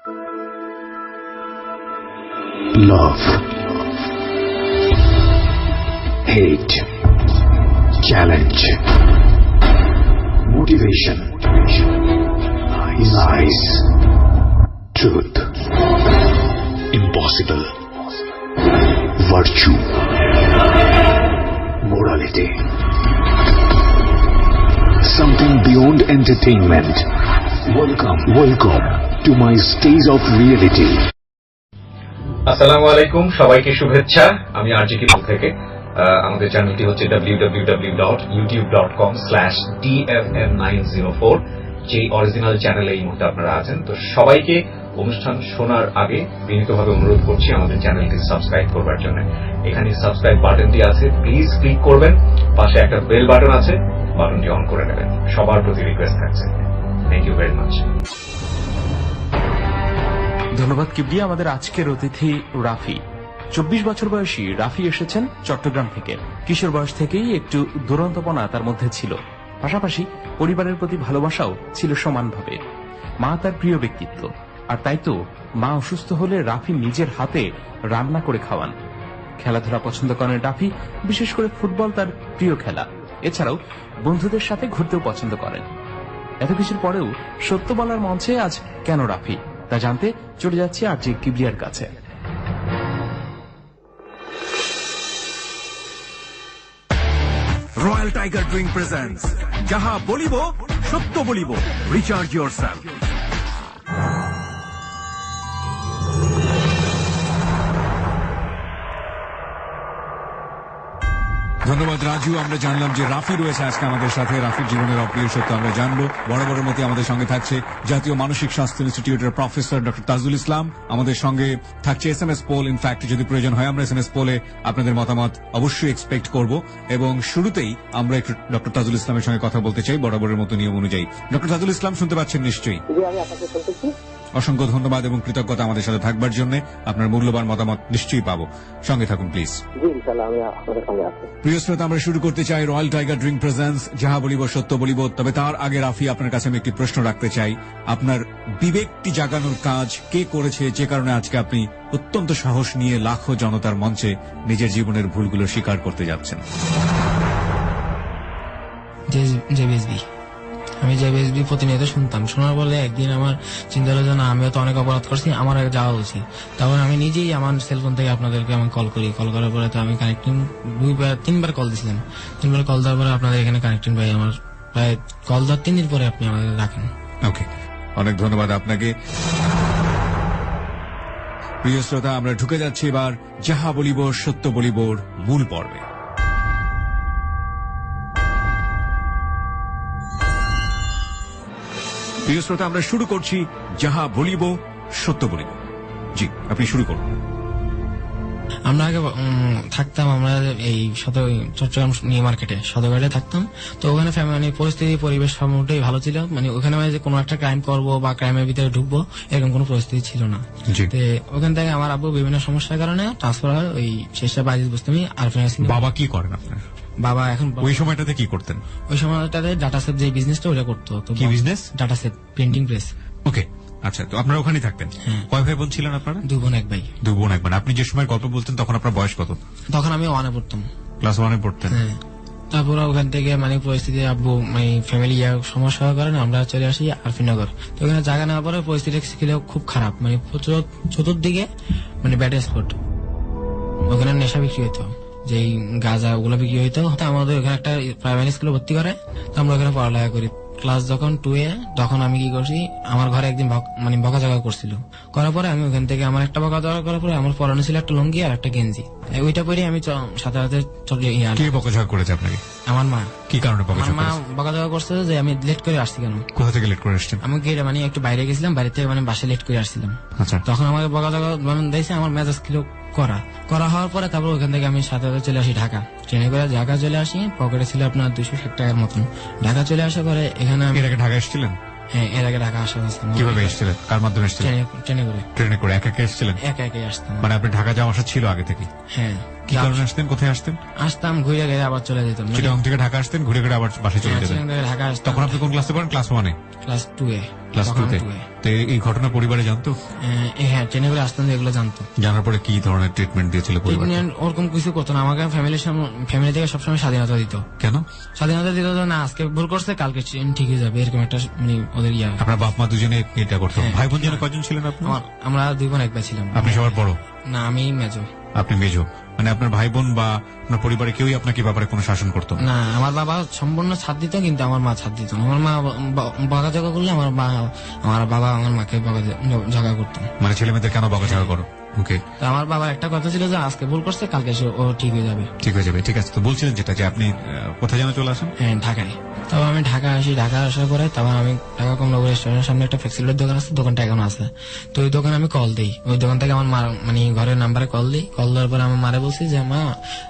Love, hate, challenge, motivation, lies, truth, impossible, virtue, morality, something beyond entertainment. Welcome to my stage of reality. আসসালামু আলাইকুম, সবাইকে শুভেচ্ছা। আমি আরজিকি থেকে। আমাদের চ্যানেলটি হচ্ছে www.youtube.com/dfm904, যে অরিজিনাল চ্যানেলে এই মুহূর্তে আপনারা আছেন। তো সবাইকে অনুষ্ঠান শোনার আগে বিনীতভাবে অনুরোধ করছি আমাদের চ্যানেলটি সাবস্ক্রাইব করবার জন্য। এখানে সাবস্ক্রাইব বাটনটি আছে, প্লিজ ক্লিক করবেন। পাশে একটা বেল বাটন আছে, বাটনটি অন করে নেবেন। সবার প্রতি রিকোয়েস্ট থাকছে। Thank you very much. ধন্যবাদ কিবলি। আমাদের আজকের অতিথি রাফি। 24 বছর বয়সী রাফি এসেছেন চট্টগ্রাম থেকে। কিশোর বয়স থেকেই একটু দুরন্তপনা তার মধ্যে ছিল, পাশাপাশি পরিবারের প্রতি ভালোবাসাও ছিল সমানভাবে। মা তার প্রিয় ব্যক্তিত্ব, আর তাই তো মা অসুস্থ হলে রাফি নিজের হাতে রান্না করে খাওয়ান। খেলাধুলা পছন্দ করেন রাফি, বিশেষ করে ফুটবল তার প্রিয় খেলা। এছাড়াও বন্ধুদের সাথে ঘুরতেও পছন্দ করেন। এত কিছুর পরেও সত্য বলার মঞ্চে আজ কেন রাফি, তা জানতে চলে যাচ্ছি আরজি কিবলিয়ার কাছে। রয়্যাল টাইগার ড্রিঙ্ক প্রেজেন্টস যাহা বলিব সত্য বলিব, রিচার্জ ইয়োরসেলফ। ধন্যবাদ রাজু। আমরা জানলাম যে রাফি রয়েছে আজকে আমাদের সাথে। রাফির জীবনের অপ্রিয় সত্য আমরা জানবো। বরাবরের মতো আমাদের সঙ্গে থাকছে জাতীয় মানসিক স্বাস্থ্য ইনস্টিটিউটের প্রফেসর ডক্টর তাজুল ইসলাম। আমাদের সঙ্গে থাকছে SMS পোল। ইনফ্যাক্ট যদি প্রয়োজন হয় আমরা SMS পোলে আপনাদের মতামত অবশ্যই এক্সপেক্ট করব। এবং শুরুতেই আমরা একটু ডক্টর তাজুল ইসলামের সঙ্গে কথা বলতে চাই বরাবরের মতো নিয়ম অনুযায়ী। ডক্টর তাজুল ইসলাম শুনতে পাচ্ছেন নিশ্চয়ই? অসংখ্য ধন্যবাদ এবং কৃতজ্ঞতা আমাদের সাথে থাকবার জন্য। আপনার মূল্যবান মতামত নিশ্চয়ই পাবো, সঙ্গে থাকুন প্লিজ। প্রিয় শ্রোতা, আমরা শুরু করতে চাই রয়্যাল টাইগার ড্রিঙ্ক প্রেজেন্স যাহা বলিব সত্য বলিব। তবে তার আগে রাফি, আপনার কাছে আমি একটি প্রশ্ন রাখতে চাই। আপনার বিবেকটি জাগানোর কাজ কে করেছে, যে কারণে আজকে আপনি অত্যন্ত সাহস নিয়ে লাখো জনতার মঞ্চে নিজের জীবনের ভুলগুলো স্বীকার করতে যাচ্ছেন? আমি জেবিএসবি প্রতিনিয়ত শুনতাম। শোনার পরে একদিন আমার চিন্তা হলো যে না, আমিও তো অনেক অপরাধ করছি, আমার আগে যাওয়া উচিত। তখন আমি নিজেই আমার সেলফোন থেকে আপনাদেরকে আমি কল করি। কল করার পরে তো আমি কানেক্টিং 2-3বার কল দিয়েছিলাম। 3বার কল দেওয়ার পরে আপনাদের এখানে কানেক্টিং ভাই আমার প্রায় কল দেওয়ার 3 দিন পরে আপনি আমাদের রাখেন। ওকে, অনেক ধন্যবাদ আপনাকে। প্রিয় শ্রোতা, আমরা ঢুকে যাচ্ছি এবার যাহা বলিব সত্য বলিবর মূল পর্বে। প্রিয় শ্রোতা, আমরা শুরু করছি যাহা বলিব সত্য বলিব। জি, আপনি শুরু করুন। আমরা আগে থাকতাম, আমরা এই চট্টগ্রাম নিউ মার্কেটে সদরঘাটে থাকতাম। তো ওখানে ফ্যামিলি পরিস্থিতি পরিবেশ মোটামুটি ভালো ছিল। মানে ওখানে যে কোনো একটা ক্রাইম করবো বা ক্রাইমের ভিতরে ঢুকবো এরকম কোনো পরিস্থিতি ছিল না। তো ওখান থেকে আমার আব্বু বিভিন্ন সমস্যার কারণে ট্রান্সফার হয় ওই শেষে বাইজিদ বুঝতামি আর। বাবা কি করেন আপনার? বাবা এখন ওই সময়টাতে কি করতেন? ওই সময়টাতে ডাটা সেট যে বিজনেসটা ওটা করতো। কি business? Data set, printing press. Okay, আচ্ছা। তো আপনারা ওখানেই থাকতেন? কয় ভাই বোন ছিলেন আপনারা? 2 বোন 1 ভাই। 2 বোন 1 ভাই। আপনি যে সময় গল্প বলতেন তখন আপনার বয়স কত? তখন আমি 1-এ পড়তাম। ক্লাস 1-এ পড়তেন? তারপর ওখান থেকে মানে পরিস্থিতি আব্বু মানে ফ্যামিলি সমস্যার কারণে আমরা চলে আসি আরফিনগর। তো ওখানে জায়গা নেওয়ার পরে পরিস্থিতি ছিল খুব খারাপ। মানে চতুর্দিকে মানে ব্যাড স্পট। ওখানে নেশা বিক্রি হইতো, যে গাঁজা ওগুলো বিক্রি হইতো। আমাদের ওখানে একটা প্রাইমারি স্কুলে ভর্তি করে, তো আমরা ওখানে পড়ালেখা করি। ক্লাস যখন 2-এ তখন আমি কি করছি, আমার ঘরে একদিন মানে বকাঝকা করছিল। করার পরে আমি ওখান থেকে আমার একটা বকাঝকা করার পরে আমার পরনে ছিল একটা লুঙ্গি আর একটা গেঞ্জি। ওইটা পরে আমি সাথে সাথে কে বকাঝকা করেছে আপনাকে? আমার মা। কি কারণে বকাঝকা করছে? যে আমি লেট করে আসছি কেন। কোথা থেকে লেট করে আসছেন? আমি মানে একটু বাইরে গেছিলাম, বাইরে থেকে মানে বাসে লেট করে আসছিলাম। তখন আমাকে বকাঝকা দিয়েছে। আমার মেজাজ কিলো করা হওয়ার পরে তারপর ওখান থেকে আমি সাথে সাথে চলে আসি ঢাকা। ট্রেনে করে ঢাকা চলে আসি। পকেটে ছিল আপনার 260 টাকার মতন। ঢাকা চলে আসার পরে এখানে ঢাকা এসেছিলেন? হ্যাঁ, এর আগে ঢাকা আসা হয়েছে। কিভাবে এসেছিলেন? কার মাধ্যমে এসেছিলেন? ট্রেনে করে। ট্রেনে করে একা একা এসেছিলেন? একা একাই আসতাম। মানে আপনি ঢাকা যাওয়া আসা ছিল আগে থেকে? হ্যাঁ। কি কারণে আসতেন, কোথায় আসতেন? আসতাম ঘুরে গেলে আবার চলে যেতাম, চিটাগং থেকে ঢাকা আসতেন, ঘুরে ঘুরে আবার বাসায় চলে যেতেন। চিটাগং থেকে ঢাকা আসতাম। তখন আপনি কোন ক্লাসে পড়েন? ক্লাস 1-এ? ক্লাস 2-এ। ক্লাস 2-তে। তো এই ঘটনা পরিবারে জানতো? হ্যাঁ, ট্রেনে করে আসতাম, এগুলো জানতো। জানার পরে কি ধরনের ট্রিটমেন্ট দিয়েছিল পরিবার? ওরকম কিছু করতো না আমাকে, ফ্যামিলি থেকে সবসময় স্বাধীনতা দিত। কেন স্বাধীনতা দিত? না আজকে ভুল করছে কালকে ঠিক হয়ে যাবে, এরকম একটা মানে ওদের ইয়া। আপনার বাপ মা দুজনে এটা করতো? হ্যাঁ। ভাই বোন যেন কজন ছিলেন আপনি? আমরা 2 বোন 1 ভাই ছিলাম। আপনি সবার বড়? না, আমি মেজো। আপনি মেজো, মানে আপনার ভাই বোন বা আপনার পরিবারে কেউই আপনাকে ব্যাপারে কোনো শাসন করতো না? আমার বাবা সম্পূর্ণ ছাড় দিত, কিন্তু আমার মা ছাড় দিত না। আমার মা বকাঝকা করলে আমার বাবা আমার মাকে বকাঝকা করতো। মানে ছেলে মেয়েদের কেন বকাঝকা করো? ওকে। আমার বাবার একটা কথা ছিল যে আজকে ভুল করছে কালকে ও ঠিক হয়ে যাবে। ঠিক হয়ে যাবে, ঠিক আছে। তো বলছিলেন যেটা, যে আপনি কোথায় যেন চলে আসেন? হ্যাঁ, ঢাকায়। তারপর আমি ঢাকা আসি, ঢাকা আসার পরে তারপর আমি ঢাকা কমলাপুর রেস্টুরেন্টের সামনে একটা ফ্লেক্সিলোর দোকান আছে, দোকানটা এখন আছে। তো ওই দোকানে আমি কল দিই, ওই দোকান থেকে আমার মানে ঘরের নাম্বারে কল দিই। কল দেওয়ার পরে আমার মারে বলছি যে মা,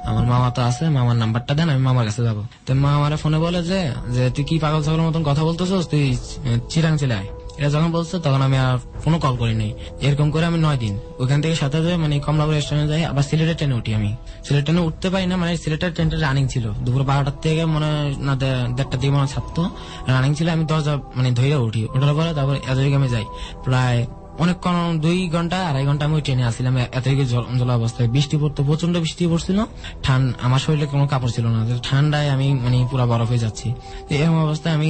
আমার মামা তো আছে, মামার নাম্বারটা দেন, আমি মামার কাছে যাবো। তো মা আমারে ফোনে বলে যে তুই কি পাগল ছাগলের মতন কথা বলতেছিস, তুই চিরাং চলে আয়। এটা যখন বলছে তখন আমি আর কোনো কল করি নাই। এরকম করে আমি 9 দিন ওইখান থেকে সাথে মানে কমলাপুর রেস্টুরেন্টে যাই। আবার সিলেটের ট্রেনে উঠি। আমি সিলেট ট্রেনে উঠতে পারি না, মানে সিলেটের ট্রেনটা রানিং ছিল, দুপুর 12টার থেকে মনে না 1:30টার দিকে মনে ছাড়তো, রানিং ছিল। আমি দরজা মানে ধরে উঠি, ওঠার পরে তারপর এতদিকে আমি যাই। প্রায় অনেকক্ষণ 2 ঘন্টা 2.5 ঘন্টা আমি ওই ট্রেনে আসছিলাম, এতদিকে জল অবস্থায়। বৃষ্টি পড়তো, প্রচন্ড বৃষ্টি পড়ছিল। আমার শরীরে কোনো কাপড় ছিল না, ঠান্ডায় আমি মানে পুরো বরফ হয়ে যাচ্ছি। এরকম অবস্থায় আমি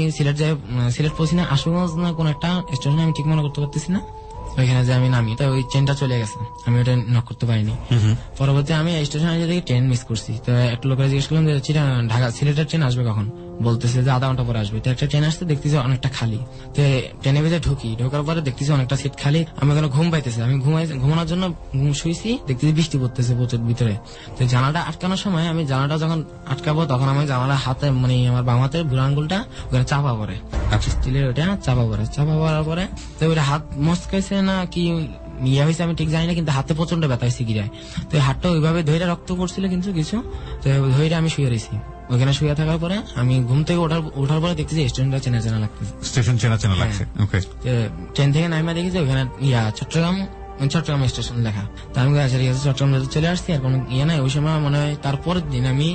সিলেট পৌঁছি না, আশুগঞ্জ না কোন একটা স্টেশনে, আমি ঠিক মনে করতে পারতেছি না, ওইখানে যে আমি নামি। তাই ওই ট্রেনটা চলে গেছে, আমি ওটা নক করতে পারিনি। পরবর্তী আমি স্টেশনে দেখি ট্রেন মিস করছি। তো একটা লোকের জিজ্ঞেস করলাম যে ঢাকা সিলেটের ট্রেন আসবে কখন? বলতেছে যে আধা ঘন্টা পরে আসবে। তো একটা ট্রেন আসতে দেখতেছি অনেকটা খালি। তো ট্রেনের ভিতরে ঢোকার পরে দেখতেছি অনেকটা সিট খালি। আমি ওখানে ঘুম পাইতেছি, আমি ঘুমানোর জন্য শুয়েছি, দেখতেছি বৃষ্টি পড়তেছে প্রচুর ভিতরে। তো জানালাটা আটকানোর সময় আমি জানালাটা যখন আটকাবো তখন আমি জানালা হাতে মানে আমার বাম হাতের বুড়ো আঙ্গুলটা ওখানে চাপা পড়ে, স্টিলের ওটা চাপা পড়ার পরে তো ওইটা হাত মস্কাইছে না কি ইয়ে হয়েছে আমি ঠিক জানি না, কিন্তু হাতে প্রচন্ড ব্যথা হয়েছে গিরায়। তো হাতটা ওইভাবে ধৈর্য রক্ত পড়ছিল কিন্তু কিছু, তো ধৈর্য আমি শুয়ে রয়েছি। ওখানে শুয়ে থাকার পরে আমি ঘুম থেকে ওঠার পরে দেখতেছি স্টেশনটা চেনা চেনা লাগতেছে। স্টেশন চেনা চেনা লাগছে, ওকে। ট্রেন থেকে নামিয়ে দেখেছি ওখানে চট্টগ্রাম স্টেশন লেখা। তো আমি চট্টগ্রাম চলে আসছি, আর কোনো ইয়ে নাই। ওই সময় মনে হয় তারপরের দিন আমি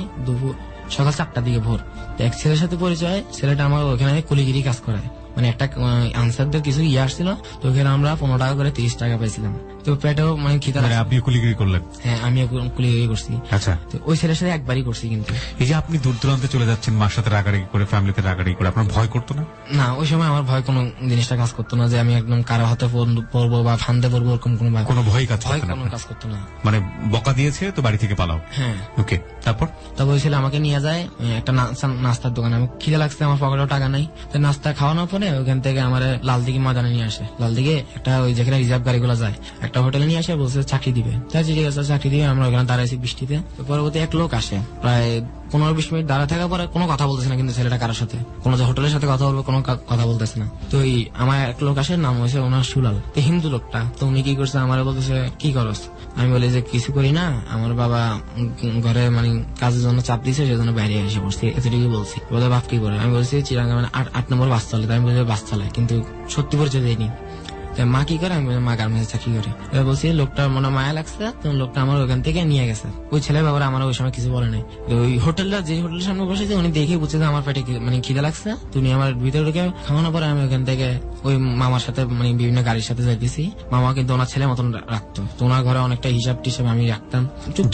সকাল 4টার দিকে ভোর এক ছেলের সাথে পরিচয়। ছেলেটা আমার ওখানে কুলিগিরি কাজ করায়, মানে একটা আনসারদের কিছু ইয়ে আসছিল, তো ওখানে আমরা 15 টাকা করে 30 টাকা পাইছিলাম। তো পেটেও মানে খিদা। আপনি কুলিগিরি করলেন? হ্যাঁ, আমি কুলিগিরি করছি। আচ্ছা। তো ওই ছেলের সাথে একবারই করছি। কিন্তু এই যে আপনি দূর দূরান্তে চলে যাচ্ছেন, মার সাথে রাগারাগি করে, ফ্যামিলিতে রাগারাগি করে, আপনার ভয় করতো না? না, ওই সময় আমার ভয় কোনো জিনিসটা কাজ করতো না, যে আমি একদম কারো হাতে পড়বো বা ফান্দে পড়বো, ওরকম কোনো ভয় কাজ করতো না। মানে বকা দিয়েছে তো বাড়ি থেকে পালাও? হ্যাঁ। ওকে, তারপর ওই ছেলে আমাকে নিয়ে যায় একটা নাস্তার দোকানে। আমি খিদে লাগছে, আমার পকেটেও টাকা নাই। তো নাস্তা খাওয়ানোর পরে ওখান থেকে আমার লালদিঘি ময়দানে নিয়ে আসে। লালদিঘি একটা ওই যেখানে রিজার্ভ গাড়িগুলো যায়, একটা হোটেলে নিয়ে আসে, বলছে চাকরি দিবে। ঠিক আছে, চাকরি দিবে। আমরা ওখানে দাঁড়াইছি বৃষ্টিতে। পরবর্তী এক লোক আসে, প্রায় 15-20 মিনিট দাঁড়া থাকার পরে কোনো কথা বলতেছে না, কিন্তু ছেলেটা কারোর সাথে কোনো যে হোটেলের সাথে কথা বলবে কোনো কথা বলতেছে না। তো আমার এক লোক আসে, নাম হয়েছে ওনার সুলাল, তো হিন্দু লোকটা। তো উনি কি করছে, আমার বলতেছে কি করস? আমি বলি যে কিছু করি না, আমার বাবা ঘরে মানে কাজের জন্য চাপ দিয়েছে, সেজন্য বাইরে এসে পড়ছি, এতটুকু বলছি। বলে বাপ কি করে? আমি বলছি চিরাঙ্গা মানে 8 নম্বর বাস চলে। আমি বলছি বাস চালায়, কিন্তু সত্যি পরিচয় দেয়নি। মা কি করে? আমি মা গার্মেন্টসে চাকরি করে। বলছি লোকটার মনে মায়া লাগছে, লোকটা আমার ওখান থেকে নিয়ে গেছে। ওই ছেলের ব্যাপারে আমার ওই সময় কিছু বলে নাই। ওই হোটেলটা যে হোটেলের সামনে বসেছে, উনি দেখে বুঝছে যে আমার পেটে মানে খিদে লাগছে। তুমি আমার ভিতরে ঢুকে খাওয়ানোর পরে আমি ওখান থেকে ওই মামার সাথে মানে বিভিন্ন গাড়ির সাথে যাইতেছি। মামা কিন্তু ওনার ছেলে মতন রাখতো, তো ওনার ঘরে অনেকটা হিসাব টিসাব আমি রাখতাম।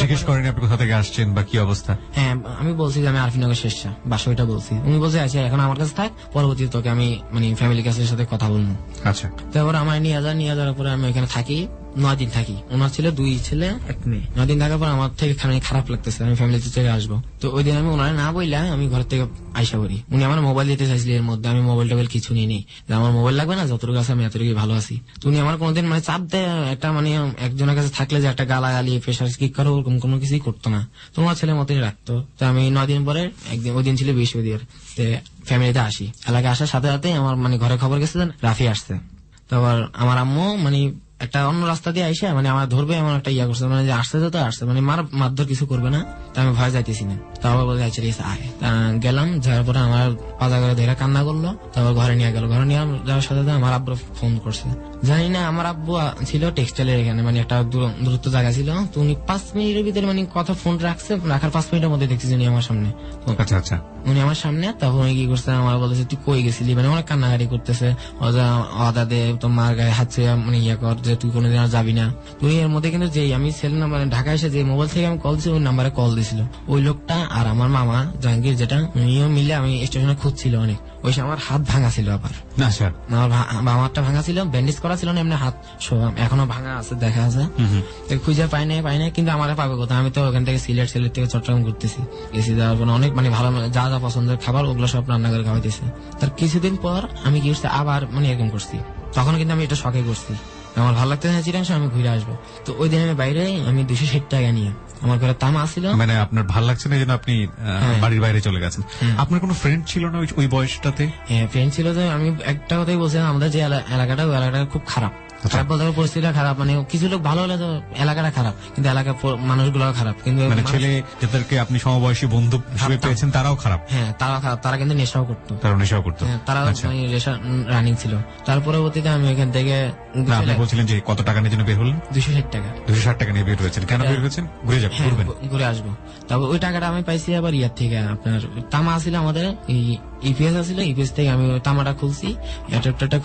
জিজ্ঞেস করেন আপনি কোথা থেকে আসছেন বা কি অবস্থা? হ্যাঁ, আমি বলছি যে আমি আরফিনগর শেষা বাসা, ওইটা বলছি। উনি বলছে আচ্ছা এখন আমার কাছে থাক, পরবর্তীতে তোকে আমি মানে ফ্যামিলি কাছের সাথে কথা বলবো। আচ্ছা। তারপর আমার নিয়ে যাওয়ার পরে আমি এখানে থাকি 9 দিন থাকি। ওনার ছিল 2 ছেলে 1 মেয়ে। 9 দিন থাকার পর আমার থেকে খারাপ লাগতেছে, আমি ফ্যামিলিতে চলে আসবো। তো ওই দিন আমি ওনারা না বললাম, আমি ঘর থেকে আইসা করি। উনি আমার মোবাইল দিতে চাইছিলেন, এর মধ্যে আমি মোবাইল টোবাইল কিছু নিয়ে নিই, আমার মোবাইল লাগবে না, যতটুকু আছে আমি এতটুকু ভালো আছি। তো উনি আমার কোনোদিন মানে চাপ দেয় একটা, মানে একজনের কাছে থাকলে যে একটা গালাগালি প্রেশার কিক করো, ওরকম কোনো কিছুই করতো না। তো ওনার ছেলের মতোই রাখতো। তো আমি 9 দিন পরে একদিন, ওই দিন ছিল বৃহস্পতিবার, ফ্যামিলিতে আসি। এলাকায় আসার সাথে সাথে আমার মানে ঘরে খবর গেছে রাফি আসছে। তারপর আমার আম্মু মানে একটা অন্য রাস্তা দিয়ে আইসা মানে আমার ধরবে এমন একটা ইয়া করছে, মানে যে আসছে তো আসছে, মানে মারধর কিছু করবে না। তা আমি ভয় যাইতেছি না। তারপর বলে আচ্ছা ঠিক আছে আয়। গেলাম, যাওয়ার পরে আমার পাজা করে ধরে কান্না করলো। তারপর ঘরে নিয়ে গেল। ঘরে নিয়ে যাওয়ার সাথে আমার আব্বু ফোন করছে, জানি না, আমার আব্বু ছিল টেক্সটাইলের এখানে, মানে একটা দূরত্ব জায়গা ছিল, তো উনি 5 মিনিটের ভিতরে মানে কথা ফোন রাখছে, রাখার 5 মিনিটের মধ্যে দেখছি উনি আমার সামনে। আচ্ছা আচ্ছা, উনি আমার সামনে, তখন উনি কি করছে আমার বলতেছে তুই কই গেছিলি, মানে অনেক কান্নাকাটি করতেছে, অদা দে তোর মার গায়ে হাত ছুঁয়ে মানে ইয়ে কর যে তুই কোনোদিন আর যাবি না। তুই এর মধ্যে কিন্তু যে আমি সেল নাম্বার ঢাকা এসে যে মোবাইল থেকে আমি কল দিছি ওই নাম্বারে কল দিছিল ওই লোকটা, আর আমার মামা জাহাঙ্গীর যেটা উনিও মিলে আমি স্টেশনে খুঁজছিল অনেক। ওই সময় আমার হাত ভাঙা ছিল, আবার না স্যার আমার বামারটা ভাঙা ছিল, ব্যান্ডেজ করা ছিল না, এমনি হাত এখনো ভাঙা আছে, দেখা আছে। খুঁজে পাই নাই, কিন্তু আমার পাবে কোথায়, আমি তো ওখান থেকে সিলেট থেকে চট্টগ্রাম ঘুরতেছি, এসি যাওয়ার পর অনেক মানে ভালো যা যা পছন্দের খাবার ওগুলো সব রান্না করে খাওয়াইতেছে। তার কিছুদিন পর আমি কি করছি আবার মানে এরকম করছি, তখন কিন্তু আমি এটা শখে করছি, আমার ভালো লাগতেছে না চিরাংশ, আমি ঘুরে আসবো। তো ওই দিন আমি বাইরে আমি 260 টাকা নিয়ে, আমার ঘরে তামা ছিল, মানে আপনার ভালো লাগছে না যেন আপনি বাড়ির বাইরে চলে গেছেন। আপনার কোনো ফ্রেন্ড ছিল না ওই বয়সটাতে? হ্যাঁ ফ্রেন্ড ছিল, যে আমি একটা কথাই বলছিলাম, আমাদের যে এলাকাটা ওই এলাকাটা খুব খারাপ, খারাপ বলতে পরিস্থিতিটা খারাপ, মানে কিছু লোক ভালো হলে তো এলাকাটা খারাপ, কিন্তু এলাকার মানুষগুলো খারাপ, কিন্তু মানে ছেলে যাদেরকে আপনি সমবয়সী বন্ধু হিসেবে পেয়েছেন তারাও খারাপ? হ্যাঁ তারা খারাপ, তারা কিন্তু নেশাও করতো, তারা নেশা রানিং ছিল। তার পরবর্তীতে আমি এখান থেকে আপনি বলছিলেন যে কত টাকা নিয়ে জন্য বের হলেন? 260 টাকা। 260 টাকা নিয়ে বের হয়েছেন, কেন বের হয়েছেন? ঘুরে আসবো। তারপর ওই টাকাটা আমি পাইছি আবার ইয়ার থেকে, আপনার তামা ছিল আমাদের ইপিএস আছিল, ইপিএস থেকে আমি তামাটা খুলছি, অ্যাডাপ্টারটা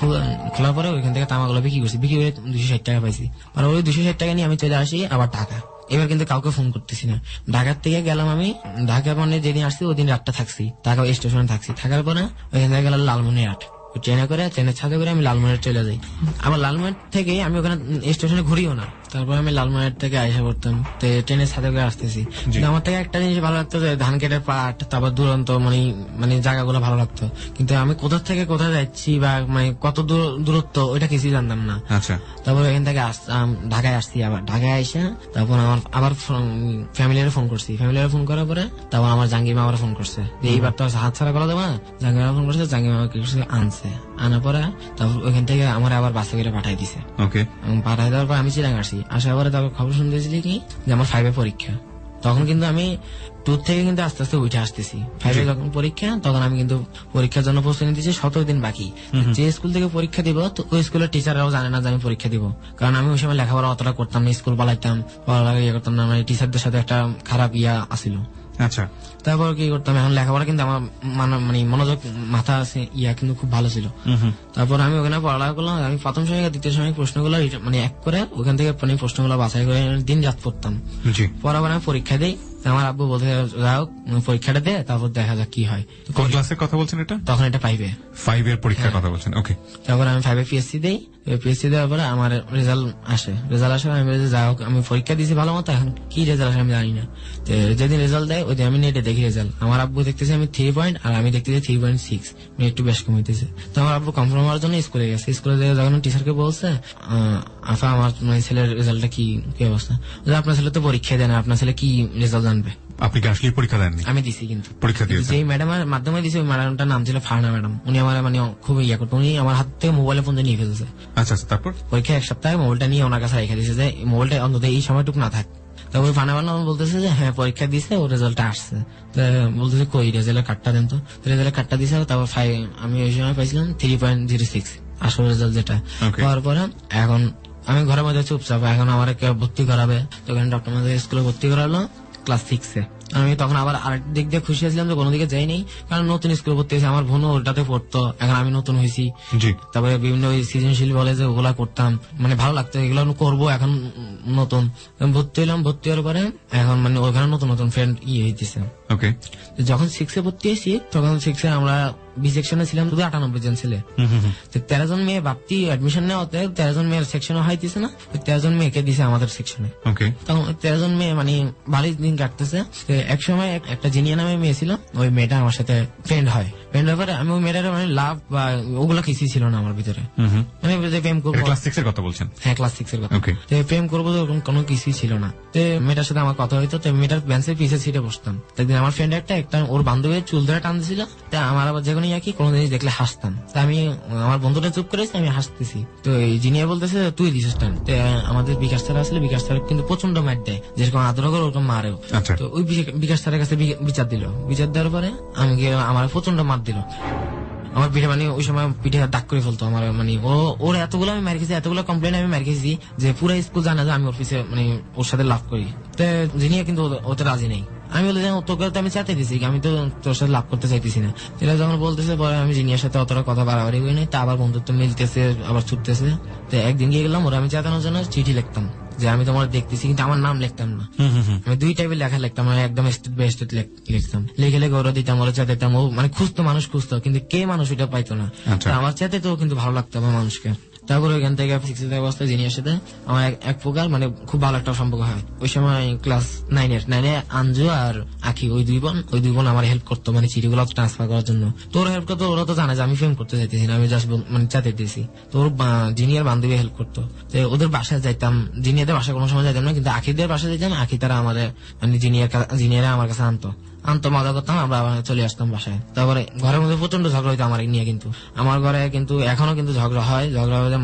খোলার পরে ওইখান থেকে তামাগুলো বিক্রি করছি, বিক্রি করে 260 টাকা পাইছি। আর ওই 260 টাকা নিয়ে আমি চলে আসি আবার ঢাকা। এবার কিন্তু কাউকে ফোন করতেছি না, ঢাকার থেকে গেলাম আমি, ঢাকা মানে যেদিন আসছি ওই দিন রাতটা থাকছি, ঢাকা স্টেশনে থাকছি, থাকার পরে ওইখান থেকে গেলাম লালমনিরহাট, ট্রেনে করে ট্রেনের ছাদে করে আমি লালমনিরহাট চলে যাই। আবার লালমনিরহাট থেকে আমি ওখানে স্টেশনে ঘুরিও না, তারপর আমি লালমনিরহাট থেকে আইসা পড়তাম, ট্রেনের ছাদে করে আসতেছি। কিন্তু আমার থেকে একটা জিনিস ভালো লাগতো যে ধান কেটের পাট, তারপর দুরন্ত মানে জায়গাগুলো ভালো লাগতো, কিন্তু আমি কোথা থেকে কোথায় যাচ্ছি বা মানে কত দূরত্ব ওইটা কিছুই জানতাম না। আচ্ছা, তারপর এখান থেকে ঢাকায় আসছি, আবার ঢাকায় আইসা তারপর আমার আবার ফ্যামিলির ফোন করছি, ফ্যামিলির ফোন করার পরে তারপর আমার জাহাঙ্গীর মামার ফোন করছে যে এইবার তো হাত ছাড়া করা দেবো না, জাহাঙ্গীর মামা ফোন করছে, জাহাঙ্গীর মামা কি করছে আনছে, আনার পরে তারপর ওইখান থেকে আমার আবার বাসে করে পাঠাই দিছে। পাঠাই দেওয়ার পর আমি চিরাং আসি, আসার পরে তারপর খবর শুনতেছিলি কি যে আমার 5 পরীক্ষা, তখন কিন্তু আমি 2 থেকে কিন্তু আস্তে আস্তে উঠে আসতেছি, 5 যখন পরীক্ষা তখন আমি কিন্তু পরীক্ষার জন্য প্রস্তুতি নিতেছি, 17 দিন বাকি। যে স্কুল থেকে পরীক্ষা দিব তো ওই স্কুলের টিচাররাও জানে না যে আমি পরীক্ষা দিব, কারণ আমি ওই সময় লেখাপড়া অতটা করতাম না, স্কুল পালাইতাম, পড়ালেখা ইয়ে করতাম না, মানে টিচারদের সাথে একটা খারাপ ইয়া আসিল। আচ্ছা, তারপর কি করতাম, এখন লেখাপড়া কিন্তু আমার মানে মনোযোগ মাথা আছে ইয়া কিন্তু খুব ভালো ছিল। তারপর আমি ওখানে পড়ালেখা করলাম, আমি প্রথম সময় দ্বিতীয় সময় প্রশ্নগুলো মানে এক করে ওখান থেকে প্রশ্নগুলো বাছাই করে দিন রাত পড়তাম, পড়ার পর আমি পরীক্ষা দিই। আমার আব্বু বলতে যাও পরীক্ষাটা দে, তারপর দেখা যাক কি হয়। কোন ক্লাসের কথা বলছেন এটা? তখন এটা 5 এর পরীক্ষার কথা বলছেন। ওকে, তারপর আমি 5 পিএসসি দেই, পিএসসি দেওয়ার পরে আমার রেজাল্ট আসে, আমি যাই হোক আমি পরীক্ষা দিয়েছি ভালো মতো, এখন কি রেজাল্ট আসে আমি জানি না। যেদিন রেজাল্ট দেয় ওই দিন আমি নেটে দেখি রেজাল্ট, আমার আব্বু দেখতেছে আমি 3 পয়েন্ট আর আমি দেখতেছি 3.6, মানে একটু বেশ কম হইতেছে। তো আমার আব্বু কনফার্ম হওয়ার জন্য স্কুলে গেছে, স্কুলে যখন টিচারকে বলছে আফা আমার ছেলের রেজাল্টটা কি অবস্থা, আপনার ছেলে তো পরীক্ষা দেয় না, আপনার ছেলে কি রেজাল্ট জানবে? আপনি কি আসলে পরীক্ষা দেননি? আমি দিছি, কিন্তু পরীক্ষা দিয়েছি যে ম্যাডামের মাধ্যমে দিছি ওই ম্যাডামটার নাম ছিল ফারনা ম্যাডাম, উনি আমার মানে খুব ইয়া করতো, উনি আমার হাত থেকে মোবাইলের ফোন নিয়ে ফেলছে। আচ্ছা, তারপর পরীক্ষা 1 সপ্তাহে মোবাইলটা নিয়ে ওনার কাছে রেখে দিয়েছে যে মোবাইলটা অন্তত এই সময়টুকু না থাক। তারপর ফারনা ম্যাডাম বলতেছে যে হ্যাঁ পরীক্ষা দিছে, ওর রেজাল্টটা আসছে, বলতেছে কই রেজাল্টের কার্ডটা দেন তো, রেজাল্টের কার্ডটা দিছে। তারপর আমি ওই সময় পাইছিলাম 3.06 আসল রেজাল্ট যেটা। পাওয়ার পরে এখন আমি ঘরের মধ্যে চুপচাপ, এখন আমার ভর্তি করাবে, তো ওখানে ডক্টর মাঝে স্কুলে ভর্তি করালো ক্লাস 6-এ। আমি তখন আবার আরেক দিক দিয়ে খুশি হয়েছিলাম যে কোনো দিকে যাইনি, কারণ নতুন স্কুলে ভর্তি হয়েছে, আমার বোনও ওটাতে পড়তো, এখন আমি নতুন হয়েছি। তারপরে বিভিন্ন সৃজনশীল বলে যে ওগুলা করতাম, মানে ভালো লাগতো, এগুলো করবো, এখন নতুন ভর্তি হইলাম। ভর্তি হওয়ার পরে এখন মানে ওখানে নতুন নতুন ফ্রেন্ড হইতেছে। যখন 6-এ ভর্তি হয়েছি তখন 6-এ আমরা বি সেকশনে ছিলাম শুধু 98 জন ছেলে, 13 জন মেয়ে ভাবতি অ্যাডমিশন নেওয়াতে 13 জন মেয়ের সেকশনে হইতেছে না, 13 জন মেয়েকে দিছে আমাদের সেকশনে। তখন 13 জন মেয়ে মানে ভালোই দিন কাটতেছে। এক সময় একটা জিনিয়া নামে মেয়ে ছিল, ওই মেয়েটা আমার সাথে ফ্রেন্ড হয়, ফ্রেন্ড হওয়ার পরে আমি ওই মেয়েটার মানে লাভ বা ওগুলো কিছুই ছিল না আমার ভিতরে, মানে প্রেম করবো। ক্লাস 6 এর কথা বলছেন? হ্যাঁ, ক্লাস 6 এর কথা। প্রেম করবো কোনো কিছুই ছিল না। মেয়েটার সাথে আমার কথা হইতো, মেয়েটার বেঞ্চের পিছিয়ে সিটে বসতাম। একদিন আমার ফ্রেন্ড একটা ওর বান্ধবীর চুল ধরে টান দিছিল, আমার আবার যেকোনো কি কোনো জিনিস দেখলে হাসতাম, আমি আমার বন্ধুটা চুপ করেছি, আমি হাসতেছি। তো এই জিনিয়া বলতেছে তুই দিছিস টান। আমাদের বিকাশ স্যার আসলে, বিকাশ স্যার কিন্তু প্রচন্ড মার দেয়, যেরকম আদর করে ওরকম মারেও। তো ওই বিকাশ স্যারের কাছে বিচার দিল, বিচার দেওয়ার পরে আমি আমার প্রচন্ড মার দিল। আমার পিঠে মানে ওই সময় পিঠে দাগ করে ফেলতো আমার, মানে ওর এতগুলো আমি মার খেয়েছি, এতগুলো কমপ্লেন আমি মার খেয়েছি যে পুরো স্কুল জানে যে আমি ওর পিছিয়ে মানে ওর সাথে লাভ করি। তো জিনিয়া কিন্তু ওতে রাজি নেই। আমি বলি তোকে তো আমি চাইতে দিছি, আমি তো তোর সাথে লাভ করতে চাইতেছি না। এরা যখন বলতেছে পরে আমি জিনিয়ার সাথে অতটা কথা বাড়াবাড়ি করি নাই, তা আবার বন্ধুত্ব মিলতেছে, আবার ছুটতেছে। তো একদিন গিয়ে গেলাম, ওরা আমি চেতানোর জন্য চিঠি লিখতাম যে আমি তোমার দেখতেছি, কিন্তু আমার নাম লিখতাম না, আমি 2 টাইপের লেখা লিখতাম, মানে একদম স্টেট বাই স্টেট লিখতাম, লিখে লিখে ওরা দিতাম, ওরা চেতাইতাম। ও মানে খুঁজতো, মানুষ খুঁজতো, কিন্তু কে মানুষ ওইটা পাইতো না। আমার চেতে তো কিন্তু ভালো লাগতো আমার মানুষকে। তারপরে ওইখান থেকে 6 অবস্থায় জিনিয়ার সাথে আমার এক প্রকার মানে খুব ভালো একটা সম্পর্ক হয়। ওই সময় ক্লাস 9-এ আঞ্জু আর আখি ওই দুই বোন আমার হেল্প করতো, মানে চিঠিগুলো ট্রান্সফার করার জন্য। তোর হেল্প করতো, ওরা তো জানে যে আমি ফেম করতে চাইতেছি না, আমি জাস্ট মানে চাইতে দিয়েছি। তোর জিনিয়ার বান্ধবী হেল্প করতো, ওদের বাসায় যাইতাম, জিনিয়াদের বাসায় কোনো সময় যাইতাম না, কিন্তু আখিদের বাসায় যাইতাম। আখি তারা আমাদের মানে জিনিয়ারা আমার কাছে আনতো, মজা করতাম, আমরা চলে আসতাম বাসায়। তারপরে ঘরের মধ্যে প্রচন্ড ঝগড়া হইতো আমার নিয়ে, কিন্তু আমার ঘরে কিন্তু এখনো কিন্তু ঝগড়া হয়,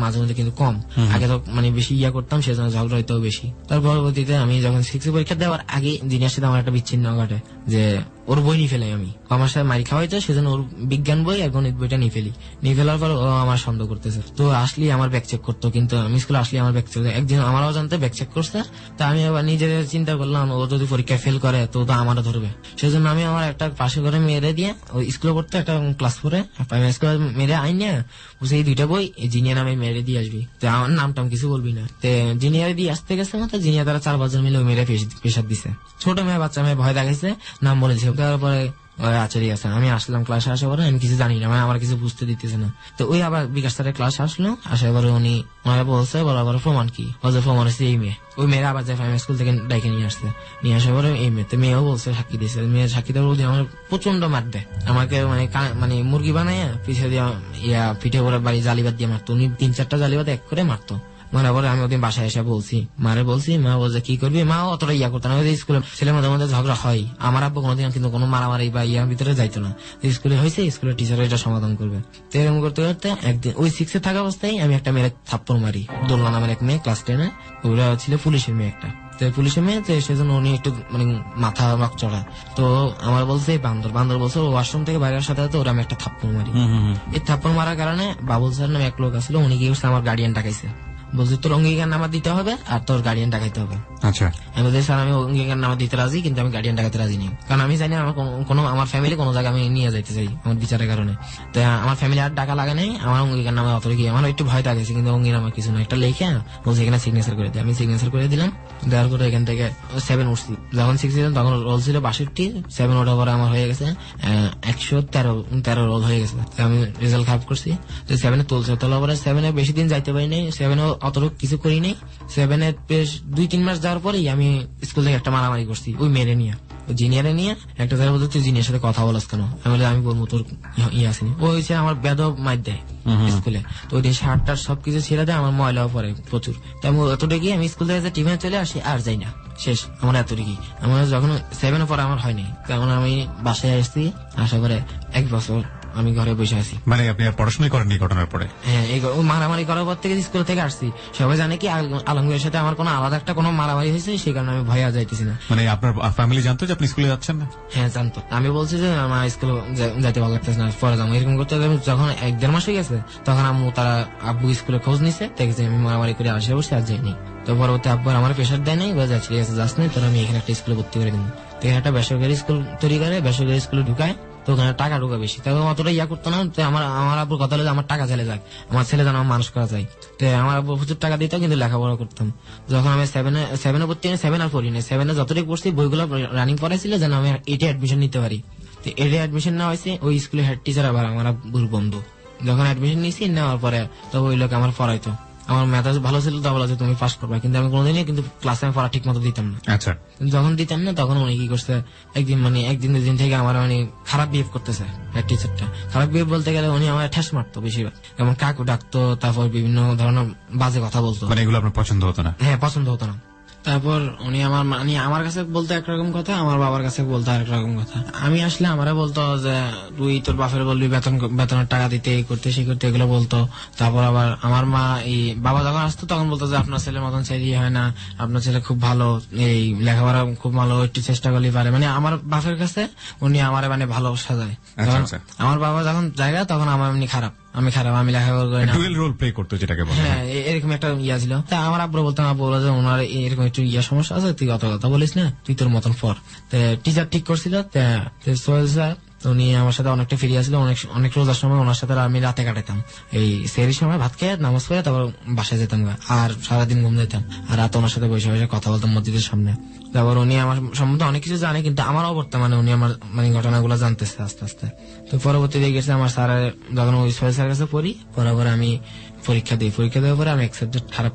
মাঝে মধ্যে কিন্তু কম। আগে তো মানে বেশি করতাম, সেজন্য ঝগড়া হইতো বেশি। তার পরবর্তীতে আমি যখন 6 পরীক্ষা দেওয়ার আগে জিনিয়ার সাথে আমার একটা বিচ্ছিন্ন ঘটে যে ওর বই নিয়ে ফেলে, আমি আমার সাথে মারি খাওয়াইতো, সেজন্য ওর বিজ্ঞান বই আর গণিত বইটা নিয়ে ফেলার পর ও আমার সন্দেহ করতেছে। তো আসলে আমার ব্যাক চেক করতো, কিন্তু আমি স্কুলে আসলে আমার ব্যাক চেক, একদিন আমার অজান্তে ব্যাক চেক করছে। তা আমি আবার নিজের চিন্তা করলাম ও যদি পরীক্ষায় ফেল করে তো আমারও ধরবে, সেজন্য আমি আমার একটা পাশে করে মেরে দিয়ে ওই স্কুলে পড়তে একটা ক্লাস 4-এ প্রাইমারি স্কুলে মেরে আইন নিয়ে বুঝে এই 2টা বই জিনিয়ার নামে মেরে দিয়ে আসবি, তো আমার নামটা কিছু বলবি না। তো জিনিয়ারে দিয়ে আসতে গেছে মতো জিনিয়া তারা 4-5 জন মিলে ওই মেরে প্রেশার দিছে। ছোট মেয়ে বাচ্চা মেয়ে ভয় দেখাইছে, নাম বলেছে। তারপরে আচার্য আছে, আমি আসলাম ক্লাসে, আসা পরে আমি কিছু জানি না, মানে আমার কিছু বুঝতে দিতেছে না। তো ওই আবার বিকাশ স্যারের ক্লাস আসলো, আসার পরে উনি বলছে বরাবর প্রমাণ কি, প্রমাণ হচ্ছে এই মেয়ে। ওই মেয়েরা আবার যায় প্রাইমারি স্কুল থেকে ডাইকে নিয়ে আসার পরে এই মেয়ে, তো মেয়েও বলছে, সাক্ষী দিয়েছে। মেয়ে সাক্ষী দেওয়ার বলছে আমার প্রচন্ড মার দেয় আমাকে, মানে মুরগি বানায় পিছিয়ে দিয়ে পিঠে করে বাড়ি জালিবাদ দিয়ে মারতো। উনি 3-4টা জালিবাদ এক করে মারতো। মারা পরে আমি ওদিন বাসায় এসে বলছি, মা বলছে কি করবি, মা অতটা করতো না। স্কুলে ছেলের মধ্যে ঝগড়া হয়, আমার আব্বু কোনোদিন কিন্তু কোনো মারামারি বা ভিতরে যাইতো না। স্কুলে হয়েছে, স্কুলের টিচার এটা সমাধান করবে। তো এরকম করতে করতে একদিন ওই 6-এ থাকা অবস্থায় আমি একটা মেয়ের থাপ্পড় মারি, দোলনা নামের এক মেয়ে, ক্লাস 10-এ। ওরা ছিল পুলিশের মেয়ে একটা, তো পুলিশের মেয়ে, তো সেজন্য উনি একটু মানে মাথা রক চড়া। তো আমার বলছে বান্দর বলছে ওয়াশরুম থেকে বাইরের সাথে ওরা আমি একটা থাপ্পড় মারি। এই থাপ্পড় মারার কারণে বাবুল স্যার নামে এক লোক আসলো, উনি কি করছে আমার গার্ডিয়ান ডাকাইছে, বলছে তোর অঙ্গীকার নামা দিতে হবে আর তোর গার্ডিয়ান ডাকাইতে হবে। আচ্ছা, আমি বলছি স্যার আমি অঙ্গীকার নামা দিতে রাজি, কিন্তু আমি গার্ডিয়ান ডাকাতে রাজি নেই, কারণ আমি জানি আমার কোনো আমার ফ্যামিলি কোনো জায়গায় আমি নিয়ে যাইতে চাই আমার বিচারের কারণে। তো আমার ফ্যামিলি আর টাকা লাগে নাই, আমার অঙ্গীকার নামা অত কি আমার একটু ভয় থাকেছে, কিন্তু অঙ্গীকার নামা কিছু না, একটা লেখে বলছে এখানে সিগনেচার করে দিই। আমি সিগনেচার করে দিলাম, দেওয়ার পরে এখান থেকে 7 উঠছি। যখন 6 ছিলাম তখন রোল ছিল 62, 7 ওঠার পরে আমার হয়ে গেছে 113 রোল হয়ে গেছে। আমি রেজাল্ট খারাপ করছি, তো 7-এ তুলছে। তোলার পরে 7-এ বেশি দিন যাইতে পারি নাই, 7-এ অতটুকু কিছু করি নাই। 7-এ বেশ 2-3 মাস যাওয়ার পরেই আমি স্কুল থেকে একটা মারামারি করছি ওই মেরে নিয়ে, ওই জিনিয়ারে নিয়ে। একটা জায়গায় বলতে তুই জিনিয়ার সাথে কথা বলাস কেন, আমি বলবো তোর আসেনি। ও হয়েছে আমার বেদব মার দেয় স্কুলে। তো ওই শার্ট সবকিছু ছেড়ে দেয়, আমার ময়লাও পরে প্রচুর। তো আমি এতটুকু আমি স্কুল থেকে টিফিনে চলে আসি আর যাই না, শেষ আমার এতটুকু। আমার যখন 7-এ পরে আমার হয়নি, তখন আমি বাসায় আসছি, আশা করে 1 বছর আমি ঘরে বসে আছি। মানে আপনি আর পড়াশোনাই করেননি ঘটনার পরে? হ্যাঁ, এই মারামারি করার পর থেকে স্কুল থেকে আসছি, সবাই জানে কি আলমগীরের সাথে আমার কোনো আলাদা একটা কোনো মারামারি হয়েছে, সেই কারণে আমি ভয়ে যাইতেছি না। মানে আপনার ফ্যামিলি জানতো যে আপনি স্কুলে যাচ্ছেন না? হ্যাঁ জানতো। আমি বলছি যে আমার স্কুলে যাইতে ভালো লাগতেছে না, পরে যাবো এরকম করতে। যখন 1-1.5 মাস হয়ে গেছে তখন আব্বু স্কুলে খোঁজ নিছে, দেখেছি আমি মারামারি করে আসে বসে আর যাইনি। তো পরবর্তী আব্বু আমার প্রেশার দেয় নাই, বলে ঠিক আছে যাস নাই, তোর আমি এখানে একটা স্কুলে ভর্তি করে দিন। তো এখানে একটা বেসরকারি স্কুল তৈরি করে, বেসরকারি স্কুলে ঢুকায়, তো ওখানে টাকা ঢুকা বেশি, তবে অতটা করতো না। তো আমার আব্বুর কথা হলো আমার টাকা চলে যাক, আমার ছেলে যেন আমার মানুষ করা যায়। তো আমার আব্বু প্রচুর টাকা দিত, কিন্তু লেখাপড়া করতাম। যখন আমি 7-এ ভর্তি 7 আর পড়ি না, 7-এ যতটুকু পড়ছি বইগুলো রানিং পড়াইছিল যেন আমি 8-এ অ্যাডমিশন নিতে পারি। তো 8-এ অ্যাডমিশন নেওয়া হয়েছে, ওই স্কুলের হেড টিচার আবার আমার আব্বুর বন্ধু। যখন অ্যাডমিশন নিয়েছি, নেওয়ার পরে তবে ওই লোক আমার পড়াইতো, আমার মেধা ভালো ছিল, তো বলা যে তুমি পাস করবে, কিন্তু আমি কোনোদিনই কিন্তু ক্লাসে আমি পড়া ঠিক মতো দিতাম না। আচ্ছা, যখন দিতাম না তখন উনি কি করছে, একদিন 2 দিন থেকে আমার খারাপ বিহেভ করতেছে। টিচারটা খারাপ বিহেভ বলতে গেলে উনি আমার ঠেস মারতো বেশিরভাগ, যেমন কাকু ডাকতো, তারপর বিভিন্ন ধরনের বাজে কথা বলতো। মানে এগুলো আপনার পছন্দ হতো না? হ্যাঁ, পছন্দ হতো না। তারপর উনি আমার কাছে বলতো একরকম কথা, আমার বাবার কাছে বলতো আরেক রকম কথা। আমি আসলে আমারে বলতো যে তুই তোর বাপের বলবি বেতনের টাকা দিতে, এই করতে সেই করতে, এগুলো বলতো। তারপর আবার আমার মা বাবা যখন আসতো তখন বলতো যে আপনার ছেলের মতন ছেলে হয় না, আপনার ছেলে খুব ভালো, এই লেখাপড়া খুব ভালো, একটু চেষ্টা করলেই পারে। মানে আমার বাপের কাছে উনি আমার মানে ভালো সাজায়। আমার বাবা যখন জায়গা তখন আমার এমনি খারাপ, আমি লেখাপড়া করি না, ডুয়েল রোল প্লে করতো যেটাকে বলে। হ্যাঁ, এরকম একটা ইয়া ছিল। তা আমার আব্বু বলতাম, আব্বু বলে যে ওনার এরকম একটু সমস্যা আছে, তুই অত কথা বলিস না, তুই তোর মতন পর। টিচার ঠিক করছিল, সোহেল স্যার উনি আমার সাথে অনেকটা ফিরে আসছিল, অনেক রোজার সময় ওনার সাথে আমি রাতে কাটাতাম। এই সেরির সময় ভাত খেয়ে নামাজ পড়ে তারপর বাসায় যেতাম, আর সারাদিন ঘুম যেতাম, আর রাতে ওনার সাথে বসে বসে কথা বলতাম মসজিদের সামনে। তারপর উনি আমার সম্বন্ধে অনেক কিছু জানে, কিন্তু আমার অবর্তমানে উনি আমার মানে ঘটনাগুলো জানতেছে আস্তে আস্তে। তো পরবর্তীতে গেছে আমার স্যারের, যখন ওই সোহেল স্যারের কাছে পড়ি, পড়ার পরে আমি পরীক্ষা দেওয়ার পরে আমি এক সাবজেক্ট খারাপ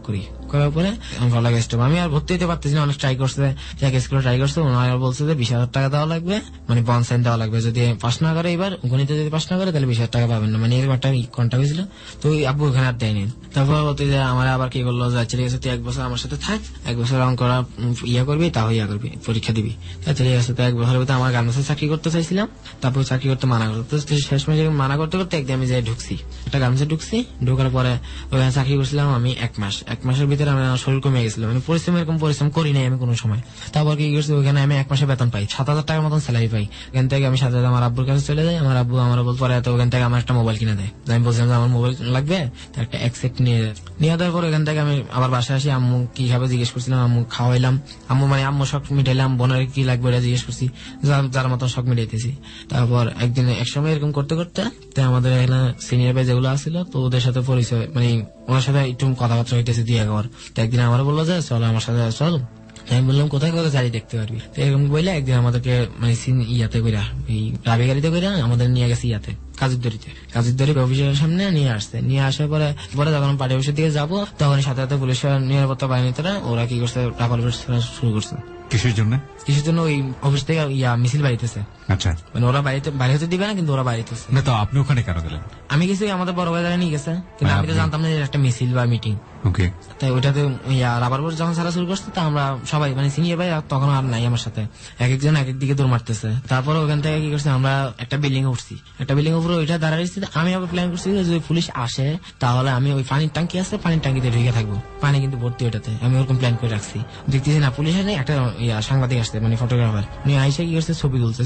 করার পরে আমি ভালো লাগে স্টপ। আমি আর ভর্তি হতে পারতেছি না, অনেক ট্রাই করছে, এক স্কুলে ট্রাই করছে, ওনারা বলছে যে 20,000 টাকা দেওয়া লাগবে, মানে বন্ড সাইন দেওয়া লাগবে, যদি পাস না করে এবার গণিতে যদি পাস না করে তাহলে 20,000 টাকা পাবেন না, মানে এরকম একটা কন্ট্যাক্ট হয়েছিল। তো ওই আব্বু ওখানে আর দেয়নি। তারপর পরবর্তীতে আমার আবার কি করলো, ঠিক আছে তুই 1 বছর আমার সাথে থাক, 1 বছর অঙ্ক করবি, তাও করবি, পরীক্ষা দিবি। ঠিক আছে, তো 1 বছরের ভিতরে আমার গার্মেন্টসে চাকরি করতে চাইছিলাম, তারপর চাকরি করতে মানা করতো। শেষ মাসে মানা করতে করতে একদিন আমি যাই ঢুকছি, একটা গার্মেন্টসে ঢুকছি, ঢোকার পরে ওখানে চাকরি করছিলাম আমি 1 মাস। 1 মাসের ভিতরে আমার শরীর কমে গেছিল, মানে এরকম পরিশ্রম করি নাই আমি কোনো সময়। তারপর কি করছি, ওখানে আমি 1 মাসে বেতন পাই, 7,000 টাকার মতন স্যালারি পাই। ওখান থেকে আমি সাথে আমার আব্বুর কাছে চলে যাই, আমার আব্বু আমার বল পরে, ওখান থেকে আমার একটা মোবাইল কিনে দেয়। আমি বলছিলাম যে আমার মোবাইল লাগবে, একটা অ্যাকসেপ্ট নিয়ে দেওয়ার পর ওখান থেকে আমি আবার বাসায় আসি, আম্মু কি খাবে জিজ্ঞেস করছিলাম, আম্মু খাওয়াইলাম, আম্মু শখ মিটাইলাম, বোনের কি লাগবে এটা জিজ্ঞেস করছি, যার মতন শখ মিটাইতেছি। তারপর এক সময় এরকম করতে করতে আমাদের এখানে সিনিয়র ভাই যেগুলো আসছিল, তো ওদের সাথে পরিচয়, মানে ওনার সাথে একটু কথাবার্তা হইতেছে 2-1 বার। তো একদিন আমার বললো যে চলো আমার সাথে চল। আমি বললাম কোথায় কোথায় জারি দেখতে পারবি, তো এরকম বললে একদিন আমাদেরকে মানে ইয়াতে কইরা, এই রাবি গাড়িতে কইরা আমাদের নিয়ে গেছে ইয়াতে কাজীরদড়ি অফিসের সামনে নিয়ে আসার পরে যখন পার্টি অফিসের দিকে যাবো, তখন সাথে সাথে পুলিশের নিরাপত্তা বাহিনীরা ওরা কি করছে, টাকা শুরু করছে। কিসের জন্য ওই অফিস থেকে মিছিল বাড়িতেছে। আচ্ছা, মানে ওরা বাইরে হতে দিবে না, কিন্তু ওরা বাড়িতেছে না। তো আপনি ওখানে কেন গেলেন? আমি গেছি, আমাদের বড় ভাই নিয়ে গেছে, কিন্তু আমি তো জানতাম না একটা মিছিল বা মিটিং। তাই ওইটাতে রাবার বোর্ড যখন ছাড়া শুরু করছে, তা আমরা সবাই মানে সিনিয়র ভাই তখন আর নাই আমার সাথে, একজন এক দিকে দৌড় মারতেছে। তারপর ওখান থেকে কি করছে, আমরা একটা বিল্ডিং উঠছি, একটা বিল্ডিং উপরে ওইটা দাঁড়াইছি। আমি আবার প্ল্যান করছি যদি পুলিশ আসে তাহলে আমি ওই পানির ট্যাঙ্কি আছে, পানির ট্যাঙ্কিতে ঢুকে থাকবো, পানি কিন্তু ভর্তি ওইটাতে, আমি ওরকম প্ল্যান করে রাখছি। দেখতেছি না পুলিশ নেই, একটা সাংবাদিক আসছে, মানে ফটোগ্রাফার, উনি আইসে কি করছে,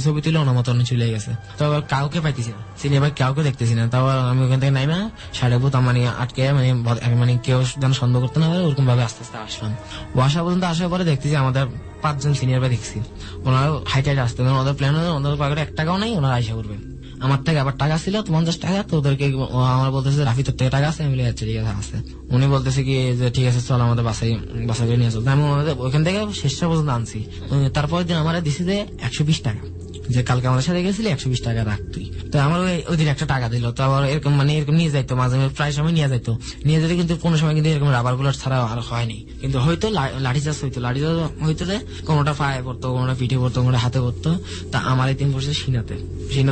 ছবি তুলে ওনার মতো চলে গেছে। তো আবার কাউকে পাইতেছি না, সিনিয়র ভাই কাউকে দেখতেছি না। তারপর আমি ওখান থেকে নাইমা সাড়ে বুত মানে আটকে, মানে কেউ যেন সন্দেহ করতে না পারে, ওরকম ভাবে আস্তে আস্তে আসলাম। আসা পর্যন্ত আসার পরে দেখতেছি আমাদের 5 জন সিনিয়র ভাই দেখছি, ওনারা হাইটে আসতে, ওদের প্ল্যান ওদের পকেটে 1 টাকাও নাই, ওনারা আইসা করবেন। আমার থেকে আবার টাকা ছিল 50 টাকা, তো ওদেরকে আমার বলতেছে রাফি তোর থেকে টাকা আছে, আমি বলি আচ্ছা ঠিক আছে। উনি বলতেছে কি যে ঠিক আছে চল আমাদের বাসায় করে নিয়ে চলতে। আমি ওখান থেকে শেষটা পর্যন্ত আনছি। তারপরের দিন আমার দিছি যে 120 টাকা, যে কালকে আমাদের সাথে গেছিলি 120 টাকা রাখ তুই। তো আমার ওই দিন একটা টাকা দিল। তো আবার এরকম মানে এরকম নিয়ে যাইতো, মাঝে প্রায় সময় নিয়ে যেতে, কিন্তু কোনো সময় কিন্তু এরকম রাবার বুলেট ছাড়া আর হয়নি। কিন্তু হয়তো লাঠিচার্জ হইতো যে কোনোটা পায়ে পড়তো, কোনোটা পিঠে পড়তো, কোনোটা হাতে পড়তো। তা আমার এই দিন পড়ছে সিনাতে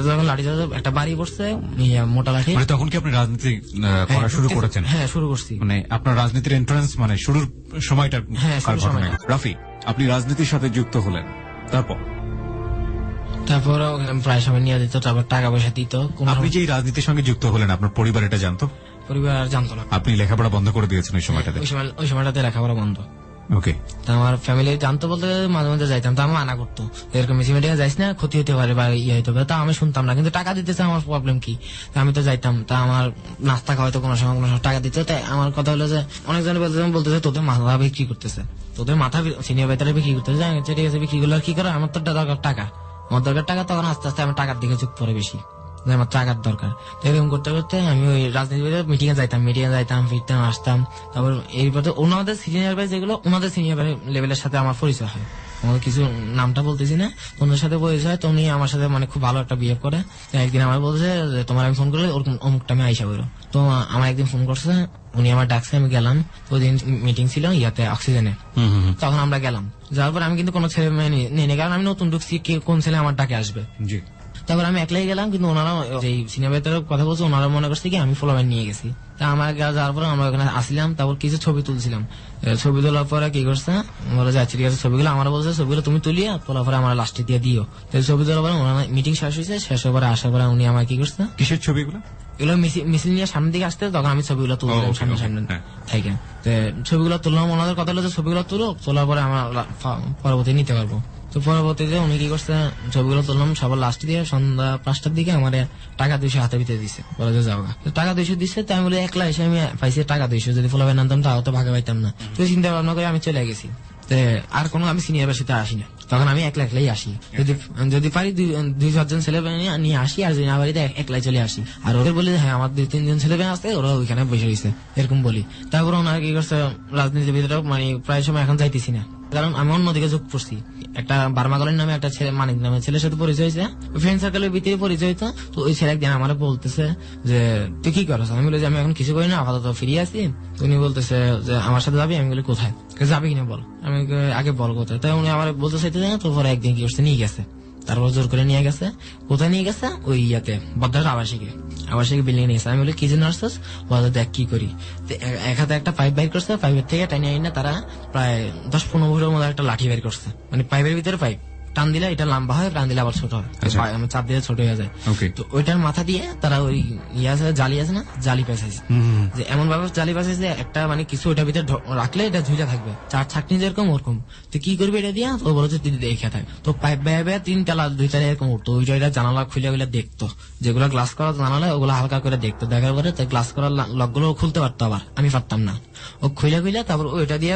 যখন লাঠিচার্জ একটা বাড়ি পড়ছে মোটা লাঠি। তখন কি আপনি রাজনীতি করা শুরু করেছেন? হ্যাঁ, শুরু করছি। মানে আপনার রাজনীতির এন্ট্রান্স মানে শুরুর সময়টা? হ্যাঁ, রাফি আপনি রাজনীতির সাথে যুক্ত হলেন, তারপর প্রায় সময় নিয়ে দিত, তারপর টাকা পয়সা দিত। আপনি যে রাজনীতির সঙ্গে যুক্ত হলেন, আপনার পরিবার এটা জানতো? পরিবার জানতো না। আপনি লেখাপড়া বন্ধ করে দিয়েছেন ওই সময়টাতে? ওই সময়টাতে লেখাপড়া বন্ধ। ওকে। আমার ফ্যামিলি জানতো বলতে মাঝে মাঝে যাইতাম, তো আমার মানা করতো এরকম মিটিং যাইস না, ক্ষতি হতে পারে বা ইয়ে হতে পারে। তা আমি শুনতাম না, কিন্তু টাকা দিতেছে, আমার প্রবলেম কি? আমি তো যাইতাম। তা আমার নাস্তা খাওয়াইতো, কোনো সময় টাকা দিত। তাই আমার কথা হলো যে অনেকজন বলতেছে তোদের মাথা বিক্রি করতেছে, তোদের মাথা সিনিয়র ভাইতারা বিক্রি করতেছে। ঠিক আছে, বিক্রি করলে আর কি করে, আমার তো দরকার টাকা, আমার দরকার টাকা। তখন আস্তে আস্তে আমার টাকার দিকে চোখ পড়ে বেশি, আমার টাকার দরকার। এরকম করতে করতে আমি ওই রাজনীতি মিটিং এ যাইতাম, ফিরতাম, আসতাম। তারপর এরপর ওনাদের সিনিয়র ভাই যেগুলো, ওনাদের সিনিয়র ভাই লেভেলের সাথে আমার পরিচয় হয়। আমাদের কিছু নামটা বলতেছি না, ওনার সাথে পরিচয়। তো উনি আমার সাথে মানে খুব ভালো একটা বিহেভ করে। একদিন আমার বলছে যে তোমার আমি ফোন করলে ওরকম অমুকটা আমি আইসা করো। তো আমার একদিন ফোন করছে, উনি আমার ডাকছে, আমি গেলাম। ওই দিন মিটিং ছিল ইয়াতে অক্সিজেনে, তখন আমরা গেলাম। যাওয়ার পর আমি কিন্তু কোনো ছেলে মেয়ে নেই, কারণ আমি নতুন ঢুকছি, কোন ছেলে আমার ডাকে আসবে। তারপর আমি একলাই গেলাম, কিন্তু ওনারা যেই সিনেমার কথা বলছে ওনারা মনে করছে কি আমি ফলোম্যান নিয়ে গেছি। তা আমার যাওয়ার পরে আমরা ওখানে আসলাম, তারপর কিছু ছবি তুলছিলাম। ছবি তোলার পরে কি করছে, বলে যাচ্ছে ঠিক আছে ছবিগুলো আমার বলছে ছবিগুলো তুমি তুলিয়া তোলার পরে আমার লাস্টে দিয়ে দিও। ছবি তোলার পরে ওনারা মিটিং শেষ হয়েছে, শেষ হওয়ার পরে আসার পরে উনি আমার কি করছে, কিসের ছবিগুলো? এগুলো মিছিল নিয়ে সামনের দিকে আসতে, তখন আমি ছবিগুলো তুললাম সামনে সামনে থেকে। ছবিগুলো তুললাম, ওনাদের কথা হলো যে ছবিগুলো তোলার পরে আমরা পরবর্তী নিতে পারবো। তো পরবর্তীতে উনি কি করছে, ছবিগুলো তুললাম সবার লাস্ট দিয়ে সন্ধ্যা 5টার দিকে আমার টাকা 200 হাতে ভিতরে দিছে, বলে যে যাওগা। টাকা 200 দিচ্ছে, তাই আমি বলে একলা এসে আমি পাইছি টাকা 200, যদি ফলাবেন আনতাম তাও তো ভাগে পাইতাম না। তো চিন্তা ভাবনা করে আমি চলে গেছি। আর কোনো আমি সিনিয়র বাসিতে আসি না, তখন আমি একলাই আসি। যদি পারি 2-4 ছেলে নিয়ে আসি, আর যদি না পারি একলাই চলে আসি। আর ওদের বলি হ্যাঁ আমার 2-3 ছেলে আছে, ওরা ওইখানে বসে রয়েছে, এরকম বলি। তারপর ওনারা কি করছে, রাজনীতির ভিতরে মানে প্রায় সময় এখন যাইতেছি না, কারণ আমি অন্যদিকে যোগ করছি। একটা বার্মাগলের নামে একটা ছেলে, মানিক নামে ছেলের সাথে পরিচয় হয়েছে, ফ্রেন্ড সার্কেলের ভিতরে পরিচয় হইতো। তো ওই ছেলে একদিন আমার বলতেছে যে তুই কি করছ, আমি বলি যে আমি এখন কিছু করি না, আপাতত ফিরিয়ে আছি। উনি বলতেছে যে আমার সাথে যাবি, আমি বলি কোথায়, যাবি কিনা বল, আমি আগে বল কোথায়। তাই উনি আমার বলতে চাইতে না, তো পরে একদিন কি করছে নিয়ে গেছে, তারপর জোর করে নিয়ে গেছে। কোথায় নিয়ে গেছে, ওই ইয়াতে বদ্দার আবাসিকে বিল্ডিং নিয়ে গেছে। আমি বলি কি জন্য আসছিস, বলে দেখ কি করি। এক হাতে একটা পাইপ বাইর করছে, পাইপের থেকে টাইনে আইনা তারা প্রায় 10-15 ফুটের মতো একটা লাঠি বের করছে, মানে পাইপের ভিতরে পাইপ টান দিলে এটা লম্বা হয়, টান দিলে আবার ছোট হয়, চাপ দিলে ছোট হয়ে যায়। তো ওইটার মাথা দিয়ে তারা ওই জালি আছে না, জালি পেঁচাইছে, যে এমন ভাবে জালি পেঁচাইছে একটা মানে কিছু ওইটার ভিতরে রাখলে এটা ঝুলে থাকবে, 4 ছাকনি যেরকম ওরকম। তো কি করবে এটা দিয়া, তো বলছে তুই দেখে থাক। তো পাইপ বেয়ে 3 তলা 2 তলা এরকম উঠতো, ওইটা এটা জানালা খুলে খুলে দেখতো, যেগুলো গ্লাস করা জানালা ওগুলো হালকা করে দেখতো, দেখার পরে গ্লাস করা লক গুলো খুলতে পারতো, আবার আমি পারতাম না। ও খুলে তারপর ওইটা দিয়ে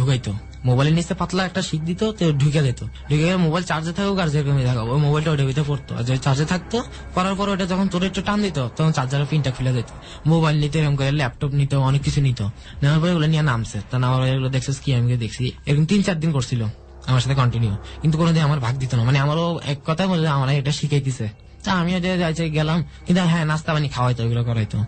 ঢুকাইতো, মোবাইলের নিচে পাতলা একটা শিক দিত, তো ঢুকে যেত। ঢুকে গেলে মোবাইল চার্জে থাকুক আর যেরকমই থাকুক, ওই মোবাইলটা ওইটার ভিতরে পড়তো। আর যদি চার্জে থাকতো, করার পর ওইটা যখন তোর একটু টান দিত, তখন চার্জারের পিনটা খুলে যেত। মোবাইল নিতে এরকম করে, ল্যাপটপ নিতে, অনেক কিছু নিত। নেওয়ার পরে ওগুলো নিয়ে নামছে। তা নামার পরে এগুলো দেখছিস কি, আমি দেখছি এরকম 3-4 দিন করছিল আমার সাথে কন্টিনিউ, কিন্তু কোনোদিন আমার ভাগ দিত না। মানে আমারও এক কথা বলে আমার এটা শিখাইতেছে। তা আমিও গেলাম, কিন্তু হ্যাঁ নাস্তা পানি খাওয়াইতো, ওইগুলো করাইতো।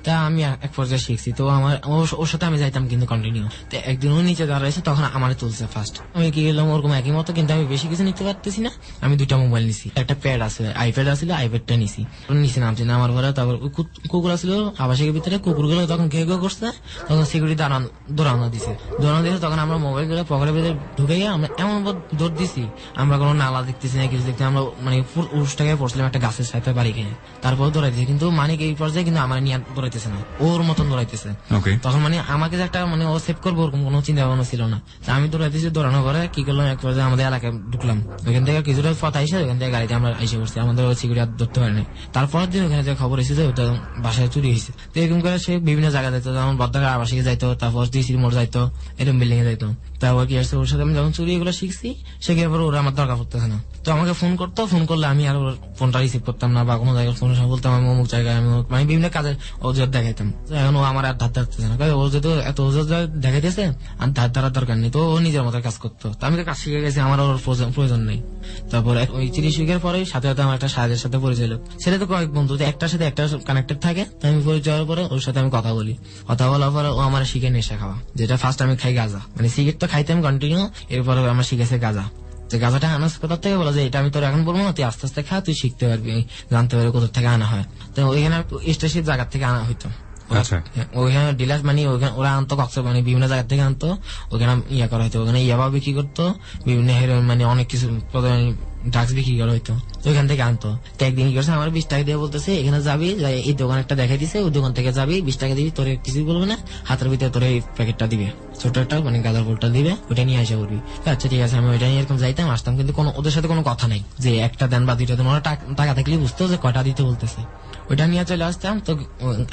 তা আমি এক পর্যায়ে শিখছি, তো আমার ওর সাথে আমি যাইতাম কিন্তু কন্টিনিউ। তো একদিন ও নিচে দাঁড়াইছে, তখন আমার তুলছে ফার্স্ট। আমি কি গেলাম ওরকম একই মতো, কিন্তু আমি বেশি কিছু নিতে পারতেছি না। আমি 2টা মোবাইল নিছি, একটা প্যাড আছে, আইপ্যাড আছিল, আইপ্যাডটা নিছি। নিচে নামছি, নামার পরে তারপর কুকুর আসলো আবাসিকের ভিতরে, কুকুরগুলো তখন ঘে ঘে করছে, তখন সিকিউরিটি দৌড়ানো দিছে। তখন আমরা মোবাইল গুলো পকেটের ভিতরে ঢুকে গিয়ে আমরা এমন দৌড় দিছি, আমরা কোনো নালা দেখতেছি না, কিছু দেখতে, আমরা মানে উষ্টাকে পড়ছিলাম একটা গাছের সাথে বাড়ি কিনে। তারপর দৌড়াইতেছি, কিন্তু মানে এই পর্যায়ে কিন্তু আমার নিয়ে দৌড়াইতেছে না, ওর মতন দৌড়াইতেছে। তখন মানে আমাকে যে একটা মানে ও সেভ করবো ওরকম কোনো চিন্তা ভাবনা ছিল না। আমি দৌড়াইতেছি, দৌড়ানোর পরে কি করলাম, এক পর্যায়ে আমাদের এলাকায় ঢুকলাম। ওইখান থেকে কিছুটা পথ আইসে ওইখান থেকে গাড়িতে আমরা এসে পড়ছি, আমাদের সিকিউরিটি আর ধরতে পারিনি। তারপরের দিন ওখানে যে খবর এসেছে ওটা বাসায় চুরি হয়েছে। তো এরকম করে সে বিভিন্ন জায়গায় যাইতো, যেমন বদ্দার আবাসিকে যাইতো, তারপর ডিসির মোড় যাইতো, এরকম বিল্ডিং এ যাইতো। তারপর কি আসছে, ওর সাথে আমি যখন চুরি এগুলো শিখছি, সেখানে পরে ওরা আমার দরকার পড়তেছে না। তো আমাকে ফোন করতো, ফোন করলে আমি আর ফোনটা রিসিভ করতাম না, বা কোনো জায়গায় ফোনের সময় বলতাম আমি অমুক জায়গায়, আমি মানে বিভিন্ন কাজের অজুহাত দেখাইতাম। এখন ও আমার আর ধার ধারতেছে না, ও যেহেতু এত অজুহাত দেখাইতেছে আর ধার ধারার দরকার নেই, তো ও নিজের মতো কাজ করতো। তো আমি তো কাজ শিখে গেছি, আমার ওর প্রয়োজন নেই। তারপর ওই চিঠি শিখার পরে সাথে সাথে আমার একটা সাহায্যের সাথে পরিচয় হলো। সেটা তো কয়েক বন্ধু, একটার সাথে একটা কানেক্টেড থাকে। তো আমি পরিচয় হওয়ার পরে ওর সাথে আমি কথা বলি, কথা বলার পরে ও আমার শিখে নেশা খাওয়া, যেটা ফার্স্ট আমি খাই গাঁজা, মানে সিগারেট তো খাইতাম কন্টিনিউ, এরপরে আমার শিখেছে গাঁজা। যে গাঁজাটা আনাস কোথা থেকে, বলা যায় এটা আমি তোর এখন বলবো না, তুই আস্তে আস্তে খা, তুই শিখতে পারবি, জানতে পারবি কোথা থেকে আনা হয়। তো ওইখানে স্টেশন জায়গা থেকে আনা হইতো, ওইখানে ডিলার মানে ওরা আনতো কক্সবাজার, মানে বিভিন্ন জায়গা থেকে আনতো, ওখানে ইয়া করা হইতো, ওখানে ইয়াবা বিক্রি করতো, বিভিন্ন হেরোইন মানে অনেক কিছু ড্রাগস বিক্রি করা হইতো, ওইখান থেকে আনতো। তো একদিন কি করছে, আমার 20 টাকা দিয়ে বলতেছে এখানে যাবি, এই দোকান একটা দেখাই দিছে, ওই দোকান থেকে যাবি, 20 টাকা দিবি, তোর কিছু বলবে না, হাতের ভিতরে তোর এই প্যাকেটটা দিবে, ছোট একটা মানে গাঁজার বোলটা দিবে, ওইটা নিয়ে আসা করবি। আচ্ছা ঠিক আছে, আমি ওইটা নিয়ে এরকম যাইতাম আসতাম, কিন্তু ওদের সাথে কোনো কথা নাই যে একটা দেন বা 2টা দেন, ওরা টাকা থাকলে বুঝতো যে কয়টা দিতে বলতেছে। ওইটা নিয়ে চলে আসতাম। তো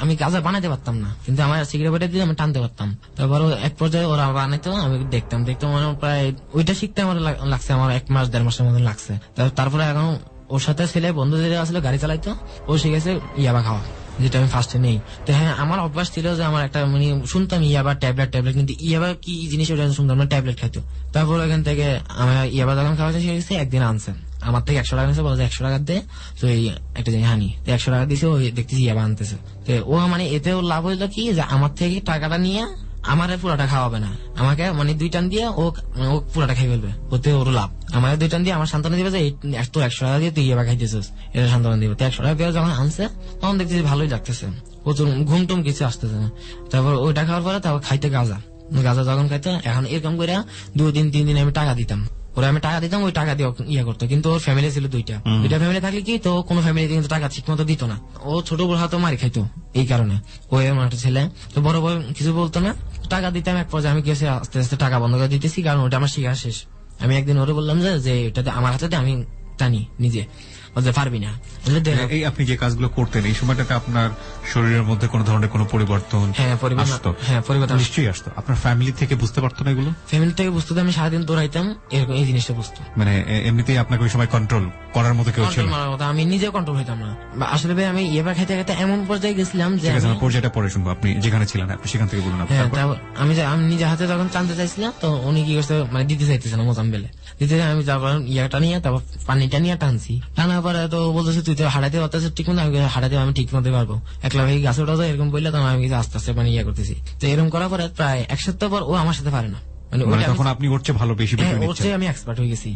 আমি গাঁজা বানাতে পারতাম না, কিন্তু আমার সিগারেট দিয়ে আমি টানতে পারতাম। তারপর এক পর্যায়ে ওরা বানাইতো, আমি দেখতাম মানে প্রায় ওইটা শিখতে আমার লাগছে আমার 1 মাস 1.5 মাসের মতো লাগছে। তারপরে এখন ওর সাথে ছেলে বন্ধু যে আসলে গাড়ি চালাইতো, ও শিখেছে ইয়াবা খাওয়া, যেটা আমি ফার্স্টে নেই। তো হ্যাঁ আমার অভ্যাস ছিল যে আমার একটা মানে শুনতাম ইয়াবা ট্যাবলেট, কিন্তু ইয়াবা কি জিনিস ওটা শুনতাম না, ট্যাবলেট খাইতো। তারপর এখান থেকে আমার ইয়াবা যখন খাওয়াতে শিখেছে, একদিন আনছে আমার থেকে 100 টাকা নিয়েছে, বলে 100 টাকা দে, তো এই একটা জিনিস হানি 100 টাকা দিয়েছে, ওই দেখতেছি ইয়াবা আনতেছে। তো ও মানে এতেও লাভ হইলো কি, যে আমার থেকে টাকাটা নিয়ে আমার পুরাটা খাওয়াবে না, আমাকে মানে 2 টান দিয়ে ও পুরাটা খাই ফেলবে, ওতে ওর লাভ। আমার 2 টান দিয়ে আমার সান্ত্বনা দিবে যে তোর 100 টাকা দিয়ে তুই এবার খাইতেছিস, এটা সান্ত্বনা দিবে। 100 টাকা দিয়ে যখন আনছে তখন দেখতেছি ভালোই লাগতেছে, প্রচুর ঘুম টুম কিছু আসতেছে না। তারপর ওইটা খাওয়ার পরে তারপর খাইতে গাঁজা যখন খাইতে, এখন এরকম করে 2-3 দিন আমি টাকা দিতাম ওরা, আমি টাকা দিতাম, ওই টাকা দিয়ে ইয়ে করতো। কিন্তু ওর ফ্যামিলি ছিল 2টা ফ্যামিলি থাকলে কি তো কোনো ফ্যামিলিতে কিন্তু টাকা ঠিক মতো দিত না। ও ছোট বড় হাতে মারি খাইতো, এই কারণে ও এমন একটা ছেলে। তো বড় বড় কিছু বলতো না, টাকা দিতাম। এক পর্যায়ে আমি গেছি আস্তে আস্তে টাকা বন্ধ করে দিতেছি, কারণ ওটা আমার শিখা শেষ। আমি একদিন ওরে বললাম যে এটাতে আমার হাতে আমি টানি নিজে, বলতে পারবি না। এই আপনি যে কাজগুলো করতেন এই সময়টাতে আপনার শরীরের মধ্যে কোনো ধরনের কোনো পরিবর্তন আসতো? হ্যাঁ, পরিবর্তন নিশ্চয়ই আসতো। আপনার ফ্যামিলি থেকে বুঝতে পারতো না এগুলো? ফ্যামিলি থেকে বুঝতো, আমি সারাদিন দৌড়াইতাম, এরকম এই জিনিসটা বুঝতো। মানে এমনিতেই আপনাকে ওই সময় কন্ট্রোল করার মতো কেউ ছিল? আমি নিজেও কন্ট্রোল হইতাম না আসলে ভাই। আমি এবার খাইতে খাইতে এমন পর্যায়ে গেছিলাম যে পর্যায়টা পরে শুনবো, আপনি যেখানে ছিলেন আপনি সেখান থেকে বলুন। আমি নিজে হাতে যখন টানতে চাইছিলাম তো উনি কি করছে, মানে দিতে চাইতেছে না মোজাম্বেলে দিতে। আমি তারপর ইয়াটা নিয়ে তারপর পানিটা নিয়ে টানছি, টানার পরে তো বলতেছে তুই তো হারাতে পারতেছ ঠিক মতো। আমি হারাতে আমি ঠিক মতো পারবো, একলা ভাই গাছে ওঠা এরকম বললে তখন আমি আস্তে আস্তে মানে ইয়ে করতেছি। তো এরকম করার পরে প্রায় 1 সপ্তাহ পর ও আমার সাথে পারে না, মানে তখন আপনি ওর চেয়ে ভালো বেশি আমি এক্সপার্ট হয়ে গেছি।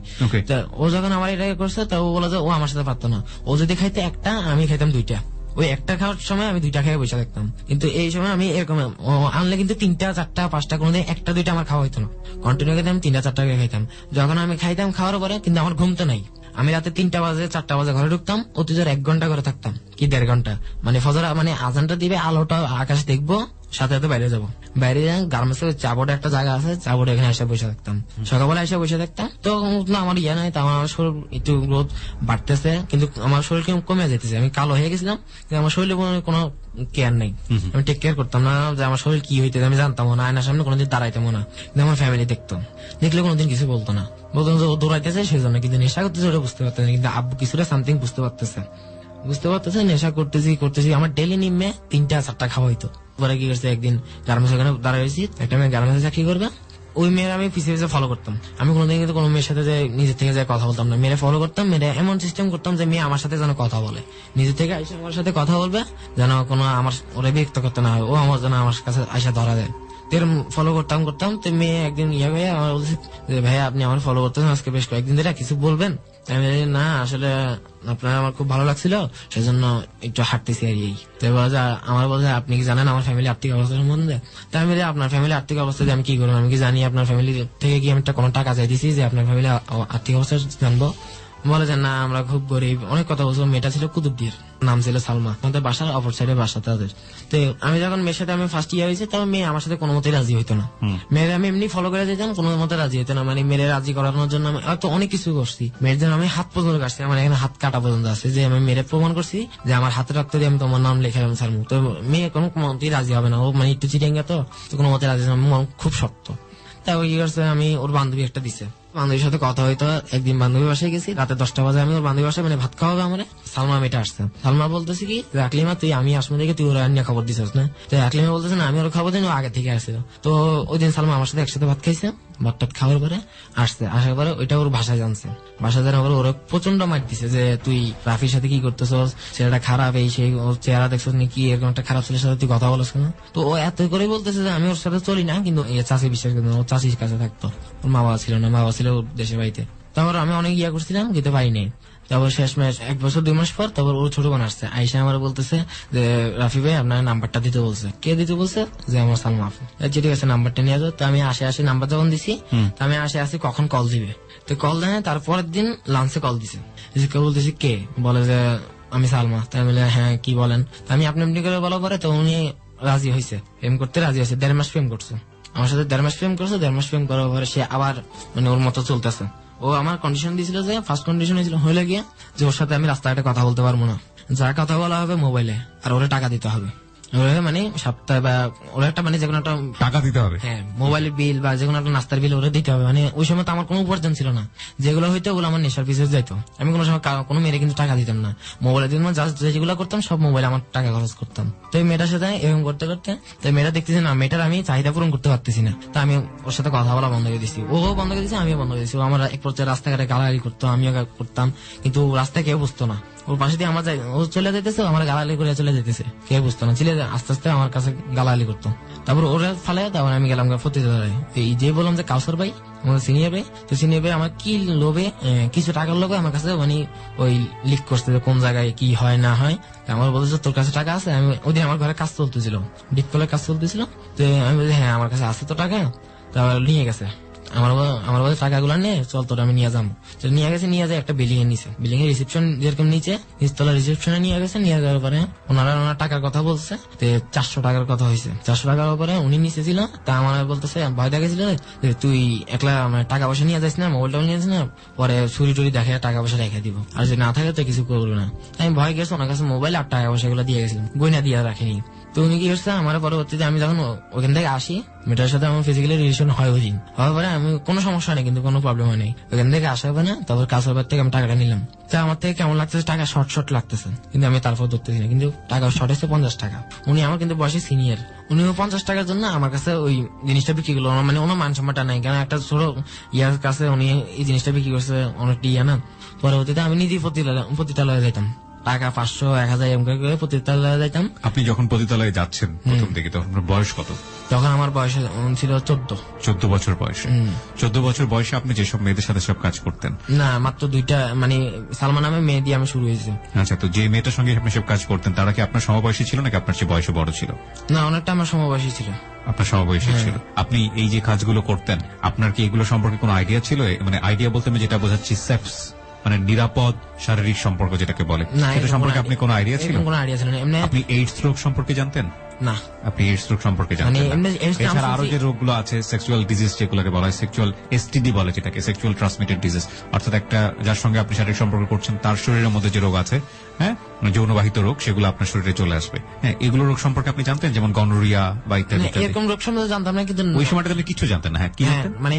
ও যখন আমার এটা করছে তো ও বলে যে ও আমার সাথে পারতো না, ও যদি খাইতে একটা আমি খাইতাম 2টা, ওই একটা খাওয়ার সময় আমি 2টা খেয়ে বসে থাকতাম। কিন্তু এই সময় আমি এরকম আনলে কিন্তু 3টা 4টা 5টা কোনোদিন 1টা 2টা আমার খাওয়া হইতো না, কন্টিনিউ খেতাম 3টা 4টা করে খাইতাম। যখন আমি খাইতাম খাওয়ার পরে কিন্তু আমার ঘুমতো নাই, আমি রাতে 3টা বাজে 4টা বাজে ঘরে ঢুকতাম, অতিজোর 1 ঘন্টা করে থাকতাম, কি 1.5 ঘন্টা, মানে ফজর মানে আজানটা দিবে, আলোটা আকাশ দেখবো, সাথে সাথে বাইরে যাবো। বাইরে গার্মেন্টস চাবোর্ডে একটা জায়গা আছে, চাবোর্ডে এখানে এসে বসে থাকতাম, সকালবেলা এসে বসে থাকতাম। তো আমার ইয়ে নাই, আমার শরীর একটু গ্রোথ বাড়তেছে কিন্তু আমার শরীর কমে যেতেছে, আমি কালো হয়ে গেছিলাম কিন্তু আমার শরীরে কোনো কেয়ার নেই, আমি টেক কেয়ার করতাম না যে আমার শরীর কি হইতেছে, আমি জানতাম না, আয়নার সামনে কোনোদিন দাঁড়াইতাম না। কিন্তু আমার ফ্যামিলি দেখতো, দেখলে কোনোদিন কিছু বলতো না, বলতো যে ও দৌড়াইতেছে সেই জন্য, কিন্তু নেশা করতেছে ওটা বুঝতে পারতেছে, কিন্তু আব্বু কিছুটা সামথিং বুঝতে পারতেছে, নেশা করতেছি। আমার ডেলি নিম্নে 3টা 4টা খাওয়া হইতো। পরে কি করছে, একদিন গার্মেন্টস ওখানে দাঁড়াইছি, একটা মেয়ে গার্মেন্টসে চাকরি করবে, ওই মেয়ের আমি পিছিয়ে পিছিয়ে ফলো করতাম। আমি কোনোদিন কিন্তু কোনো মেয়ের সাথে যে নিজের থেকে যায় কথা বলতাম না, মেয়েরা ফলো করতাম, মেয়েরা এমন সিস্টেম করতাম যে মেয়ে আমার সাথে যেন কথা বলে, নিজের থেকে আইসা আমার সাথে কথা বলবে, যেন কোনো আমার ওরা বিরক্ত করতে না হয়, ও আমার যেন আমার কাছে আইসা ধরা দেয়। ফলো করতাম তো মেয়ে একদিন ইয়ে হয়ে আমার বলছে যে ভাইয়া আপনি আমার ফলো করতেছেন আজকে বেশ কয়েকদিন ধরে, কিছু বলবেন? আমি না আসলে আপনার আমার খুব ভালো লাগছিল সেজন্য একটু হাঁটতেছি আর এই। তো আমার বলছে আপনি কি জানেন আমার ফ্যামিলি আর্থিক অবস্থা সম্বন্ধে? তাই আমি আপনার ফ্যামিলি আর্থিক অবস্থা আমি কি করবো, আমি কি জানি আপনার ফ্যামিলি থেকে কি আমি কোনো টাকা চাইতেছি যে আপনার ফ্যামিলি আর্থিক অবস্থা জানবো? বলে যে না আমরা খুব গরিব, অনেক কথা বলছো। মেয়েটা ছিল কুতুবদির, নাম ছিল সালমা, আমাদের বাসার অপর সাইডে বাসা তাদের। তো আমি যখন মেয়ের সাথে আমি ফার্স্ট ইয়ার হয়েছি তখন মেয়ে আমার সাথে কোনো মতে রাজি হইতো না, মেয়ের আমি এমনি ফলো করে দিতাম, কোনো মতে রাজি হইতো না, মানে মেয়ের রাজি করানোর জন্য আমি হয়তো অনেক কিছু করছি, মেয়ের জন্য আমি হাত পর্যন্ত কাটছি, আমার এখানে হাত কাটা পর্যন্ত আছে, যে আমি মেয়ের প্রমাণ করছি যে আমার হাতের রক্ত দিয়ে আমি তোমার নাম লিখে আমি ছাড়বো। তো মেয়ে কোনো মতেই রাজি হবে না, ও মানে একটু চিটিঙ্গা তো কোনো মতে রাজি হবে না, খুব শক্ত। তাই ওই কি করছে, আমি ওর বান্ধবী একটা দিছে, বান্ধবীর সাথে কথা হইতো। একদিন বান্ধবী বাসায় গেছি রাতে 10টা বাজে, আমি ওর বান্ধবী বাসায় মানে ভাত খাওয়াবে আমার সালমা মেয়েটা আসছে। সালমা বলতেছি কি আকলিমা তুই আমি আসমা দেখে তুই ওরা নিয়ে খবর দিছিস না? তো আকলিমা বলতেছে না আমি ওর খবর দিন, ও আগে থেকে আসছিল। তো ওই দিন সালমা আমার সাথে একসাথে ভাত খাইছে, ভাতটা খাওয়ার পরে আসছে, আসার পরে ওইটা ওর ভাষা জানছে, ভাষা জানার পরে ওরা প্রচন্ড মার দিছে যে তুই রাফির সাথে কি করতেছস, ছেলেটা খারাপ, এই সেই ওর চেহারা দেখছস নাকি, এরকম একটা খারাপ ছেলের সাথে তুই কথা বলছ না? তো ও এত করে বলতেছে যে আমি ওর সাথে চলি না, কিন্তু চাষি বিশ্বাস করতো না, ওর চাষির কাছে থাকতো, ওর মা বাবা ছিল না, মা বাবা ছিল দেশে বাড়িতে। তারপর আমি অনেক ইয়া করছিলাম কিন্তু পাইনি। তারপর শেষ ম্যাচ 1 বছর 2 মাস পর তারপর ওর ছোট বোন আসছে, আইসা আমার বলতেছে যে রাফি ভাই আপনার নাম্বারটা দিতে বলছে। কে দিতে বলছে? যে আমার সালমা আপু। ঠিক আছে নাম্বারটা নিয়ে যাও। তো আমি আসে নাম্বার যখন দিছি, আমি আসি কখন কল দিবে। তো কল দেয়, তারপরের দিন লাঞ্চে কল দিছে, বলতেছি কে, বলে যে আমি সালমা। তাই বলে হ্যাঁ কি বলেন। আমি আপনি এমনি করে বলার পরে তো উনি রাজি হয়েছে, প্রেম করতে রাজি হয়েছে, 1.5 মাস প্রেম করছে আমার সাথে, 1.5 মাস প্রেম করছে। 1.5 মাস প্রেম করার পরে সে আবার মানে ওর মতো চলতেছে। ও আমার কন্ডিশন দিয়েছিল যে ফার্স্ট কন্ডিশন হয়েছিল হইলে গিয়ে যে ওর সাথে আমি রাস্তাঘাটে কথা বলতে পারবো না, যা কথা বলা হবে মোবাইলে, আর ওরা টাকা দিতে হবে, মানে সপ্তাহে বা ওরা একটা মানে যেকোনো একটা টাকা দিতে হবে, হ্যাঁ মোবাইলের বিল বা যেকোনো একটা নাস্তার বিল ওরা দিতে হবে। মানে ওই সময় তো আমার কোনো উপার্জন ছিল না, যেগুলো হইতো ওগুলো আমার নেশার পিছিয়ে যাইতো। আমি কোনো সময় কোনো মেয়েরে কিন্তু টাকা দিতাম না, মোবাইলের দিন যেগুলো করতাম সব মোবাইলে আমার টাকা খরচ করতাম। তো এই মেয়েটার সাথে এরকম করতে করতে তো মেয়েটা দেখতেছি না মেয়েটার আমি চাহিদা পূরণ করতে পারতেছি না, তো আমি ওর সাথে কথা বলা বন্ধ করে দিচ্ছি, ও বন্ধ করে দিচ্ছি, আমিও বন্ধ করে দিচ্ছি। ও আমার এক পর্যায়ে রাস্তাঘাটে গালাগালি করতো, আমিও করতাম, কিন্তু রাস্তায় কেউ বুঝতো না। ওর পাশে দিয়ে আমার ও চলে যেতেছে, আমার গালালি করে চলে যেতেছে, কে বুঝতো না, ছেলে আস্তে আস্তে আমার কাছে গালালি করতো। তারপর ওরা ফালে, তারপর আমি গেলাম প্রতিযোগিতায়। এই যে বললাম যে কাউসার ভাই আমাদের সিনিয়র ভাই, তো সিনিয়র ভাই আমার কি লোভে কিছু টাকার লোভে আমার কাছে মানে ওই লিক করছে যে কোন জায়গায় কি হয় না হয়। আমার বলছে তোর কাছে টাকা আছে, আমি ওই দিন আমার ঘরে কাজ চলতেছিল, ডিপকলের কাজ চলতেছিল, তো আমি বলছি হ্যাঁ আমার কাছে আছে তো টাকা। তারপর নিয়ে গেছে আমার বলে টাকাগুলো নিয়ে চল তোর আমি নিয়ে যাবো। নিয়ে গেছে, নিয়ে যায় একটা বিল্ডিং এর নিচে, বিল্ডিং এর রিসেপশন যেরকম নিচে নিচতলা রিসেপশনে নিয়ে গেছে। নিয়ে যাওয়ার পরে ওনার টাকার কথা বলছে, 400 টাকার কথা হয়েছে। 400 টাকার উপরে উনি নিচে ছিল, তা আমার বলতেছে ভয় দেখেছিল যে তুই একলা টাকা পয়সা নিয়ে যাস না, মোবাইলটা নিয়ে যাস না, পরে চুরি টুরি দেখে টাকা পয়সা রেখে দিব, আর যদি না থাকে তো কিছু করবো না। আমি ভয় গেছি, ওনার কাছে মোবাইল আর টাকা পয়সা গুলো দিয়ে গেছিলাম, গয়না দিয়ে রাখিনি। তো উনি কি করছে, আমার পরবর্তীতে আমি যখন ওখান থেকে আসি, মেয়েটার সাথে আমার ফিজিক্যালি রিলেশন হয় ওই দিন, হওয়ার পরে আমি কোনো সমস্যা নেই, কিন্তু কোনো প্রবলেম হয় নাই। ওখান থেকে আসা হবে না, তারপর কাছের থেকে আমি টাকাটা নিলাম। তো আমার থেকে কেমন লাগতেছে, টাকা শর্ট লাগতেছে, কিন্তু আমি তারপর ধরতেছি না, কিন্তু টাকা শর্ট হচ্ছে 50 টাকা। উনি আমার কিন্তু বয়সে সিনিয়র, উনিও 50 টাকার জন্য আমার কাছে ওই জিনিসটা বিক্রি করলো। মানে ওনার মান সম্মানটা নাই, কারণ একটা ছোট ইয়ার কাছে উনি এই জিনিসটা বিক্রি করছে অনেকটা ইয়া না। পরবর্তীতে আমি নিজেই পতিতালয়ে যাইতাম, টাকা 500 1000 এম করে পতিতালয়ে যাইতাম। আপনি যখন পতিতালয়ে যাচ্ছেন প্রথম দিকে, তখন আপনার বয়স কত? তখন আমার বয়স ছিল 14 বছর বয়সে। 14 বছর বয়সে আপনি যেসব মেয়েদের সাথে সব কাজ করতেন? না, মাত্র 2টা, মানে সালমা নামে মেয়ে দিয়ে আমি শুরু হয়েছে। আচ্ছা, তো যে মেয়েটার সঙ্গে আপনি সব কাজ করতেন তারা কি আপনার সমবয়সী ছিল নাকি আপনার চেয়ে বয়সে বড় ছিল? না, অনেকটা আমার সমবয়সী ছিল। আপনার সমবয়সী ছিল। আপনি এই যে কাজগুলো করতেন, আপনার কি এগুলো সম্পর্কে কোনো আইডিয়া ছিল? মানে আইডিয়া বলতে আমি যেটা বোঝাচ্ছি, সেক্স মানে নিরাপদ শারীরিক সম্পর্ক যেটাকে বলে, সেটা সম্পর্কে আপনি কোনো আইডিয়া ছিল? কোনো আইডিয়া ছিল না। এমনি আপনি এইডস রোগ সম্পর্কে জানতেন? না, আপনি এইডস রোগ সম্পর্কে জানতেন না। এছাড়া আরো যে রোগগুলো আছে, সেক্সুয়াল ডিজিজ যেগুলোকে বলা হয়, সেক্সুয়াল এসটিডি বলে যেটাকে, সেক্সুয়াল ট্রান্সমিটেড ডিজিজ, অর্থাৎ একটা যার সঙ্গে আপনি শারীরিক সম্পর্ক করছেন তার শরীরের মধ্যে যে রোগ আছে, হ্যাঁ, যৌনবাহিত রোগ, সেগুলো আপনার শরীরে চলে আসবে। হ্যাঁ, এগুলো রোগ সম্পর্কে আপনি জানতেন, যেমন গনোরিয়া বা ইত্যাদি? এরকম রোগ সম্বন্ধে জানতাম না, কিন্তু ওই সময়টাতে আপনি কিছু জানতেন না? হ্যাঁ, কি জানতেন? মানে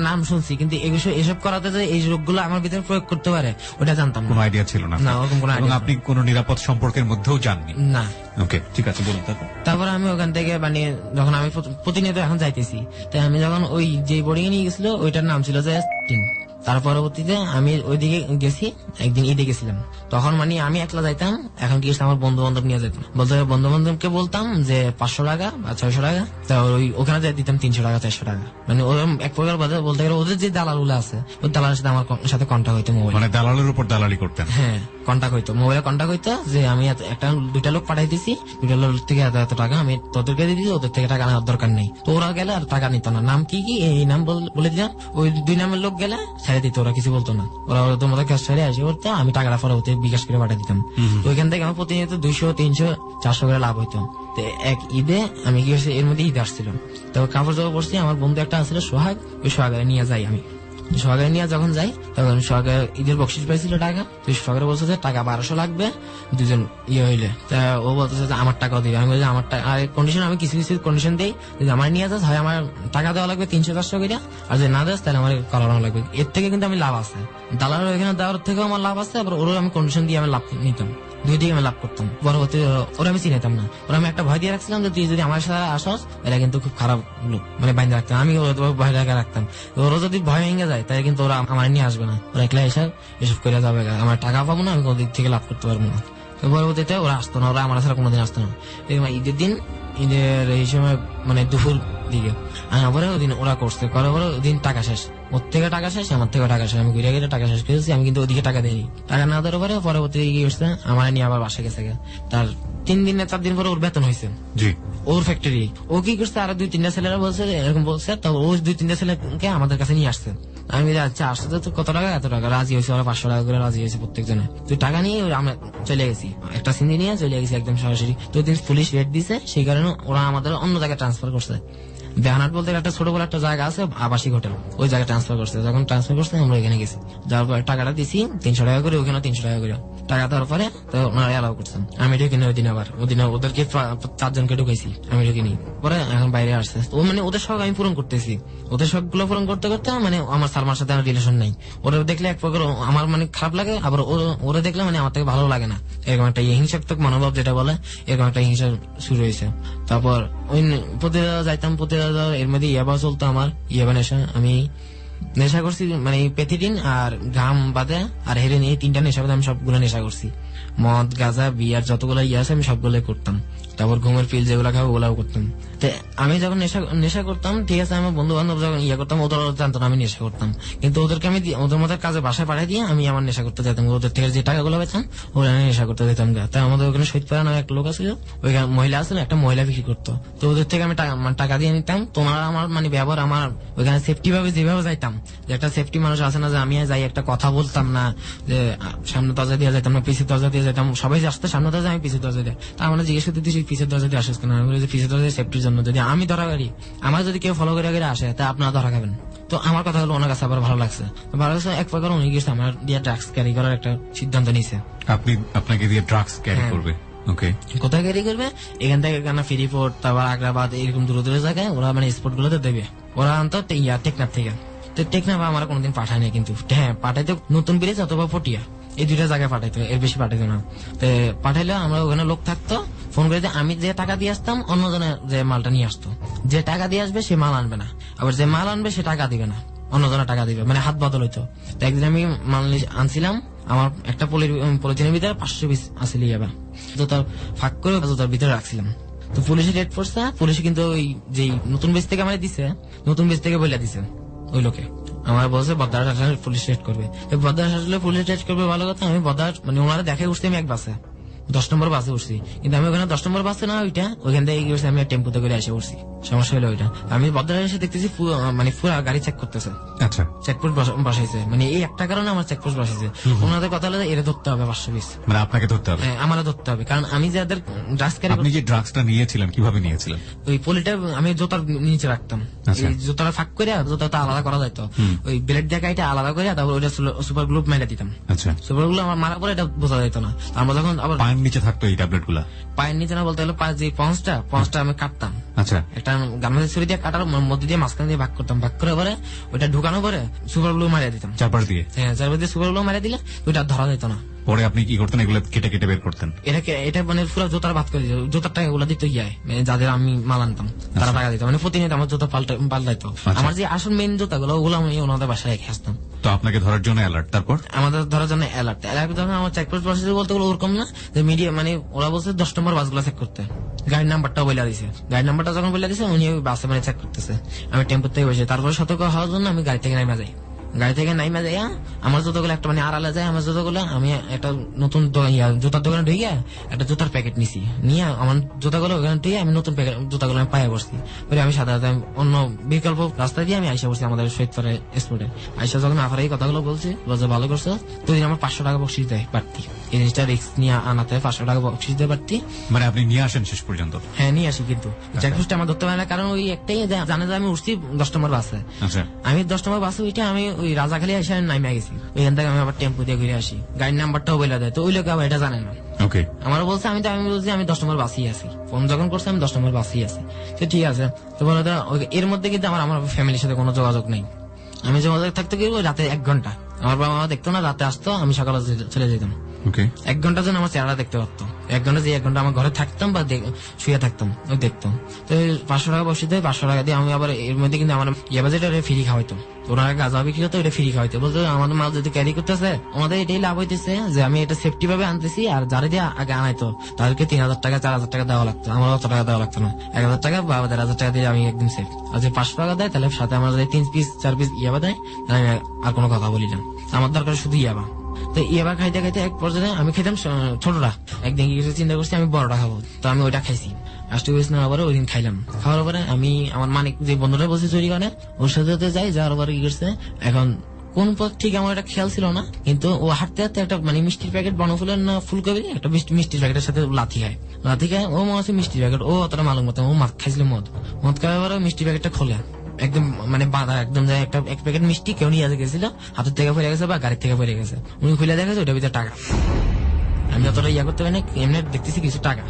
নাম শুনছি, কিন্তু এসব করাতে যে এই রোগগুলো আমার ভিতরে প্রয়োগ করতে পারে ওটা জানতাম না। কোনো আইডিয়া ছিল না? না, ওরকম কোনো এবং আপনি কোনো নিরাপদ সম্পর্কের মধ্যেও যাননি? না। ওকে, ঠিক আছে, বলুন। তারপর আমি ওখান থেকে মানে যখন আমি প্রতিনিয়ত এখন যাইতেছি, তাই আমি যখন ওই যে বোর্ডিং এ নিয়ে গেছিল ওইটার নাম ছিল যে তার পরবর্তীতে আমি ওইদিকে গেছি, একদিন ঈদে গেছিলাম, তখন মানে আমি একলা যাইতাম। এখন কি আমার বন্ধু বান্ধব নিয়ে যেতাম, বন্ধু বান্ধবকে বলতাম যে 500 টাকা বা 600 টাকা, তা ওখানে যাই দিতাম 300 টাকা 400 টাকা। মানে এক প্রকার বলতে গেলে ওদের যে দালালগুলো আছে, ওই দালালের সাথে আমার সাথে কন্ট্যাক্ট হইতো মোবাইল। মানে দালালের উপর দালালি করতেন? হ্যাঁ, কন্ট্যাক্ট হইতো, মোবাইলে কন্ট্যাক্ট হইতো যে আমি একটা 2টা লোক পাঠাই দিছি, 2টা লোক থেকে এত টাকা আমি তোদেরকে দিয়ে দিচ্ছি, ওদের থেকে টাকা নেওয়ার দরকার নেই। তো ওরা গেলে আর টাকা নিত না, নাম কি এই নাম বলে দিলাম, ওই 2 নামের লোক গেলে ছেড়ে দিত, ওরা কিছু বলতো না, ওরা তোমাদের কাজ ছেড়ে আসে করতো, আমি টাকাটা পরবর্তী বিকাশ করে পাঠিয়ে দিতাম। তো ওইখান থেকে আমার প্রতিনিয়ত 200 300 400 করে লাভ হইতো। তো এক ঈদে আমি কি হয়েছে, এর মধ্যে ঈদ আসছিল, তো কাপড় জামা পড়ছি, আমার বন্ধু একটা আসছিল সোহাগ, ওই সোহাগে নিয়ে যাই আমি। সোহাগে নিয়ে যখন যাই তখন সোহাগে ঈদের বকশিস পাইছিল টাকা, তো সোহাগে বলছে যে টাকা 1200 লাগবে দুজন হইলে, তা ও বলতেছে যে আমার টাকাও দিবে। আমি বলছি আমার টাকা, আর কন্ডিশন আমি কিছু কন্ডিশন দিই, যদি আমার নিয়ে যাস হয় আমার টাকা দেওয়া লাগবে 300-400 করে, আর যদি না দেস তাহলে আমার করানো লাগবে। এর থেকে কিন্তু আমি লাভ আছে, দালালের এখানে দেওয়ার থেকেও আমার লাভ আছে, আবার ওরও আমি কন্ডিশন দিয়ে আমি লাভ নিতাম, 2 দিকে আমি লাভ করতাম। পরবর্তী ওরা আমি চিনাইতাম না, ওরা আমি একটা ভয় দিয়ে রাখছিলাম যে তুই যদি আমার সাথে আসস, এরা কিন্তু খুব খারাপ লোক, মানে বাইন্দা রাখতাম, আমি ভয় রেখে রাখতাম। ওরা যদি ভয় ভেঙে যায় তাই কিন্তু ওরা আমার নিয়ে আসবে না, ওরা একলা এসব করে যাবে, আমার টাকা পাবো না, আমি কোনো দিক থেকে লাভ করতে পারবো না। পরবর্তীতে ওরা আসতো না, ওরা আমার সাথে কোনোদিন আসতো না। ঈদের দিন, ঈদের এই সময় মানে দুপুর দিকে পরে ওদিন ওরা করছে, করার পরে ওদিন টাকা শেষ, ওর থেকে টাকা শেষ, আমার থেকে টাকা শেষ, আমি ঘুরে গেলে টাকা শেষ করেছি, আমি কিন্তু ওদিকে টাকা দিইনি। টাকা না দেওয়ার পরে পরবর্তী কি করছে, আমার নিয়ে আবার বাসা গেছে, তার 3 দিন 4 দিন পরে ওর বেতন হয়েছে ওর ফ্যাক্টরি। ও কি করছে, আরো 2-3টা ছেলেরা বলছে এরকম বলছে, তো ও 2-3টা ছেলেকে আমাদের কাছে নিয়ে আসছে। আমি আচ্ছা আসছে তো কত টাকা, এত টাকা, রাজি হয়েছে, ওরা 500 টাকা করে রাজি হয়েছে প্রত্যেকজনে। তুই টাকা নিয়ে আমরা চলে গেছি, একটা সিন্ধি নিয়ে চলে গেছি একদম সরাসরি। তো দিন পুলিশ রেড দিছে, সেই কারণে ওরা আমাদের অন্য জায়গায় ট্রান্সফার করছে। দেহানাট বলতে একটা ছোট বলে একটা জায়গা আছে, আবাসিক হোটেল, ওই জায়গায় ট্রান্সফার করছে। যখন ট্রান্সফার করছে আমরা এখানে গেছি, যাওয়ার পরে টাকাটা দিছি 300 টাকা করে, ওখানে 300 টাকা করে টাকা দেওয়ার পরে তো ওনারা অ্যালাউ করছেন। আমি ঢুকিনি ওই দিন, আবার ওদিন ওদেরকে 4 জনকে ঢুকাইছি, আমি ঢুকিনি। পরে এখন বাইরে আসছে, ও মানে ওদের শখ আমি পূরণ করতেছি, ওদের শখ গুলো পূরণ করতে করতে মানে আমার সালমার সাথে আমার রিলেশন নাই। ওরা দেখলে এক প্রকার আমার মানে খারাপ লাগে, আবার ওরা দেখলে মানে আমার থেকে ভালো লাগে না, এরকম একটা হিংসাত্মক মনোভাব যেটা বলে, এরকম একটা হিংসা শুরু হয়েছে। তারপর ওই প্রতিটা যাইতাম, প্রতিটা এর মধ্যে ইয়াবা চলতো আমার, ইয়াবা নেশা। আমি নেশা করছি মানে পেথিডিন আর ঘাম বাদে আর হেরেন, এই 3টা নেশা বাদে আমি সবগুলো নেশা করছি। মদ গাঁজা বিয়ার যতগুলো ইয়ে আছে আমি সবগুলোই করতাম। তারপর ঘুমের পিল যেগুলো খাবো ওগুলাও করতাম। তো আমি যখন নেশা করতাম, ঠিক আছে, আমার বন্ধু বান্ধব যখন ইয়ে করতাম ওদের জানতো না আমি নেশা করতাম, কিন্তু ওদেরকে আমি ওদের মধ্যে কাজে বাসায় পাঠিয়ে দিয়ে আমি আমার নেশা করতে যেতাম। ওদের থেকে যে টাকাগুলো পেতাম ওরা আমি নেশা করতে যেতাম। তাই আমাদের ওখানে শহীদপাড়া নামে একটা লোক আছিল, ওইখানে মহিলা আছিল, একটা মহিলা বিক্রি করতো। তো ওদের থেকে আমি টাকা দিয়ে নিতাম। তোমার আমার মানে ব্যবহার আমার ওইখানে সেফটি ভাবে যেভাবে যাইতাম, যে একটা সেফটি মানুষ আছে না, যে আমি যাই একটা কথা বলতাম না, যে সামনে দরজা দিয়ে যাইতাম না পিছের দরজা দিয়ে যাইতাম, সবাই আসতে সামনে দরজা আমি পিছের দরজা দিয়ে। তা আমরা জিজ্ঞেস করতে দিচ্ছি পিছের দরজা দিয়ে আসিস কেন? আমি বলি যে পিছের দরজা সেফটির জন্য, যদি আমি ধরা গাড়ি আমার যদি কেউ ফলো করে আসে তা আপনারা ধরা খাবেন। তো আমার কথা হলো ওনার কাছে আবার ভালো লাগছে, এক প্রকার উনি গেছে আমার দিয়ে ড্রাগস ক্যারি করার একটা সিদ্ধান্ত নিছে। আপনাকে দিয়ে ড্রাগস ক্যারি করবে? ওকে, কোথায় ক্যারি করবে? এখান থেকে কেন ফেরিপোর্ট, তারপর আগ্রাবাদ, এরকম দূর দূরের জায়গায় ওরা মানে স্পট গুলোতে দেবে। ওরা আনতো টেকনাফ থেকে। তো টেকনাফ আমার কোনোদিন পাঠায়নি, কিন্তু হ্যাঁ পাঠাইতো নতুন ব্রিজ অথবা পটিয়া, এই দুইটা জায়গায় পাঠাইতো, এর বেশি পাঠাইতো না। তো পাঠাইলে আমরা ওখানে লোক থাকতো, ফোন করে আমি যে টাকা দিয়ে আসতাম অন্যজনে যে মালটা নিয়ে আসতো। যে টাকা দিয়ে আসবে সে মাল আনবে না, আবার যে মাল আনবে সে টাকা দিবে না, অন্যজনে টাকা দিবে, মানে হাত বদল হইতো। তো একদিন আমি মাল আনছিলাম, আমার একটা পলিথিনের ভিতরে 500 পিস আসলে এবার জুতার ফাঁক করে জুতার ভিতরে রাখছিলাম। তো পুলিশে রেড করছে, পুলিশে কিন্তু ওই যে নতুন বেচ থেকে আমার দিছে, নতুন বেচ থেকে বলে দিছে ওই লোকে আমার বলছে বদ্দার আসলে পুলিশ রেড করবে। বদ্দার আসলে পুলিশ রেড করবে ভালো কথা, আমি বদ্দার মানে ওনারা দেখে উঠছি আমি এক বাসে 10 নম্বর বাসে উঠছি, কিন্তু আমি ওখানে 10 নম্বর বাসে না, ওইটা ওইখান থেকে গিয়ে আমি টেম্পুতে করে এসে উঠছি। সমস্যা হলো ওইটা, আমি বদ্দার এসে দেখতেছি মানে পুরো গাড়ি চেক করতেছে। আচ্ছা, চেকপোস্ট বসাইছে, মানে এই একটা কারণে আমার চেকপোস্ট বসাইছে। ওনাদের কথা হলো এরা ধরতে হবে 500 পিস, মানে আপনাকে ধরতে হবে? হ্যাঁ আমারও ধরতে হবে, কারণ আমি যাদের ড্রাগস ক্যারি। আপনি যে ড্রাগসটা নিয়েছিলেন কিভাবে নিয়েছিলেন? ওই পলিটা আমি জুতার নিচে রাখতাম, জুতার ফাঁক করে জুতাটা আলাদা করা যাইতো, ওই ব্লেড দিয়ে কাইটা আলাদা করে তারপর ওইটা সুপার গ্লু মেরে দিতাম। আচ্ছা, সুপার গ্লু আমার মারা পরে এটা বোঝা যেত না। আমরা যখন আবার পায়ের নিচে থাকতো এই ট্যাবলেট গুলা? পায়ের নিচে না, বলতে গেলে পায়ের যে পঞ্চটা আমি কাটতাম। আচ্ছা, একটা গার্মেন্টস ছুরি দিয়ে কাটার মধ্যে দিয়ে মাঝখানে দিয়ে ভাগ করতাম, ভাগ করে পরে ওইটা ঢুকানো করে সুপার গ্লু মারিয়ে দিতাম চারপাশ দিয়ে। হ্যাঁ, চারপাশ দিয়ে সুপার গ্লু মারিয়ে দিলে ওইটা ধরা যেত না। পরে আপনি কি করতেন? এগুলো কেটে কেটে বের করতেন? এটা মানে পুরো জুতার বাদ করে দিত, জুতার টাকা গুলা দিত গিয়ে যাদের আমি মাল আনতাম তারা টাকা দিত, মানে প্রতিনিয়ত আমার জুতা পাল্টাইতো। আমার যে আসল মেন জুতা গুলো ওগুলো আমি ওনাদের বাসায় রেখে আসতাম। তো আপনাকে ধরার জন্য অ্যালার্ট? তারপর আমাদের ধরার জন্য অ্যালার্ট যখন আমার চেকপোস্ট প্রসেস বলতে গেলে ওরকম না, যে মিডিয়া মানে ওরা বলছে 10 নম্বর বাসগুলো চেক করতে, গাড়ির নাম্বারটাও বলে দিছে। গাড়ির নাম্বারটা যখন বলে দিছে উনি ওই বাসে মানে চেক করতেছে, আমি টেম্পো থেকে বসে। তারপরে সতর্ক হওয়ার জন্য আমি গাড়ি থেকে নাইমা যাই, গাড়ি থেকে নাইমা যাই আমার জুতোগুলো একটা মানে আড়ালে যায়, আমার জুতোগুলো আমি একটা নতুন জুতার দোকানে ঢুকে একটা জুতার প্যাকেট নিছি, নিয়ে আমার জুতাগুলো ওখানে ঢুকে আমি নতুন প্যাকেট জুতাগুলো আমি পায়ে বসছি। আমি সাধারণত অন্য বিকল্প রাস্তা দিয়ে আমি আইসা বসছি আমাদের শহীদপাড়া স্পটে। আইসা যখন আফার এই কথাগুলো বলছি, বলছে ভালো করছো, তো আমার 500 টাকা বকশিস দেয় বাড়তি। এই জিনিসটা রিস্ক নিয়ে আনাতে 500 টাকা বকশিস দেয় বাড়তি। মানে আপনি নিয়ে আসেন শেষ পর্যন্ত? হ্যাঁ নিয়ে আসি, কিন্তু চেকপোস্টে আমার ধরতে পারে না, কারণ ওই একটাই জানে যে আমি উঠছি 10 নম্বর বাসে। আচ্ছা, আমি 10 নম্বর বাসে উঠে আমি ওই রাজাখালী এসে নামে গেছি, ওইখান থেকে আমি আবার টেম্পো দিয়ে ঘুরে আসি। গাড়ির নাম্বারটাও বলে দেয়, তো ওই লোক আবার এটা জানে না। ওকে, আমারও বলছে, আমি বলছি আমি 10 নম্বর বাসেই আছি, ফোন যখন করছে আমি 10 নম্বর বাসেই আছি। তো ঠিক আছে, তো বলে এর মধ্যে কিন্তু আমার ফ্যামিলির সাথে কোনো যোগাযোগ নেই। আমি যোগাযোগ থাকতে গিয়ে রাতে 1 ঘন্টা আমার বাবা মা দেখতো না, রাতে আসতো, আমি সকালে চলে যেতাম। 1 ঘন্টার জন্য আমার চেহারা দেখতে পারতো, 1 ঘন্টা যে 1 ঘন্টা আমার ঘরে থাকতাম বা শুয়ে থাকতাম, ওই দেখতাম। তো 500 টাকা বসে দেয়, 500 টাকা দিয়ে আমি আবার এর মধ্যে কিন্তু আমার বাজেট ফ্রি খাওয়াইতো, ওনারা গাঁজা বিক্রি করতো, এটা ফ্রি খাওয়াইতো। বলতো আমাদের মাল যদি ক্যারি করতেছে আমাদের এটাই লাভ হইতেছে যে আমি এটা সেফটি ভাবে আনতেছি, আর যারা দিয়ে আগে আনাইতো তাদেরকে 3000 টাকা 4000 টাকা দেওয়া লাগতো, আমার অত টাকা দেওয়া লাগতো না। 1000 টাকা বা 1500 টাকা দিয়ে আমি একদম সেফ। আর যে 500 টাকা দেয় তাহলে সাথে আমার 3 পিস 4 পিস ইয়াবা দেয়, আমি আর কোনো কথা বলি না, আমার দরকার শুধু ইয়াবা। তো ইয়াবা খাইতে খাইতে এক পর্যায়ে আমি খেতাম ছোটটা, একদিন চিন্তা করছি আমি বড়টা খাবো, তো আমি ওইটা খাইছি। আসতে গেছি না, আবার ওই দিন খাইলাম। খাওয়ার পরে আমি আমার মানে যে বন্ধুটা বসে চুরি করে ওর সাথে যাই, যাওয়ার পরে কি করছে, এখন কোন পথ ঠিক আমার এটা খেয়াল ছিল না, কিন্তু ও হাঁটতে হাঁটতে একটা মানে মিষ্টির প্যাকেট বনফুলের না ফুলকপি একটা মিষ্টির প্যাকেটের সাথে লাথি খায়। ও মনে হচ্ছে মিষ্টির প্যাকেট, ও অতটা মালুম মতো ও খাইছিল মদ খাওয়ার পরে মিষ্টির প্যাকেটটা খোলে একদম মানে বাঁধা, একদম এক প্যাকেট মিষ্টি কেউ নিয়ে গেছিল, হাতের থেকে পড়ে গেছে বা গাড়ির থেকে পড়ে গেছে, উনি খুলে দেখেছে ওটার ভিতরে টাকা। আমি অতটা করতে পারি না, এমনি দেখতেছি কিছু টাকা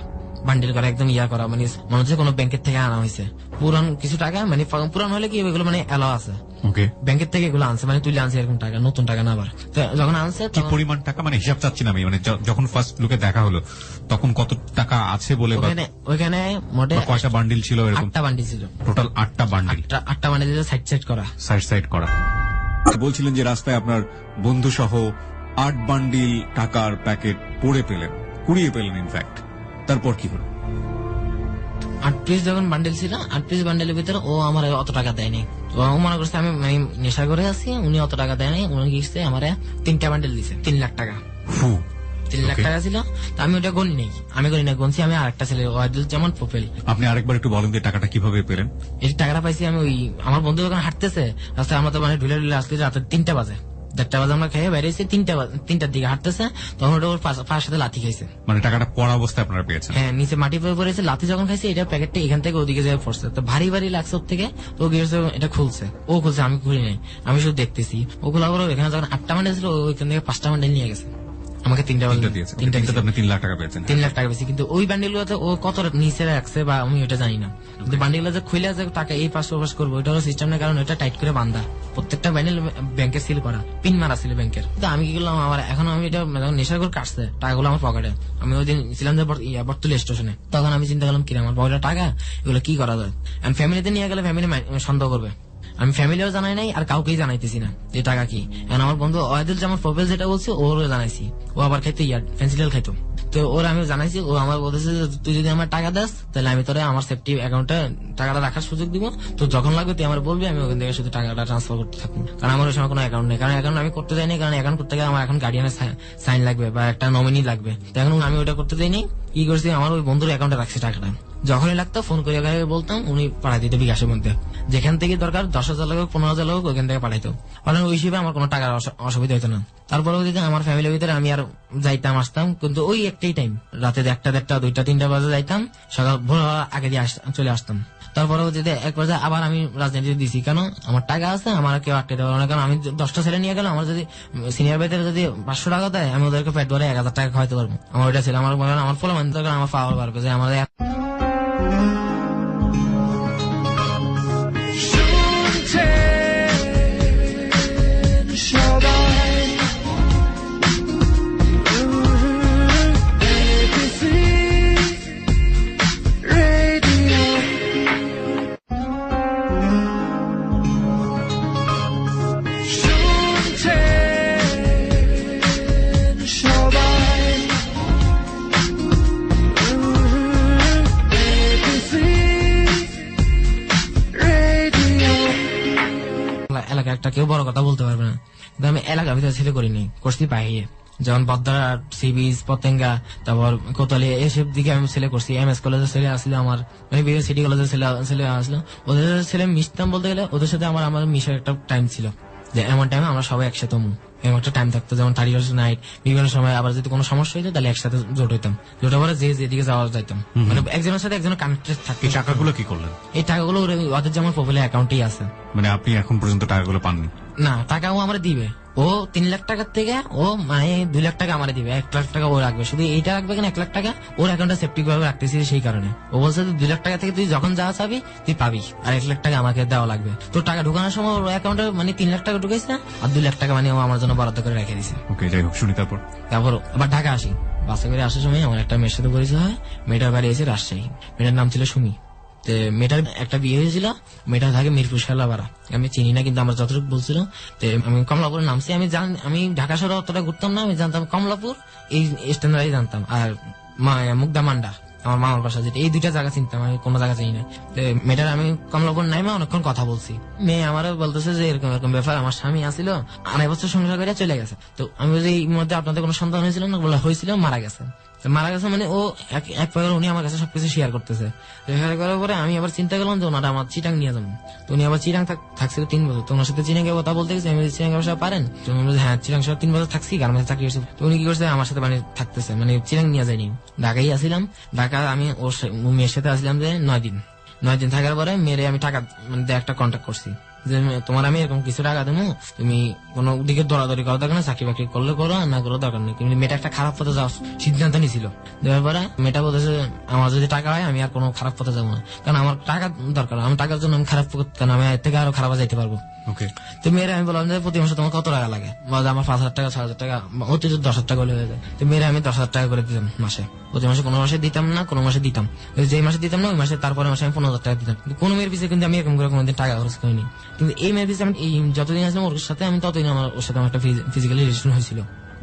বান্ডিল করা, একদম করা, মানে মনে হচ্ছে কোনো ব্যাংকের থেকে আনা হয়েছে। পুরান কিছু টাকা, মানে পুরান হলে কি এগুলো মানে এলাও আছে, ব্যাংকের থেকে এগুলো আনছে, মানে তুলে আনছে এরকম টাকা, নতুন টাকা না। আবার যখন আনছে কি পরিমাণ টাকা, মানে হিসাব চাচ্ছি না আমি, মানে যখন ফার্স্ট লুকে দেখা হলো তখন কত টাকা আছে বলে? ওইখানে মোটে কয়টা বান্ডিল ছিল? এরকম 8টা বান্ডিল ছিল, টোটাল 8টা বান্ডিল। 8টা বান্ডিল সাইড করা। বলছিলেন যে রাস্তায় আপনার বন্ধু সহ 8 বান্ডিল টাকার প্যাকেট পড়ে পেলেন, কুড়িয়ে পেলেন ইনফ্যাক্ট, তারপর কি হলো? 8 পিস যখন বান্ডেল ছিল, 8 পিস বান্ডেলের ভিতরে ও আমার অত টাকা দেয়নি। তো ও মনে করছে আমি নেশা করে আছি, উনি অত টাকা দেয়নি। উনি গিয়েছে আমার 3টা বান্ডেল দিছে, 3 লাখ টাকা। 3 লাখ টাকা ছিল। তো আমি ওটা গণি নেই, আমি গণি না, গনছি আমি আরেকটা ছেলে ওয়াহিদুজ্জামান পপেল। আপনি আরেকবার একটু বলেন যে টাকাটা কিভাবে পেলেন? এই টাকাটা পাইছি আমি ওই আমার বন্ধু যখন হাঁটতেছে রাস্তায়, আমরা তো মানে ঢুলে ঢুলে আসতে রাতে 3টা বাজে, 1:30 বাজে আমরা খেয়ে বেরিয়েছি, 3টার দিকে হাঁটতেছে, তখন ওটা ওর পায়ের সাথে লাথি খাইছে। মানে টাকাটা পড়া অবস্থায় আপনারা পেয়েছেন? হ্যাঁ, নিচে মাটি পড়ে পড়েছে, লাথি যখন খাইছে এটা প্যাকেটটা এখান থেকে ওদিকে যায় পড়ছে, তো ভারী ভারী লাগছে ওর থেকে। তো ও গিয়েছে এটা খুলছে, ও খুলছে, আমি খুলি নাই, আমি শুধু দেখতেছি। ও খোলা করে এখানে যখন 8টা বান্ডেল ছিল, ওইখান থেকে 5টা বান্ডেল নিয়ে গেছে, আমাকে 3টা দিয়েছে। দিয়েছে। আপনি 3 লাখ টাকা পেয়েছেন? 3 লাখ টাকা পেয়েছি। কিন্তু ওই বান্ডেল গুলোতে ও কত নিচে রাখছে বা আমি ওটা জানি না, কিন্তু বান্ডেল গুলো যে খুলে আছে টাকা এই পাশ ওপাশ করবো, ওটা হলো সিস্টেম না, কারণ এটা টাইট করে বান্ধা, প্রত্যেকটা বান্ডেল ব্যাংকে সিল করা, পিন মারা ছিল ব্যাংকের। কিন্তু আমি কি করলাম, আমার এখন আমি এটা নেশার করে কাটছে টাকাগুলো আমার পকেটে। আমি ওই দিন ছিলাম যে বর্তলি স্টেশনে, তখন আমি চিন্তা করলাম কিনা আমার পকেটে টাকা, এগুলো কি করা যায়। ফ্যামিলিতে নিয়ে গেলে ফ্যামিলি সন্দেহ করবে, আমি ফ্যামিলিও জানাই নাই আর কাউকেই জানাইতেছি না যে টাকা কি। এখন আমার বন্ধু ওয়াহিদুজ্জামান পপেল যেটা বলছে ওরও জানাইছি, ও আবার খাইতো পেন্সিল খাইতো, তো ওর আমি জানাইছি। ও আমার বলতেছে তুই যদি আমার টাকা দাস তাহলে আমি তোরা আমার সেফটি অ্যাকাউন্টে টাকাটা রাখার সুযোগ দিব, তো যখন লাগবে তুই আমার বলবি, আমি ওখান থেকে শুধু টাকাটা ট্রান্সফার করতে থাকবো। কারণ আমার ওই সময় কোনো অ্যাকাউন্ট নেই, কারণ অ্যাকাউন্ট আমি করতে যাইনি, কারণ অ্যাকাউন্ট করতে গেলে আমার এখন গার্ডিয়ানের সাইন লাগবে বা একটা নমিনি লাগবে, তো এখন আমি ওটা করতে যাইনি। কি করছি, আমার ওই বন্ধুর অ্যাকাউন্টে রাখছি টাকাটা, যখনই লাগতো ফোন করে বলতাম, উনি পাঠাই দিত বিকাশের মধ্যে, যেখান থেকে দরকার 10,000 লোক 15,000 লোক ওইখান থেকে পাঠাইতো। কারণ ওই হিসেবে আমার কোনো টাকার অসুবিধা হতো না। তারপরে আমার ফ্যামিলির ভিতরে আমি আর যাইতাম আসতাম, কিন্তু ওই একটাই টাইম, রাতে 1টা 1:30 2টা 3টা বাজে যাইতাম, সকাল ভোর আগে দিয়ে চলে আসতাম। তারপরে যদি এক পর্যায়ে আবার আমি রাজনীতিতে দিছি, কেন আমার টাকা আছে, আমার কেউ আটকে দেওয়া না, কারণ আমি 10টা ছেলে নিয়ে গেলাম, আমার যদি সিনিয়র ভাইদের যদি 500 টাকা দেয়, আমি ওদেরকে পেট ভরে 1,000 টাকা খাওয়াইতে পারবো। আমার ওইটা ছিল, আমার ফলে মানে আমার পাওয়ার পারবে যে আমাদের এলাকা একটা কেউ বড় কথা বলতে পারবে না, কিন্তু আমি এলাকার ভিতরে ছেলে করিনি, করছি বাইরে, যেমন বদ্রা, সি বিচ, পতেঙ্গা, তারপর কোতালি, এসব দিকে আমি ছেলে করছি। MS কলেজের ছেলে আসলে আমার, মানে সিটি কলেজের ছেলে আসলো, ওদের ছেলে মিশতাম বলতে গেলে, ওদের সাথে আমার মিশার একটা টাইম ছিল, যে এমন টাইমে আমরা সবাই একসাথে এমন একটা টাইম থাকতো, যেমন 31st নাইট, বিভিন্ন সময় আবার যদি কোনো সমস্যা হইতো তাহলে একসাথে জোট হইতাম, জোটা পরে যেদিকে যাওয়া যাইতাম, মানে একজনের সাথে একজনের কানেক্টেড থাকতো। এই টাকাগুলো কি করলেন? এই টাকাগুলো ওদের যেমন পপুলার অ্যাকাউন্টেই আছে। মানে আপনি এখন পর্যন্ত টাকাগুলো পাননি? না, টাকা ও আমার দিবে, ও 3 লাখ টাকার থেকে ও মানে 2 লাখ টাকা আমার দিবে, 1 লাখ টাকা ও রাখবে, শুধু এইটা রাখবে কিনা 1 লাখ টাকা ওর অ্যাকাউন্টে সেফটি ভাবে রাখতেছি, সেই কারণে ও বলছে 2 লাখ টাকা থেকে তুই যখন যা চাবি তুই পাবি, আর 1 লাখ টাকা আমাকে দেওয়া লাগবে। তো টাকা ঢুকানোর সময় ওর অ্যাকাউন্টে মানে 3 লাখ টাকা ঢুকাইছে আর 2 লাখ টাকা মানে ও আমার জন্য বরাদ্দ করে রেখে দিছে। ওকে, যাই হোক, শুনি। তারপর আবার ঢাকা আসি, বাসে করে আসার সময় আমার একটা মেয়ের সাথে পরিচয় হয়, মেয়েটার বাড়ি এসে রাজশাহী, মেয়েটার নাম ছিল সুমি। মেয়েটার একটা বিয়ে হয়েছিল, মেয়েটা থাকে মিরপুর শালাপাড়া, আমি চিনি না, কিন্তু আমার যতটুকু বলছিল। আমি কমলাপুরে নামছি, আমি ঢাকা শহরে অতটা ঘুরতাম না, আমি জানতাম কমলাপুর এই স্ট্যান্ডার্ডই জানতাম, আর মুগদা মান্ডা আমার মামার বাসা, যেটা এই 2টা জায়গা চিনতাম, আমি কোনো জায়গা চিনি না। মেয়েটার আমি কমলাপুর নাইমা অনেকক্ষণ কথা বলছি, মেয়ে আমারও বলতেছে যে এরকম এরকম ব্যাপার, আমার স্বামী আসছিল 2.5 বছর সংসার করে চলে গেছে। তো আমি বলছি এই মধ্যে আপনাদের কোনো সন্তান হয়েছিল না? বলে হয়েছিল, মারা গেছে। মারা গেছে মানে ও এক প্রকার উনি আমার কাছে সবকিছু শেয়ার করতেছে। শেয়ার করার পরে আমি আবার চিন্তা করলাম যে ওনারা আমার চিটাং নিয়ে যাবো। তো উনি আবার চিটাং থাকছিল 3 বছর। তো ওনার সাথে চিটাঙ্গে কথা বলতে গেছি, আমি চিটাং ব্যবসা পারেন? তো উনি বলছে হ্যাঁ, চিটাং শহর 3 বছর থাকছি, গার্মেন্টসে চাকরি করছি। তো উনি কি করছে আমার সাথে মানে থাকতেছে, মানে চিটাং নিয়ে যায়নি, ঢাকাই আসিলাম। ঢাকা আমি ওর মেয়ের সাথে আসলাম যে 9 দিন থাকার পরে মেয়েরে আমি টাকা মানে একটা কন্ট্যাক্ট করছি যে তোমার আমি এরকম কিছু টাকা দেবো, তুমি কোনো দিকে দৌড়াদৌড়ি করা দরকার না, চাকরি বাকরি করলে করো, না করো দরকার নেই। কিন্তু মেয়েটা একটা খারাপ পথে যাওয়ার সিদ্ধান্ত নিয়েছিল। দেওয়ার পরে মেয়েটা বলতেছে আমার যদি টাকা হয় আমি আর কোনো খারাপ পথে যাবো না, কারণ আমার টাকা দরকার, আমি টাকার জন্য আমি খারাপ, কারণ আমি এর থেকে আরো খারাপ যাইতে পারবো। তো মেয়েরা আমি বললাম যে প্রতি মাসে তোমার কত টাকা লাগে? আমার 5,000 টাকা 6,000 টাকা, অতি 10,000 টাকা হয়ে যায়। তো মেয়েরা আমি 10,000 টাকা করে দিতাম মাসে, প্রতি মাসে। কোনো মাসে দিতাম না, কোনো মাসে দিতাম, যে মাসে দিতাম না ওই মাসে তারপরে মাসে আমি 15,000 টাকা দিতাম। কোনো মেয়ের পিছিয়ে কিন্তু আমি এরকম করে কোনোদিন টাকা খরচ করিনি। কিন্তু এই মেয়ের পিছিয়ে আমি যতদিন আসলাম ওর সাথে, আমি ততদিন আমার ওর সাথে আমার একটা ফিজিক্যালি রিলেশন হয়েছিল।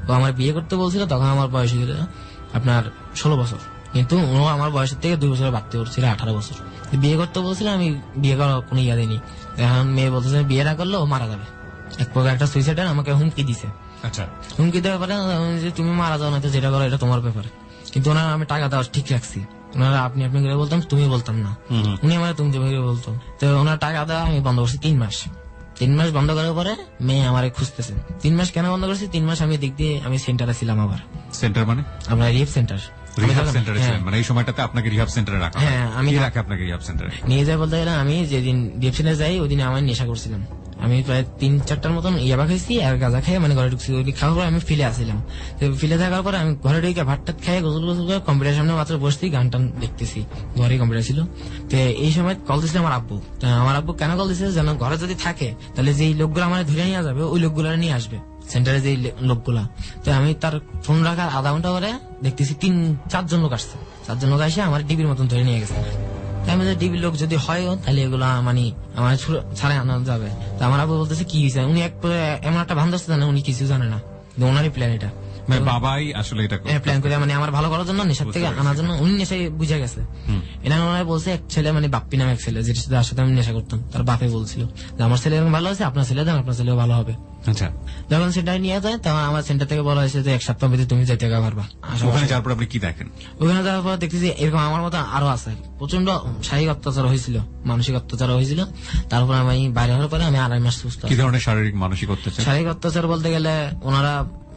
ও আমার বিয়ে করতে বলছিল, তখন আমার বয়স ছিল আপনার 16 বছর, কিন্তু ও আমার বয়সের থেকে 2 বছর বাড়তে করছিল 18 বছর। বিয়ে করতে বলছিল, আমি বিয়ে করার কোনো ইয়া দিইনি। এখন মেয়ে বলতেছে বিয়ে না করলে ও মারা যাবে, এক প্রকার একটা সুইসাইডার আমাকে হুমকি দিছে। আচ্ছা, হুমকি দেওয়ার পরে যে তুমি মারা যাও না তো যেটা করো এটা তোমার ব্যাপারে, কিন্তু ওনার আমি টাকা দেওয়া ঠিক রাখছি। ওনারা আপনি করে বলতাম, তুমি বলতাম না, উনি আমার তুমি করে বলতো। তো ওনার টাকা দেওয়া আমি বন্ধ করছি 3 মাস। 3 মাস বন্ধ করার পরে মেয়ে আমারে খুঁজতেছে। 3 মাস কেন বন্ধ করছি? 3 মাস আমি দিক দিয়ে আমি সেন্টারে ছিলাম। আবার সেন্টার মানে আমরা রিহেব সেন্টার, রিহাব সেন্টারে ছিলেন, মানে এই সময়টাতে আপনাকে রিহাব সেন্টারে রাখা হয়? হ্যাঁ, আমি কে রাখে আপনাকে রিহাব সেন্টারে? নিয়ে যাই বলতে গেলে আমি যেদিন রিহেব সেন্টারে যাই ওই দিন আমি নেশা করছিলাম। আমি প্রায় 3-4টার মতন ইয়াবা খাইছি আর গাঁজা খেয়ে মানে ঘরে ঢুকছি। ওই খাওয়ার পর আমি ফিলে আসছিলাম। তো ফিলে থাকার পর আমি ঘরে ঢুকে ভাতটাত খেয়ে গোসল করে কম্পিউটার সামনে মাত্র বসছি, গান টান দেখতেছি। ঘরে কম্পিউটার ছিল। তো এই সময় কল দিছিল আমার আব্বু। তো আমার আব্বু কেন কল দিছে? যেন ঘরে যদি থাকে তাহলে যেই লোকগুলো আমার ধরে নিয়ে যাবে ওই লোকগুলো নিয়ে আসবে সেন্টারে, যে লোকগুলা। তো আমি তার ফোন রাখার আধা ঘন্টা পরে দেখতেছি 3-4 জন লোক আসছে। 4 জন লোক এসে আমার ডিবির মতন ধরে নিয়ে গেছে। আমি ডিবির লোক যদি হয় তাহলে এগুলো মানে আমার ছাড়াই আনা যাবে। তো আমার আব্বু বলতেছে কি হয়েছে? উনি এমন একটা ভান ধরছে জানে, উনি কিছু জানে না, ওনারই প্ল্যান এটা। মানে বাবাই আসলে এটা প্ল্যান করে মানে আমার ভালো করার জন্য, নেশার থেকে আনার জন্য। উনি নেশায় বুঝে গেছে। এটা ওনারা বলছে এক ছেলে মানে বাপ্পি নামে এক ছেলে, যার সাথে আমি নেশা করতাম, তার বাপে বলছিল যে আমার ছেলে এরকম ভালো আছে, আপনার ছেলে দেন, আপনার ছেলেও ভালো হবে। আচ্ছা, যখন সেন্টারে নিয়ে যায় তখন আমার সেন্টার থেকে বলা হয়েছে যে 1 সপ্তাহ ভিতরে তুমি যাইতে পারবা। ওখানে যাওয়ার পর আপনি কি দেখেন? ওখানে যাওয়ার পর দেখতেছি এরকম আমার মতো আরো আছে। প্রচন্ড শারীরিক অত্যাচার হয়েছিল, মানসিক অত্যাচার হয়েছিল। তারপর আমি বাইরে হওয়ার পরে আমি 2.5 মাস সুস্থ। কি ধরনের শারীরিক মানসিক অত্যাচার? শারীরিক অত্যাচার বলতে গেলে ওনারা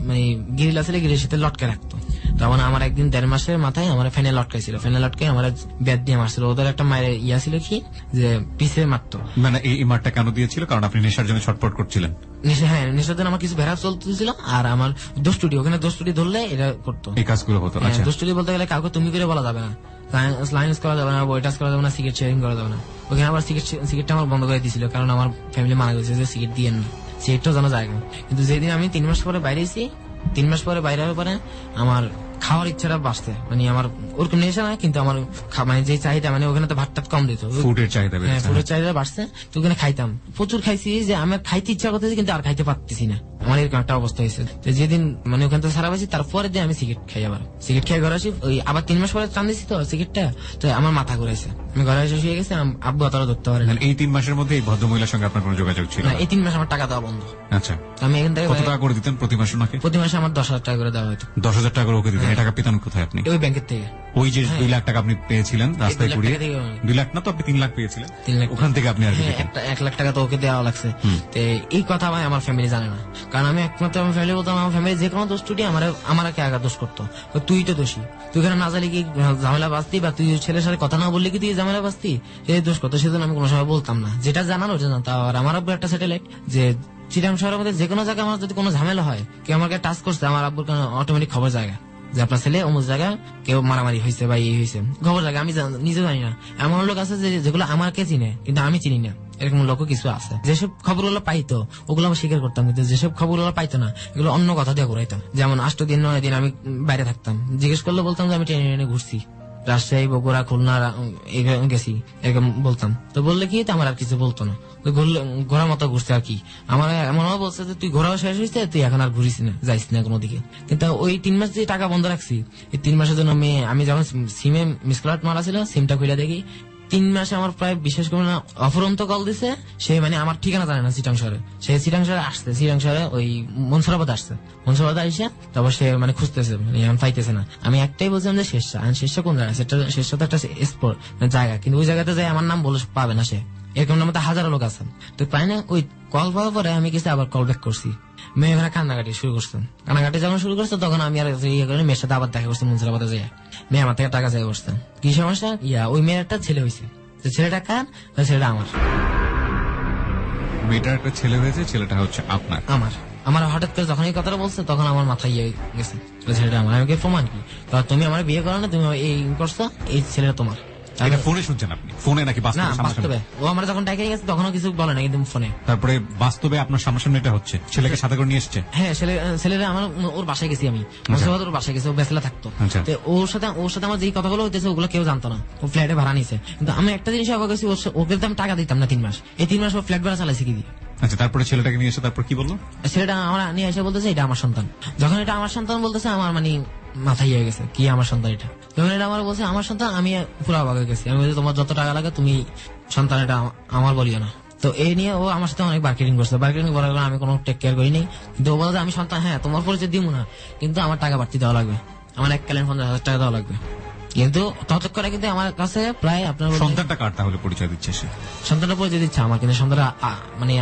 মানে গিরিল আসলে গিরির সাথে লটকে রাখতো। তখন আমার একদিন 1.5 মাসের মাথায় আমার ফ্যানে লটকাইছিল। ফ্যানে লটকে আমার ব্যাট দিয়ে মারছিল। ওদের একটা মায়ের ইয়া ছিল কি যে পিছে মারতো। মানে এই মারটা কেন দিয়েছিল? কারণ আপনি নেশার জন্য ছটফট করছিলেন? হ্যাঁ, নেশার জন্য আমার কিছু ভেড়া চলতেছিল। আর আমার দোস্তুটি, ওখানে দোস্তুটি ধরলে এটা করতো, এই কাজগুলো হতো। আচ্ছা, দোস্তুটি বলতে গেলে কাউকে তুমি করে বলা যাবে না, লাইন্স করা যাবে না, বইটাস করা যাবে না, সিগারেট শেয়ারিং করা যাবে না। ওখানে আবার সিগারেটটা আমার বন্ধ করে দিয়েছিল, কারণ আমার ফ্যামিলি মানা করেছে যে সিগারেট দিয়েন না, সিগারেটটাও জানা যায় না। কিন্তু যেদিন আমি 3 মাস পরে বাইরে এসেছি, 3 মাস পরে বাইরে হওয়ার পরে আমার খাওয়ার ইচ্ছাটা বাড়ছে। মানে আমার ওরকম নেশা না, কিন্তু আমার মানে যে চাহিদা, মানে ওখানে তো ভাতটা কম দিত, ফুডের চাহিদা। হ্যাঁ, ফুডের চাহিদা বাড়ছে। তো ওখানে খাইতাম, প্রচুর খাইছি, যে আমার খাইতে ইচ্ছা করতেছি কিন্তু আর খাইতে পারতেছি না। আমার এরকম একটা অবস্থা হয়েছে। তো যেদিন মানে ওখান থেকে সারা পাইছি, তারপরে দিয়ে আমি সিগারেট খাই। আবার সিগারেট খেয়ে ঘরে আসি, ওই আবার 3 মাস পরে টান দিচ্ছি তো সিগারেটটা, তো আমার মাথা ঘুরাইছে। আমি ঘরে এসে শুয়ে গেছি, আব্বু অতটা ধরতে পারে না। এই 3 মাসের মধ্যে এই ভদ্রমহিলার সঙ্গে আপনার কোনো যোগাযোগ ছিল না, না? এই 3 মাস আমার টাকা দেওয়া বন্ধ। আচ্ছা, আমি এখান থেকে কত টাকা করে দিতেন প্রতি মাসে ওনাকে? প্রতি মাসে আমার 10,000 টাকা করে দেওয়া হতো। 10,000 টাকা করে ওকে দিতেন? এই টাকা পেতেন কোথায় আপনি? ওই ব্যাংকের থেকে। ওই যে 2 লাখ টাকা আপনি পেয়েছিলেন রাস্তায় 2 লাখ ঘুরিয়ে, টাকা থেকে 2 লাখ না তো আপনি 3 লাখ পেয়েছিলেন, 3 লাখ। ওখান থেকে আপনি আর কি হ্যাঁ, পেতেন? 1 লাখ টাকা তো ওকে দেওয়া লাগছে। তো এই কথা ভাই আমার ফ্যামিলি জানে না, কারণ আমি একমাত্র আমার ফ্যামিলি বলতাম, আমার ফ্যামিলি যে কোনো দোষ টুটি আমার কে আগে দোষ করতো, তুই তো দোষী, তুই এখানে না জানি কি ঝামেলা বাঁচতি, বা তুই ছেলের সাথে কথা না বললি কি তুই ঝামেলা বাঁচতি, এই দোষ করতো। সেজন্য আমি কোনো সময় বলতাম না, যেটা জানার ওটা জানতাম। আর আমার আব্বু একটা স্যাটেলাইট, যে চিটাং শহরের মধ্যে যে কোনো জায়গায় আমার যদি কোনো ঝামেলা হয়, কেউ আমাকে টাচ করছে, আমার আব্বুর অটোমেটিক খবর জায়গা যে আপনার ছেলে অমুক জায়গায় কেউ মারামারি হয়েছে বা এই হয়েছে, খবর জায়গা। আমি নিজে জানি না, এমন লোক আছে যেগুলো আমাকে চিনে কিন্তু আমি চিনি না, এরকম লোকও কিছু আছে। যেসব খবরগুলো পাইতো ওগুলো আমি স্বীকার করতাম, কিন্তু যেসব খবরগুলো পাইতো না এগুলো অন্য কথা দিয়ে ঘুরাইতাম। যেমন 8 দিন 9 দিন আমি বাইরে থাকতাম, জিজ্ঞেস করলে বলতাম যে আমি ট্রেনে ঘুরছি, রাজশাহী, বগুড়া, খুলনা গেছি, এরকম বলতাম। তো বললে কি আমার আর কিছু বলতো না, ঘোরার মতো ঘুরছে আর কি। আমার এমনও বলছে যে তুই ঘোরাও শেষ হয়েছে, তুই এখন আর ঘুরিস না, যাইস না কোনো দিকে। কিন্তু ওই 3 মাস যে টাকা বন্ধ রাখছি, এই 3 মাসের জন্য আমি যখন সিমে মিসকলাট মারা ছিল, সিমটা খুলে দেখি 3 মাসে আমার প্রায় বিশেষ করে না অফুরন্ত কল দিছে। সে মানে আমার ঠিকানা জানে না চিটাং শহরে, সে চিটাং শহরে আসছে, চিটাং শহরে ওই মনসুরাবাদ আসছে, মনসুরাবাদ আইসে তারপর সে মানে খুঁজতেছে, মানে এখন পাইতেছে না। আমি একটাই বলছিলাম যে শেষটা কোন জায়গা, শেষটা তো একটা স্পট জায়গা, কিন্তু ওই জায়গাতে যাই আমার নাম বলে পাবে না সে, এরকম নামে হাজারো লোক আছেন। তো পাই না, ওই কল পাওয়ার পরে আমি কিছু আবার কল ব্যাক করছি, মেয়ে ওখানে কান্নাকাটি শুরু করছেন। কান্নাকাটি যখন শুরু করছে তখন আমি আর ইয়ে করে মেয়ের সাথে আবার দেখা করছি মনসুরাবাদে যাই, মেয়ে আমার থেকে টাকা চাই করছে। কি সমস্যা? ওই মেয়ের একটা ছেলে হয়েছে, ছেলেটা কার? ছেলেটা আমার। মেয়েটার একটা ছেলে হয়েছে, ছেলেটা হচ্ছে আপনার? আমার হঠাৎ করে যখন এই কথাটা বলছে তখন আমার মাথায় ইয়ে গেছে, ছেলেটা আমার। আমি প্রমাণ কি? তুমি আমার বিয়ে করো না, তুমি এই করছো, এই ছেলেটা তোমার। এটা ফোনে শুনছেন আপনি? ফোনে নাকি বাস্তবে? ও আমার যখন ডাকে গেছে তখনও কিছু বলে না, কিন্তু ফোনে। তারপরে বাস্তবে আপনার সামনাসামনি এটা হচ্ছে, ছেলেকে সাথে করে নিয়ে এসছে? হ্যাঁ, ছেলেরা আমার ওর বাসায় গেছি আমি, ওর বাসায় গেছি, ও বেসলা থাকতো। ওর সাথে আমার যে কথাগুলো হইতেছে ওগুলো কেউ জানতো না, ও ফ্ল্যাটে ভাড়া নিছে। কিন্তু আমি একটা জিনিস অবাক হয়েছি, ওকে তো আমি টাকা দিতাম না 3 মাস, এই 3 মাস ও ফ্ল্যাট ভাড়া চালাইছে কি দিয়ে? আচ্ছা, তারপরে ছেলেটাকে নিয়ে এসে তারপর কি বললো? ছেলেটা আমার নিয়ে এসে বলতেছে এটা আমার সন্তান। যখন এটা আমার সন্তান বলতেছে আমার মানে মাথায় হয়ে গেছে কি আমার সন্তান এটা। যখন এটা আমার বলছে আমার সন্তান, আমি পুরো অবাক হয়ে গেছি। আমি বলছি তোমার যত টাকা লাগে তুমি সন্তান এটা আমার বলিও না। তো এই নিয়ে ও আমার সাথে অনেক মার্কেটিং করছে। মার্কেটিং করার কারণে আমি কোনো টেক কেয়ার করিনি। কিন্তু ও বলছে আমি সন্তান, হ্যাঁ তোমার পরিচয় দিব না, কিন্তু আমার টাকা বাড়তি দেওয়া লাগবে, আমার এককালীন 50,000 টাকা দেওয়া লাগবে। কিন্তু ততক্ষণে কিন্তু আমার কাছে প্রায় আপনার সন্তানটা কার তাহলে পরিচয় দিচ্ছে সে? সন্তানটা পরিচয় দিচ্ছে আমার, কিন্তু সন্তানটা মানে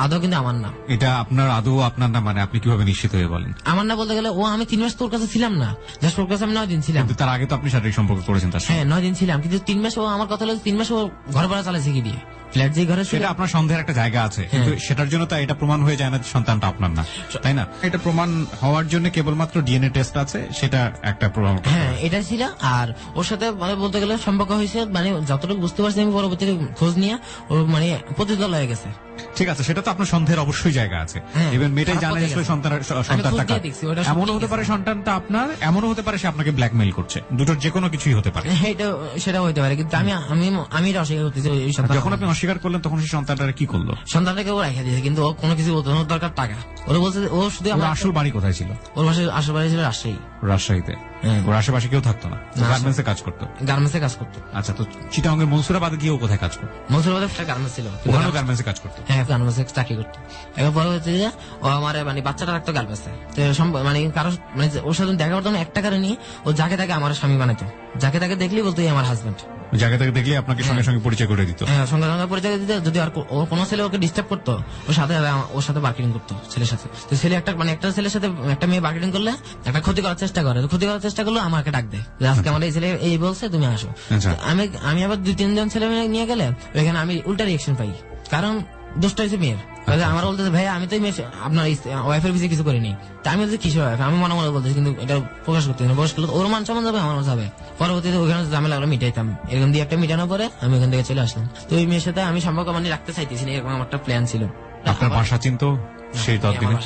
আদৌ কিন্তু আমার না। এটা আপনার আদৌ আপনার না মানে আপনি কিভাবে নিশ্চিত হয়ে বলেন? আমার না বলতে গেলে ও আমি 3 মাস তোর কাছে ছিলাম না, জাস্ট ওর কাছে আমি 9 দিন ছিলাম। কিন্তু তার আগে তো আপনি শারীরিক সম্পর্ক করেছেন তার সাথে। হ্যাঁ 9 দিন ছিলাম, কিন্তু 3 মাস ও আমার কথা হলো 3 মাস ও ঘর ভাড়া চালাইছে কি দিয়ে, ফ্ল্যাট যে ঘরে ছিল। সেটা আপনার সন্দেহের একটা জায়গা আছে, কিন্তু সেটার জন্য তো এটা প্রমাণ হয়ে যায় না যে সন্তানটা আপনার না, তাই না? এটা প্রমাণ হওয়ার জন্য কেবলমাত্র ডিএনএ টেস্ট আছে, সেটা একটা প্রমাণ। হ্যাঁ এটা ছিল। আর ওর সাথে মানে বলতে গেলে সম্পর্ক হয়েছে, মানে যতটুকু বুঝতে পারছি আমি পরবর্তীতে খোঁজ নিয়ে ওর মানে প্রতিদল হয়ে গেছে। ঠিক আছে, সেটা তো আপনার সন্দেহের অবশ্যই জায়গা আছে। ইভেন মেয়েটাই জানে যে সন্তানটা কার। এমনও হতে পারে সন্তানটা আপনার, এমনও হতে পারে সে আপনাকে ব্ল্যাকমেইল করছে। দুটোর যে কোনো কিছুই হতে পারে। সেটা হতে পারে, কিন্তু আমি এটা অস্বীকার করতেছি। যখন আপনি অস্বীকার করলেন তখন সেই সন্তানটা কি করলো? সন্তানটাকে ও রেখে দিয়েছে, কিন্তু ও কোনো কিছু বলতো না, ওর দরকার টাকা। ওরা বলছে ও শুধু আমার আসল বাড়ি কোথায় ছিল? ওর আসল বাড়ি ছিল রাজশাহী। রাজশাহীতে? ওর আশেপাশে কেউ থাকতো না? গার্মেন্টসে কাজ করতো? গার্মেন্টসে কাজ করতো। আচ্ছা, তো চিটাগাংয়ের মনসুরাবাদে গিয়ে ও কোথায় কাজ করতো? মনসুরাবাদে একটা গার্মেন্টস ছিল, ওখানেও গার্মেন্টসে কাজ করতো? হ্যাঁ গার্মেন্টসে চাকরি করতো। এবার পরে হচ্ছে যে ও আমার মানে বাচ্চাটা রাখতো গার্মেন্টসে। মানে কারো মানে ওর সাথে দেখা করতো না একটা কারণে, ও যাকে তাকে আমার স্বামী বানাতো, যাকে তাকে দেখলেই বলতো আমার হাজবেন্ড। জায়গা থেকে দেখলে আপনাকে সঙ্গে সঙ্গে পরিচয় করে দিত? হ্যাঁ সঙ্গে সঙ্গে পরিচয় দিত। যদি আর কোনো ছেলে ওকে ডিস্টার্ব করতো, ওর সাথে মার্কেটিং করতো ছেলের সাথে। তো ছেলে একটা ছেলের সাথে একটা মেয়ে মার্কেটিং করলে একটা ক্ষতি করার চেষ্টা করে, ক্ষতি করার চেষ্টা করলো আমাকে ডাক দেয়, আজকে আমার এই ছেলে এই বলছে তুমি আসো। আমি আবার 2-3 জন ছেলে মেয়ে নিয়ে গেলে ওইখানে আমি উল্টা রিয়েকশন পাই, কারণ দোষটা হয়েছে মেয়ের। আমার বলতেছে ভাই আমি তো আপনার ওয়াইফের বিষয়ে কিছু করিনি। তা আমি বলছি কিসের ওয়াইফ, আমি মনে মনে বলতেছি, কিন্তু এটা প্রকাশ করতে না। প্রকাশ করলে ওর মান সম্মান যাবে, আমার যাবে। পরবর্তীতে ওখানে ঝামেলা মিটাইতাম, এরকম দিয়ে একটা মিটানোর পরে আমি ওখান থেকে চলে আসলাম। তো ওই মেয়ের সাথে আমি সম্পর্ক মানে রাখতে চাইতেছি না, এরকম আমার একটা প্ল্যান ছিল। আপনার বাসা চিনতো সেই ততদিনে?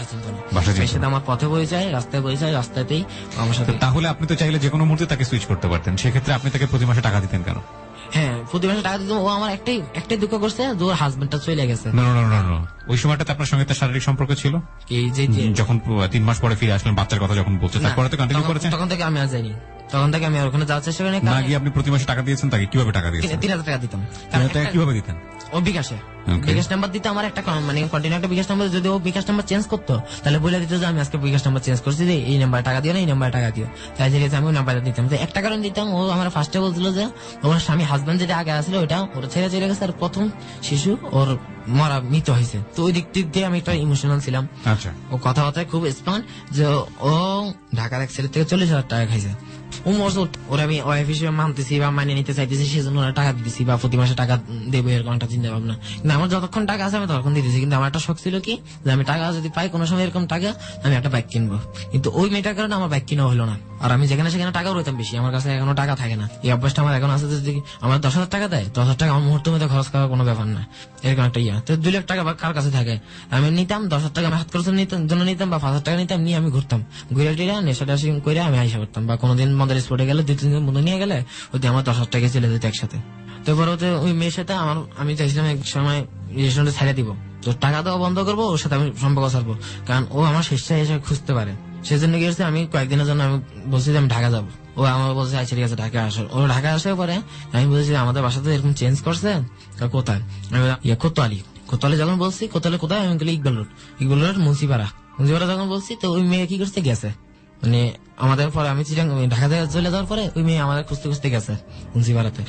বাসার সাথে আমার পথে বয়ে যায়, রাস্তায় বয়ে যায়, রাস্তাতেই আমার সাথে। তাহলে আপনি তো চাইলে যে কোনো মুহূর্তে তাকে সুইচ করতে পারতেন, সেক্ষেত্রে আপনি তাকে প্রতি মাসে টাকা দিতেন কেন? হ্যাঁ প্রতি মাসে টাকা দিতাম। ও আমার একটাই দুঃখ করছে যে ওর হাজবেন্ডটা চলে গেছে। ওই সময়টাতে আপনার সঙ্গে তার শারীরিক সম্পর্ক ছিল? যখন 3 মাস পরে ফিরে আসলেন বাচ্চার কথা যখন বলছে, তারপরে তো কন্টিনিউ করেছেন? তখন থেকে আমি আর যাইনি, তখন থেকে আমি ওখানে যাওয়ার চেষ্টা করি না। গিয়ে আপনি প্রতি মাসে টাকা দিয়েছেন তাকে? কিভাবে টাকা দিয়েছেন? 3,000 টাকা দিতাম। 3,000 টাকা কিভাবে দিতেন? ও বিকাশে বিকাশ নাম্বার দিতে আমার একটা মানে কন্টিনিউ একটা বিকাশ নাম্বার। যদি ও বিকাশ নাম্বার চেঞ্জ করতো তাহলে বলে দিত যে আমি আজকে বিকাশ নাম্বার চেঞ্জ করছি, যে এই নাম্বার টাকা দিও না, এই নাম্বার টাকা দিও। তাই ঠিক আছে আমি ওই নাম্বারটা দিতাম। তো একটা কারণ দিতাম, ও আমার ফার্স্টে বলছিল যে ওর স্বামী হাজবেন্ড যেটা আগে আসলো ওটা ওর ছেড়ে চলে গেছে, আর প্রথম শিশু ওর মৃত হয়েছে। তো ওই দিক দিয়ে আমি একটা ইমোশনাল ছিলাম। আচ্ছা, ও কথাবার্তায় খুব স্পান যে ও ঢাকার এক ছেলে থেকে 40,000 টাকা খাইছে। ও মজুত ওরা আমি ওয়াইফ হিসেবে মানতেছি বা মানে নিতে চাইতেছি, সেজন্য ওরা টাকা দিতেছি বা প্রতি মাসে টাকা দেবো এরকম একটা চিন্তা ভাবনা। কিন্তু আমার যতক্ষণ টাকা আছে আমি ততক্ষণ দিতেছি। কিন্তু আমার একটা শখ ছিল কি যে আমি টাকা যদি পাই কোনো সময় এরকম টাকা আমি একটা বাইক কিনবো। কিন্তু ওই মেয়েটার কারণে আমার বাইক কিনা হলো না। আর আমি যেখানে সেখানে টাকাও রইতাম বেশি, আমার কাছে এখনো টাকা থাকে না। এই অভ্যাসটা আমার এখন আছে, যদি আমার 10,000 টাকা দেয় 10,000 টাকা আমার মুহূর্তের মধ্যে খরচ করার কোনো ব্যাপার না, এরকম একটা ইয়া। তো 2 লাখ টাকা কার কাছে থাকে, আমি নিতাম 10,000 টাকা আমি হাত খরচের জন্য নিতাম বা 5,000 টাকা নিতাম, নিয়ে আমি ঘুরতাম, ঘুরে টিরা নেশাটা করে আমি আইসা করতাম। বা কোনোদিন মদের স্পটে গেলে 2-3 দিন বন্ধু নিয়ে গেলে ওতে আমার 10,000 টাকা চলে যেত একসাথে। তো পরে ওই মেয়ের সাথে আমি চাইছিলাম এক সময় রিলেশনটা ছেড়ে দিব, তো টাকা দেওয়া বন্ধ করবো, ওর সাথে আমি সম্পর্ক ছাড়বো, কারণ ও আমার শেষটায় এসে খুঁজতে পারে। সেজন্য কি হচ্ছে আমি কয়েকদিনের জন্য আমি বলছি যে আমি ঢাকা যাবো। ও আমার বলছে আচ্ছা ঠিক আছে ঢাকা আসো। ও ঢাকা আসার পরে আমি বলছি আমাদের বাসাতে এরকম চেঞ্জ করছে, কোথায়? কোতোয়ালি যখন বলছি কোতোয়ালি কোথায়, আমি বলি ইকবাল রোড মুন্সিপাড়া যখন বলছি, তো ওই মেয়ে কি করছে গেছে, মানে আমাদের পরে আমি ঢাকা থেকে চলে যাওয়ার পরে ওই মেয়ে আমাদের খুঁজতে খুঁজতে গেছে মুন্সিপাড়াতে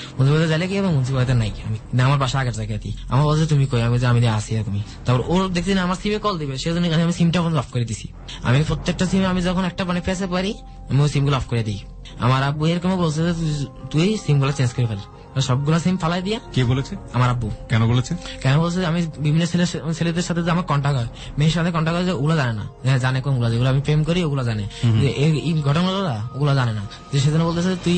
যাইলে কি এবং মুন্সিপাড়াতে নাই আমি, আমার বাসা আগের জায়গাতেই। আমার বলছে তুমি কই, আমি আমি আসি তুমি। তারপর ওর দেখছি না আমার সিমে কল দিবে, সেজন্য আমি সিমটা অফ করে দিছি। আমি প্রত্যেকটা সিমে আমি যখন একটা মানে ফেসে পারি আমি ওই সিমগুলো অফ করে দিই। আমার আব্বু এরকম বলছে যে তুই সিমগুলো চেঞ্জ করে ফেল, সবগুলো সিম ফালাই দিয়া। কে বলেছে? আমার আব্বু। কেন বলেছে? কেন বলছে আমি বিভিন্ন ছেলেদের সাথে যে আমার কন্ট্যাক্ট হয়, মেয়ের সাথে কন্ট্যাক্ট হয়, ওগুলো জানে না, জানে কোনগুলো, যেগুলো আমি প্রেম করি ওগুলো জানে, এই ঘটনাগুলো ওগুলো জানে না। যে সেজন্য বলতেছে তুই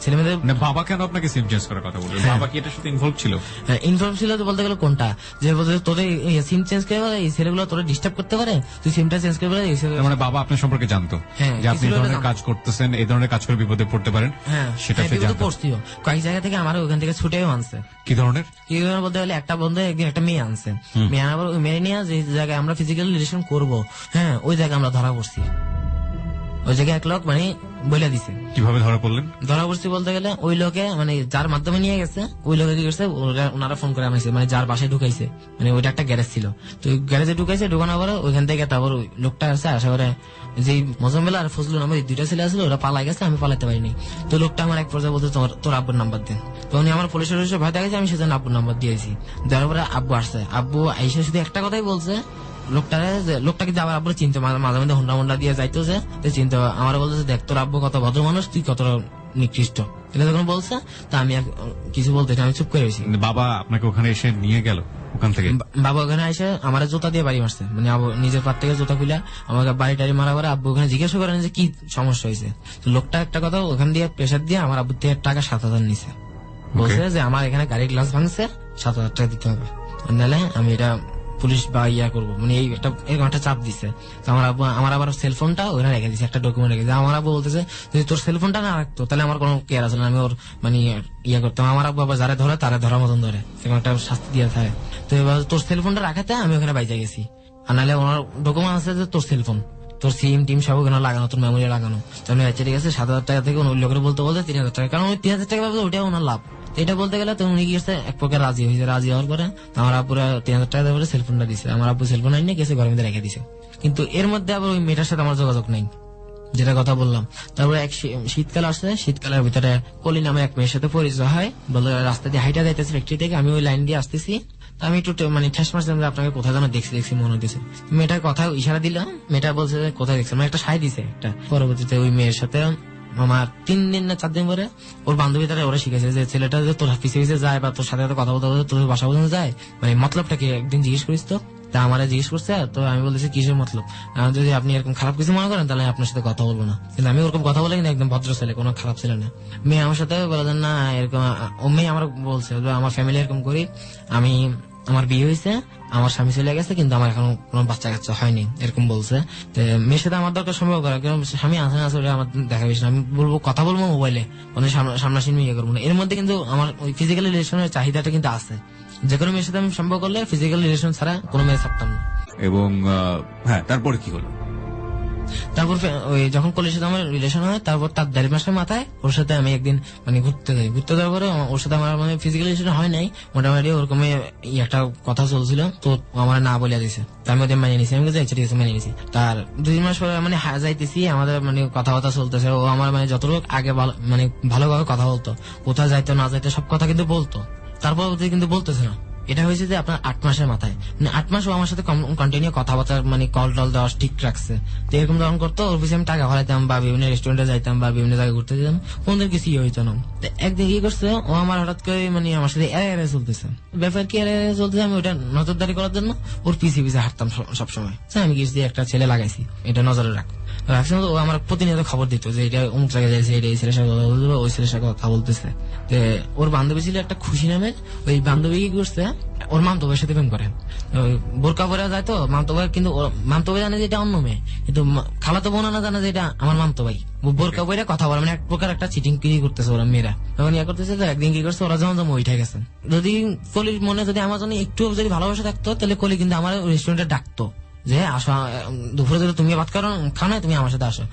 ছেলে মেয়েদের। বাবা কেন আপনাকে সিম চেঞ্জ করার কথা বললেন? বাবা কি এটার সাথে ইনভলভ ছিল? হ্যাঁ ইনভলভ ছিল। তো বলতে গেলে কোনটা, যে বলতে তোদের সিম চেঞ্জ করে এই ছেলেগুলো তোরা ডিস্টার্ব করতে পারে, তুই সিমটা চেঞ্জ করে মানে বাবা আপনার সম্পর্কে জানতো যে আপনি এই ধরনের কাজ করতেছেন, এই ধরনের কাজ করে বিপদে পড়তে পারেন। হ্যাঁ সেটা পড়ছিও কয়েক জায়গায় জায়গা থেকে আমার ওখান থেকে ছুটেও আনছে। কি ধরনের? কি ধরনের বলতে গেলে একটা বন্ধু একদিন একটা মেয়ে আনছে, মেয়ে আনার ওই মেয়ে নিয়ে যে জায়গায় আমরা ফিজিক্যাল রিলেশন করবো, হ্যাঁ ওই জায়গায় আমরা ধরা পড়ছি। ওই জায়গায় এক লোক মানে বলে দিছে। কিভাবে ধরা পড়লেন? ধরা পড়ছি বলতে গেলে ওই লোকে মানে যার মাধ্যমে নিয়ে গেছে ওই লোকে কি করছে, ওনারা ফোন করে আনাইছে, মানে যার বাসায় ঢুকাইছে, মানে ওইটা একটা গ্যারেজ ছিল, তো ওই গ্যারেজে ঢুকাইছে, ঢুকানোর পরে ওইখান থেকে তারপর ওই লোকটা আসছে, আশা করে যে মোজাম্মেল আর ফজলুল নামে দুইটা ছেলে আসলে ওরা পালাই গেছে, আমি পালাতে পারিনি। তো লোকটা আমার এক পর্যায়ে বলতে তোর আব্বুর নাম্বার দেন, তো উনি আমার পুলিশের ভয় দেখাইছে, আমি সেজন্য আব্বুর নাম্বার দিয়েছি। দেওয়ার পরে আব্বু আসছে, আব্বু আইসা শুধু একটা কথাই বলছে, লোকটা কিন্তু আবার আব্বুর চিনতে মাঝে মাঝে হুন্ডা মুন্ডা দিয়ে যাইতো যে চিনতে, আমার বলতেছে দেখ তোর আব্বু কত ভদ্র মানুষ, তুই কত নিকৃষ্ট, এটা যখন বলছে তা আমি কিছু বলতে আমি চুপ করে গেছি। বাবা আপনাকে ওখানে এসে নিয়ে গেল ওখান থেকে? বাবা ওখানে এসে আমার জুতা দিয়ে বাড়ি মারছে, মানে আব্বু নিজের পার থেকে জুতা খুলে আমাকে বাড়ি টাড়ি মারা করে। আব্বু ওখানে জিজ্ঞাসা করেন যে কি সমস্যা হয়েছে, তো লোকটা একটা কথা ওখান দিয়ে প্রেশার দিয়ে আমার আব্বুর থেকে টাকা 7,000 নিছে, বলছে যে আমার এখানে গাড়ির গ্লাস ভাঙছে 7,000 টাকা দিতে হবে, নাহলে আমি এটা পুলিশ বা ইয়া করবো, মানে এই একটা চাপ দিচ্ছে। আমার আবার সেলফোনটা ওখানে রেখে দিচ্ছে, একটা ডকুমেন্ট রেখে দিচ্ছে। আমার আব্বু বলতেছে যদি তোর সেলফোনটা না রাখতো তাহলে আমার কোনো কেয়ার আছে না, আমি ওর মানে ইয়া করতাম। আমার আব্বু আবার যারা ধরে তারা ধরার মতন ধরে, সেরকম একটা শাস্তি দিয়ে থাকে। তো এবার তোর সেলফোনটা রাখাতে আমি ওখানে বাইচে গেছি, আর নাহলে ওনার ডকুমেন্ট আছে যে তোর সেলফোন, তোর সিম টিম সব ওখানে লাগানো, তোর মেমোরি লাগানো। তো আমি বাইচে গেছে 7,000 টাকা থেকে ওই লোকের বলতে 3,000 টাকা, কারণ ওই 3,000 টাকা ওইটা ওনার লাভ। এটা বলতে গেলে তো উনি গিয়েছে এক প্রকার রাজি হয়েছে, রাজি হওয়ার পরে আমার আব্বুরা 3,000 টাকা দিয়ে সেলফোনটা দিছে, আমার আব্বু সেলফোন আইনে গেছে ঘরের মধ্যে রেখে দিছে। কিন্তু এর মধ্যে আবার ওই মেয়েটার সাথে আমার যোগাযোগ নাই, যেটা কথা বললাম। তারপরে এক শীতকাল আসছে, শীতকালের ভিতরে কলি নামে এক মেয়ের সাথে পরিচয় হয়, বলে রাস্তা দিয়ে হাইটা যাইতেছে ফ্যাক্টরি থেকে, আমি ওই লাইন দিয়ে আসতেছি, আমি একটু মানে ঠেস মারছিলাম যে আপনাকে কোথায় যেন দেখছি মনে হতেছে। মেয়েটার কথা ইশারা দিলাম, মেয়েটা বলছে যে কোথায় দেখছি, মানে একটা সাই দিছে একটা। পরবর্তীতে ওই মেয়ের সাথে আমার 3 দিন না 4 দিন পরে ওর বান্ধবী তারা ওরা শিখেছে যে ছেলেটা যে তোর পিছিয়ে পিছিয়ে যায় বা তোর সাথে কথা বলতে বলতে তোর বাসা পর্যন্ত যায়, মানে মতলবটা কি একদিন জিজ্ঞেস করিস তো। তা আমার জিজ্ঞেস করছে, তো আমি বলতেছি কিসের মতলব, যদি আপনি এরকম খারাপ কিছু মনে করেন তাহলে আপনার সাথে কথা বলবো না। কিন্তু আমি ওরকম কথা বলে কিন্তু একদম ভদ্র ছেলে, কোনো খারাপ ছেলে না। মেয়ে আমার সাথে বলে না এরকম, ও মেয়ে আমার বলছে আমার ফ্যামিলি এরকম করি, আমার বিয়ে হয়েছে, আমার স্বামী চলে গেছে, কিন্তু আমার এখন কোনো বাচ্চা কাচ্চা হয়নি, এরকম বলছে। মেয়ের সাথে আমার দরকার সম্ভব করে, কারণ স্বামী আছে না আসলে আমার দেখা বেশি না, আমি বলবো কথা বলবো মোবাইলে, মানে সামনাসামনি ইয়ে করবো না। এর মধ্যে কিন্তু আমার ওই ফিজিক্যাল রিলেশনের চাহিদাটা কিন্তু আছে, যে কোনো মেয়ের সাথে আমি সম্ভব করলে ফিজিক্যাল রিলেশন ছাড়া কোনো মেয়ে থাকতাম না। এবং হ্যাঁ, তারপরে কি হলো? তারপর ওই যখন কলেজের সাথে আমার রিলেশন হয়, তারপর তার 1.5 মাসের মাথায় ওর সাথে আমি একদিন মানে ঘুরতে যাই। ঘুরতে যাওয়ার পরে ওর সাথে আমার মানে ফিজিক্যাল রিলেশন হয় নাই, মোটামুটি ওরকম একটা কথা চলছিল, তো আমার না বলিয়া দিছে, আমি ওদের মেনে নিছি, আমি ঠিক আছে মেনে নিছি। তার 2 মাস পরে মানে যাইতেছি, আমাদের মানে কথাবার্তা চলতেছে, ও আমার মানে যতটুকু আগে মানে ভালোভাবে কথা বলতো, কোথায় যাইতো না যাইতো সব কথা কিন্তু বলতো, তারপর ওদের কিন্তু বলতেছে না। এটা হয়েছে যে আপনার 8 মাসের মাথায়, মানে 8 মাস ও আমার সাথে কন্টিনিউ কথাবার্তা মানে কল টল দেওয়া ঠিক রাখছে। তো এরকম যখন করতো ওর পিছিয়ে আমি টাকা ভরাইতাম বা বিভিন্ন রেস্টুরেন্টে যাইতাম বা বিভিন্ন জায়গায় ঘুরতে যেতাম, কোনদিন কিছুই হইতো না। তো একদিন কি করছে, ও আমার হঠাৎ করে মানে আমার সাথে এড়ে চলতেছে, ব্যাপার কি এড়ে চলতেছে, আমি ওটা নজরদারি করার জন্য ওর পিছিয়ে হাঁটতাম সবসময়। আমি কিছু একটা ছেলে লাগাইছি, এটা নজরে রাখছিলাম, তো ও আমার প্রতিনিয়ত খবর দিত যে এটা অমুক জায়গায় যাইছে, এটা এই ছেলের সাথে কথা বলতে, ওই ছেলের সাথে কথা বলতেছে। তো ওর বান্ধবী ছিল একটা খুশি নামে, ওই বান্ধবী কি করছে, ওর মামতো ভাইয়ের সাথে প্রেম করে, বোরকা পরে যায়। তো মামতো ভাই কিন্তু মামতো ভাই জানে যে এটা অন্য মেয়ে, কিন্তু খালাতো বোন না জানে যে এটা আমার মামতো ভাই। বোরকা পরে কথা বলে, মানে এক প্রকার একটা চিটিং কি করতেছে ওরা মেয়েরা, তখন ইয়া করতেছে। তো একদিন কি করছে, ওরা যখন উঠে গেছে, যদি কলির মনে যদি আমার জন্য একটু যদি ভালোবাসা থাকতো, তাহলে কলি কিন্তু আমার রেস্টুরেন্টে ডাকতো যে আসো দুপুরে যদি তুমি ভাত খাও না, তুমি আমার সাথে আসো।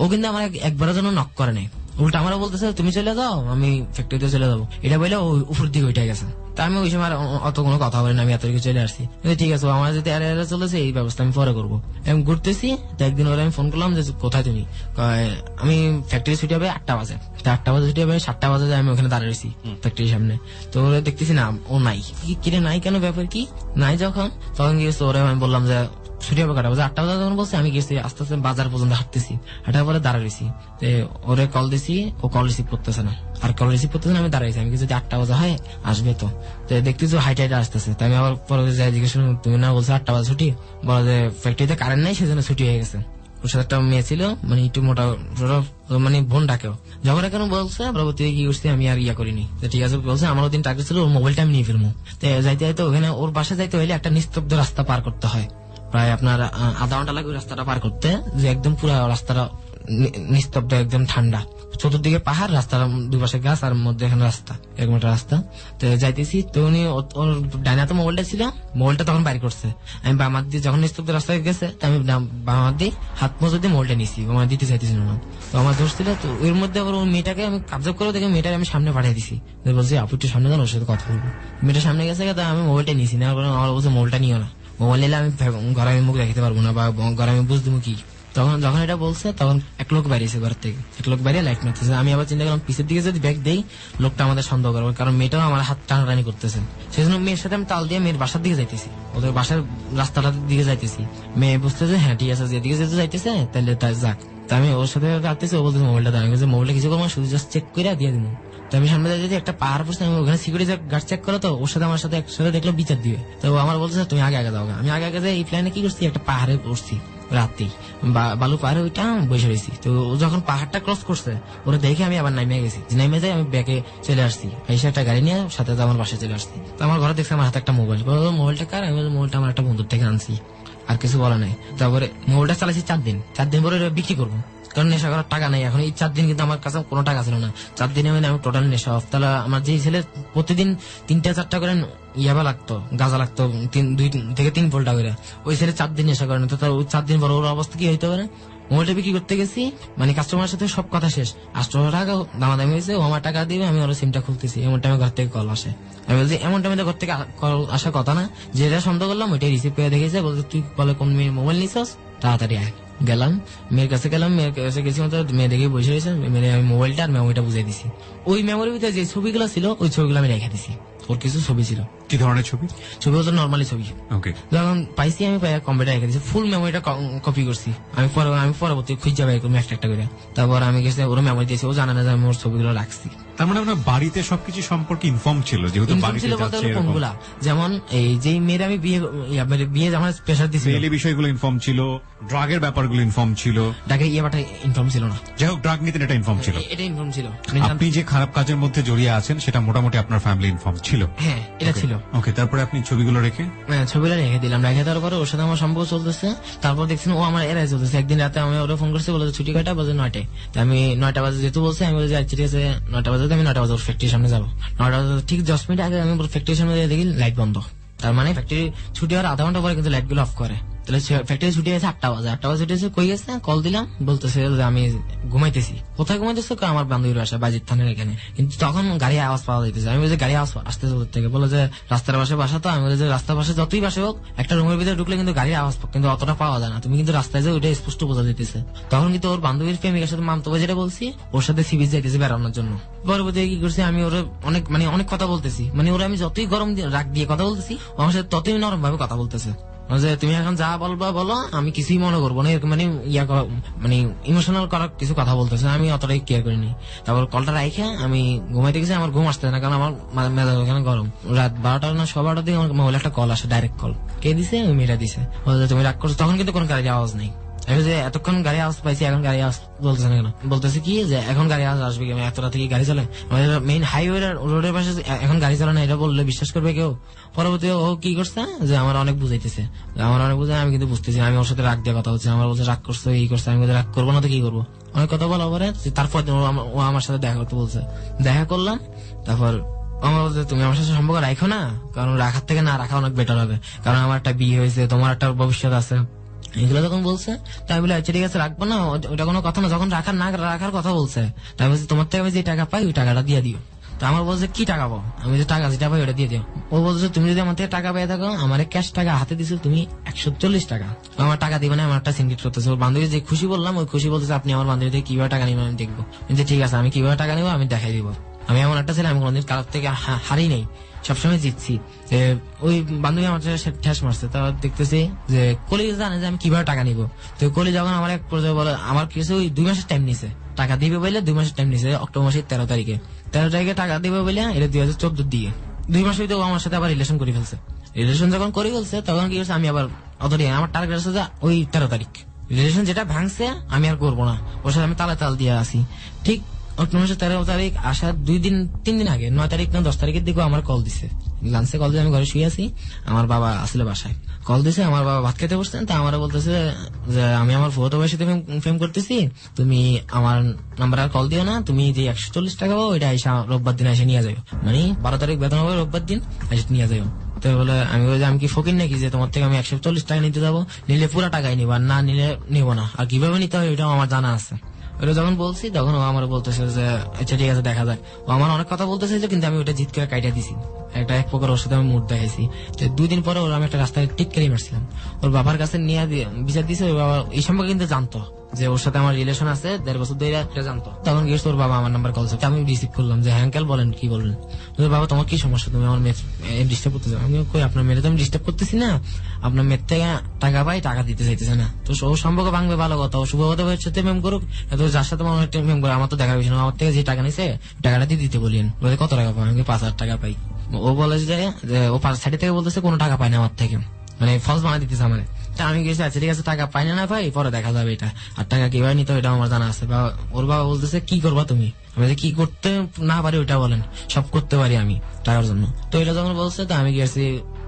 ও কিন্তু আমার একবারের জন্য নক করে নাই, উল্টা আমরা বলতেছে তুমি চলে যাও, আমি ফ্যাক্টরিতে চলে যাবো, এটা বলে উপর দিকে উঠে গেছে। তা আমি ওই সময় অত কোনো কথা বলি না, আমি এত চলে আসছি, ঠিক আছে আমার যদি এরা চলেছে এই ব্যবস্থা আমি পরে করবো। আমি ঘুরতেছি, তো একদিন ওরা আমি ফোন করলাম যে কোথায় তুমি, আমি ফ্যাক্টরি ছুটি হবে 8টা বাজে, 8টা বাজে ছুটি হবে, 7টা বাজে আমি ওখানে দাঁড়িয়েছি ফ্যাক্টরির সামনে। তো ওরা দেখতেছি না, ও নাই, কিরে নাই কেন, ব্যাপার কি নাই, যখন তখন গিয়েছে ওরা আমি বললাম যে ছুটি হবে কটা বাজে, 8টা বাজে যখন বলছে, আমি গেছি আস্তে আস্তে বাজার পর্যন্ত হাঁটতেছি, হাঁটার পরে দাঁড়াইছি, ওরে কল দিছি, ও কল রিসিভ করতেছে না, আর কল রিসিভ করতেছে না, আমি দাঁড়াইছি, আমি যদি 8টা বাজে হয় আসবে, তো দেখতেছি হাইটে আসতেছে। তাই আমি আবার পরে যাই জিজ্ঞেস করি, তুমি না বলছো 8টা বাজে ছুটি, বলো যে ফ্যাক্টরিতে কারেন্ট নাই সেজন্য ছুটি হয়ে গেছে। ওর সাথে একটা মেয়ে ছিল, মানে একটু মোটা মানে বোন ডাকেও, যখন এখন বলছে পরবর্তীতে কি করছি আমি আর ইয়া করিনি, ঠিক আছে বলছে আমার ওদিন টাকা ছিল, ওর মোবাইলটা আমি নিয়ে ফেলবো। যাইতে যাইতে ওখানে ওর বাসা যাইতে হইলে একটা নিস্তব্ধ রাস্তা পার করতে হয়, প্রায় আপনার আধা ঘন্টা লাগে ওই রাস্তাটা পার করতে, যে একদম পুরো রাস্তাটা নিস্তব্ধ একদম ঠান্ডা, চতুর্দিকে পাহাড়, রাস্তার দুই পাশে গাছ আর মধ্যে এখানে রাস্তা, এরকম একটা রাস্তা। তো যাইতেছি, তো উনি ওর ডাইনে হাতে মোবাইলটা ছিল, মোবাইলটা তখন বাইর করছে। আমি বাম হাত দিয়ে যখন নিস্তব্ধ রাস্তায় গেছে, আমি বাম হাত দিয়ে হাত মজা দিয়ে মোবাইলটা নিছি, আমার দিতে চাইতেছিল না। তো আমার দোষ ছিল, তো এর মধ্যে আবার ওই মেয়েটাকে আমি কাবজাব করে দেখে মেয়েটাকে আমি সামনে পাঠিয়ে দিছি, বলছি আপু একটু সামনে যান, ওর সাথে কথা বলবো। মেয়েটা সামনে গেছে, আমি মোবাইলটা নিছি না, আমার বলছে মোবাইলটা নিও না, মোবাইল নিলে আমি ঘরে আমি মুখ দেখাতে পারবো না, বা ঘরে আমি বুঝ দেবো কি। তখন যখন এটা বলছে তখন এক লোক বাইরেছে ঘর থেকে, এক লোক বাইরে লাইট মারতেছে। আমি আবার চিন্তা করলাম পিছের দিকে যদি ব্যাগ দেই লোকটা আমাদের সন্দেহ করবে, কারণ মেয়েটাও আমার হাত টানাটানি করতেছে। সেই জন্য মেয়ের সাথে আমি তাল দিয়ে মেয়ের বাসার দিকে যাইতেছি, ওদের বাসার রাস্তাটার দিকে যাইতেছি। মেয়ে বুঝতেছে হ্যাঁ ঠিক আছে, যেদিকে যেতে যাইতেছে তাহলে তাই যাক। তা আমি ওর সাথে রাখতেছি, ও বলতেছে মোবাইলটা দাঁড়িয়ে গেছে, মোবাইলটা কিছু করবো শুধু জাস্ট চেক করে দিয়ে দিবো। তো আমি সামনে যাই, একটা পাহাড় পড়ছে, আমি ওখানে সিকিউরিটি গার্ড চেক করো, তো ওর সাথে আমার সাথে একসাথে দেখলো বিচার দিবে। তো আমার বলছে তুমি আগে আগে যাও। আমি আগে আগে যাই, এই প্ল্যানে কি করছি, একটা পাহাড়ে পড়ছি রাত্রি, বালু পাহাড়ে ওইটা বসে রয়েছি। তো ও যখন পাহাড়টা ক্রস করছে ওরা দেখে আমি আবার নামিয়ে গেছি, নামিয়ে যাই আমি ব্যাগে চলে আসছি, এসে একটা গাড়ি নিয়ে সাথে আমার বাসায় চলে আসছি। তো আমার ঘরে দেখছি আমার হাতে একটা মোবাইল, মোবাইলটা কার? আমি মোবাইলটা আমার একটা বন্ধুর থেকে আনছি, আর কিছু বলা নাই। তারপরে মোবাইলটা চালাইছি 4 দিন, 4 দিন পরে বিক্রি করবো, কারণ নেশা করার টাকা নাই এখন। এই 4 দিন কিন্তু আমার কাছে কোনো টাকা ছিল না, 4 দিনে আমি টোটাল নেশা অফ। তাহলে আমার যে ছেলে প্রতিদিন 3-4টা করে ইয়াবা লাগতো, গাঁজা লাগতো 2 থেকে 3 ভোল্টা করে, ওই ছেলে 4 দিন নেশা করে না। তো তার ওই 4 দিন পর ওর অবস্থা কি হইতে পারে? মোবাইলটা বিক্রি করতে গেছি, মানে কাস্টমারের সাথে সব কথা শেষ, 800 টাকা দামাদামি হয়েছে, ও আমার টাকা দিবে, আমি ওর সিমটা খুলতেছি, এমন টাইমে ঘর থেকে কল আসে। আমি বলছি এমন টাইমে তো ঘর থেকে কল আসার কথা না, যেটা সন্দেহ করলাম ওইটাই রিসিভ করে দেখেছে, বলছে তুই বলে কোন মেয়ের মোবাইল নিছস, তাড়াতাড়ি আয়। গেলাম মেয়ের কাছে, মেয়ের কাছে গেছি, মেয়ে দেখে বসে রয়েছে, মেয়ে আমি মোবাইলটা আর মেমোরিটা বুঝিয়ে দিছি। ওই মেমোরির ভিতরে যে ছবিগুলো ছিল ওই ছবিগুলো আমি রেখে দিছি। ওর কিছু ছবি ছিল। কি ধরনের ছবি? ছবি হতো নর্মালি ছবি। ওকে, যখন পাইছি আমি কম্পিউটার রেখে দিছি, ফুল মেমোরিটা কপি করছি আমি পরবর্তী খুঁজে বাই করবো একটা করে। তারপর আমি গেছি ওর মেমোরি দিয়েছি, ও জানে না যে আমি ওর ছবিগুলো রাখছি। তার মানে আপনার বাড়িতে সবকিছু সম্পর্কে ইনফর্ম ছিল, যেহেতু বাড়িতে যাচ্ছে কোনগুলা, যেমন এই যে মেয়ের আমি বিয়ে আমার প্রেশার দিছি, এই বিষয়গুলো ইনফর্ম ছিল, ড্রাগের ব্যাপারগুলো ইনফর্ম ছিল, ডাকে ইয়াবাটা ইনফর্ম ছিল না। যাই হোক ড্রাগ নিতেন এটা ইনফর্ম ছিল, এটা ইনফর্ম ছিল। আপনি যে খারাপ কাজের মধ্যে জড়িয়ে আছেন সেটা মোটামুটি আপনার ফ্যামিলি ইনফর্ম ছিল। হ্যাঁ এটা ছিল। ওকে, তারপরে আপনি ছবিগুলো রেখে? হ্যাঁ ছবিগুলো রেখে দিলাম, রেখে দেওয়ার পরে ওর সাথে আমার সম্পর্ক চলতেছে। তারপর দেখছি ও আমার এরাই চলতেছে। একদিন রাতে আমি ওরা ফোন করছি, বলে ছুটি কয়টা বাজে? 9টায়। আমি 9টা বাজে যেহেতু বলছি, আমি বলছি ঠিক আছে 9টা বাজে, আমি 9টা বাজে ওর ফ্যাক্টরির সামনে যাবো। 9টা বাজে ঠিক 10 মিনিট আগে আমি ফ্যাক্টরির সামনে দেখি লাইট বন্ধ। তার মানে ফ্যাক্টরি ছুটি হওয়ার আধা ঘন্টা পরে কিন্তু লাইট গুলো অফ করে। তাহলে ফ্যাক্টরি ছুটি আছে 8টা বাজে। 8টা বাজে ছুটি আছে, কই গেছে? কল দিলাম, বলতেছে আমি ঘুমাইতেছি। কোথায় ঘুমাইতেছে? আমার বান্ধবীর বাসা বাজির থানের এখানে। কিন্তু তখন গাড়ি আওয়াজ পাওয়া যাইতেছে। আমি বলছি গাড়ি আওয়াজ আসতেছে কোথা থেকে? বলে যে রাস্তার পাশে বাসা। তো আমি বলি যে রাস্তার পাশে যতই বাসে হোক একটা রুমের ভিতরে ঢুকলে কিন্তু গাড়ির আওয়াজ কিন্তু অতটা পাওয়া যায় না, তুমি কিন্তু রাস্তায় যে ওইটা স্পষ্ট বোঝা যেতেছে। তখন কিন্তু ওর বান্ধবীর প্রেমিকার সাথে মামতবা যেটা বলছি, ওর সাথে সি বিচ যাইতেছে বেড়ানোর জন্য। পরবর্তী কি করছি, আমি ওর অনেক কথা বলতেছি, মানে ওরা আমি যতই গরম রাগ দিয়ে কথা বলতেছি, আমার সাথে ততই নরম ভাবে কথা বলতেছে যে তুমি এখন যা বলবা বলো, আমি কিছুই মনে করবো না, এরকম মানে ইমোশনাল করার কিছু কথা বলতেছে। আমি অতটাই কেয়ার করিনি। তারপর কলটা রাইখে আমি ঘুমাইতে গেছি। আমার ঘুম আসতে না, কারণ আমার মেজাজ ওখানে গরম। রাত 12টা না 12:15 দিকে আমার মোবাইলে একটা কল আসে, ডাইরেক্ট কল। কে দিছে? ওই মেয়েটা দিছে। তুমি রাগ করছো। তখন কিন্তু কোনো গাড়ির আওয়াজ নেই। আমি যে এতক্ষণ গাড়ি আওয়াজ পাইছি, এখন গাড়ি আওয়াজ বলতেছে না কেন? বলতেছে কি যে এখন গাড়ি আওয়াজ আসবে, আমি এত রাতে কি গাড়ি চলে? আমাদের মেইন হাইওয়ে রোডের পাশে এখন গাড়ি চলে না, এটা বললে বিশ্বাস করবে কেউ? পরবর্তী ও কি করছে যে আমার অনেক বুঝাইতেছে, আমার অনেক বুঝাই। আমি কিন্তু বুঝতেছি, আমি ওর সাথে রাগ দিয়ে কথা হচ্ছে। আমার বলছে রাগ করছো, এই করছে। আমি বলছি রাগ করবো না তো কি করবো? অনেক কথা বলা পরে তারপর ও আমার সাথে দেখা করতে বলছে। দেখা করলাম। তারপর আমার বলছে তুমি আমার সাথে সম্পর্ক রাখো না, কারণ রাখার থেকে না রাখা অনেক বেটার হবে, কারণ আমার একটা বিয়ে হয়েছে, তোমার একটা ভবিষ্যৎ আছে। এগুলো যখন বলছে তাই বলে আচ্ছা ঠিক আছে রাখবো না, ওটা কোনো কথা না। যখন রাখার না রাখার কথা বলছে, তাই বলছে তোমার থেকে আমি যে টাকা পাই ওই টাকাটা দিয়ে দিও। তো আমার বলছে কি টাকা পাবো? আমি যে টাকা যেটা পাই ওটা দিয়ে দিও। ও বলছে তুমি যদি আমার থেকে টাকা পেয়ে থাকো, আমার ক্যাশ টাকা হাতে দিছো তুমি 140 টাকা, আমার টাকা দিবে না। আমার একটা সিন্ডিকেট করতেছে। ওর বান্ধবী যে খুশি বললাম, ওই খুশি বলতেছে আপনি আমার বান্ধবী থেকে কিভাবে টাকা নিবেন আমি দেখবো। কিন্তু ঠিক আছে, আমি কিভাবে টাকা নিবো আমি দেখাই দিব। আমি এমন একটা ছেলে, আমি কোনদিন কারোর থেকে হারি নেই, সবসময় জিতছি। ওই বান্ধবী আমার ঠেস মারছে। তা দেখতেছি যে কলি জানে যে আমি কিভাবে টাকা নিবো। তো কলি যখন আমার এক পর্যায়ে বলে, আমার কিছু 2 মাসের টাইম নিছে টাকা দিবে বলে, 2 মাসের টাইম নিছে অক্টোবর মাসের 13 তারিখে। 13 তারিখে টাকা দিবে বলে, এটা 2014 দিয়ে 2 মাস হইতে আমার সাথে আবার রিলেশন করে ফেলছে। রিলেশন যখন করে ফেলছে তখন কি করছে, আমি আবার অতটাই আমার টার্গেট আছে যে ওই 13 তারিখ রিলেশন যেটা ভাঙছে আমি আর করবো না, ওর সাথে আমি তালে তাল দিয়ে আসি। ঠিক অক্টোবর মাসের 13 তারিখ আসার 3 দিন আগে 9 তারিখ না 10 তারিখের দিকে আমার কল দিছে, লাঞ্চে কল দিয়ে আমি ঘরে শুয়ে আছি, আমার বাবা আসলে বাসায় কল দিছে, আমার বাবা ভাত খেতে বসছেন, তা আমার বলতেছে যে আমি আমার ফটো বয়সে ফেম করতেছি, তুমি আমার নাম্বার আর কল দিও না, তুমি যে 140 টাকা পাবো ওইটা এসে রোববার দিন এসে নিয়ে যাও, মানে 12 তারিখ বেতন হবে রোববার দিন এসে নিয়ে যাও। তো বলে আমি বলি আমি কি ফকির নাকি যে তোমার থেকে আমি 140 টাকা নিতে যাবো, নিলে পুরো টাকাই নিবা, না নিলে নিবো না, আর কিভাবে নিতে হয় ওইটাও আমার জানা আছে। ওটা যখন বলছি তখন ও আমার বলতেছে যে আচ্ছা ঠিক আছে দেখা যাক, ও আমার অনেক কথা বলতেছে কিন্তু আমি ওটা জিত করে কাইটা দিছি, এক প্রকার ওর সাথে আমি মুড দেখাইছি। 2 দিন পরে ওর আমি একটা রাস্তায় টিটকারি মারছিলাম, ওর বাবার কাছে নিয়ে বিচার দিছে, ওর বাবা এই সম্পর্কে কিন্তু জানতো যে ওর সাথে আমার রিলেশন আছে 1.5 বছর ধরে, এটা জানতো। তখন গিয়ে ওর বাবা আমার নাম্বার কল করছে, আমি রিসিভ করলাম যে হ্যাঁ আঙ্কেল বলেন কি বললেন। বাবা তোমার কি সমস্যা, তুমি আমার মেয়ে ডিস্টার্ব করতেছো? আমি কই আপনার মেয়ের তো আমি ডিস্টার্ব করতেছি না, আপনার মেয়ের থেকে টাকা পাই, টাকা দিতে চাইতেছে না, তো ও সম্পর্ক ভাঙবে ভালো কথা, ও শুভগত সাথে মেম করুক, যার সাথে মেম করে আমার তো দেখার বিষয় না, আমার থেকে যে টাকা নিছে টাকাটা দিয়ে দিতে বলিয়েন। বলে কত টাকা পাই? আমি 5,000 টাকা পাই। ও বলে যে ও 5 সাইড থেকে বলতেছে কোনো টাকা পায় না আমার থেকে, মানে ফলস বানা দিতেছে আমার। আমি গেছি আচ্ছা ঠিক আছে টাকা পাই না ভাই পরে দেখা যাবে, এটা আর টাকা কিভাবে নিতে এটা আমার জানা আছে। ওর বাবা বলতেছে কি করবা তুমি? আমি কি করতে না পারি ওইটা বলেন, সব করতে পারি আমি টাকার জন্য। তো এটা যখন বলছে তো আমি গেছি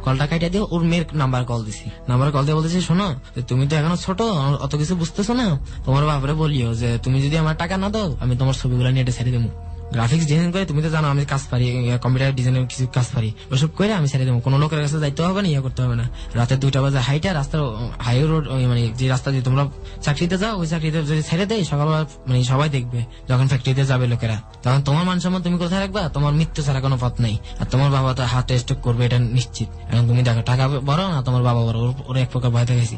কলটা কাটিয়ে দিয়ে ওর মেয়ের নাম্বার কল দিছি, নাম্বার কল দিয়ে বলতেছি শোনো তুমি তো এখনো ছোট, অত কিছু বুঝতেছো না, তোমার বাপরে বলিও যে তুমি যদি আমার টাকা না দাও আমি তোমার ছবিগুলো নিয়ে ছেড়ে দেবো, গ্রাফিক্স ডিজাইন করে তুমি তো জানো আমি কাজ পারি, কম্পিউটার ডিজাইনের কিছু কাজ পারি, ওসব করে আমি ছেড়ে দেবো, কোনো লোকের কাছে যাইতে হবে না, ইয়ে করতে হবে না। রাতে 2টা বাজে হাইটা রাস্তার হাই রোড মানে যে রাস্তা দিয়ে তোমরা চাকরিতে যাও ওই চাকরিতে যদি ছেড়ে দেয় সকালবেলা মানে সবাই দেখবে, যখন ফ্যাক্টরিতে যাবে লোকেরা তখন তোমার মান সম্মান তুমি কোথায় রাখবা? তোমার মৃত্যু ছাড়া কোনো পথ নেই, আর তোমার বাবা তো হার্ট স্ট্রোক করবে এটা নিশ্চিত। এখন তুমি দেখো টাকা বড় না তোমার বাবা বড়, ওর এক প্রকার ভয় দেখাইছি।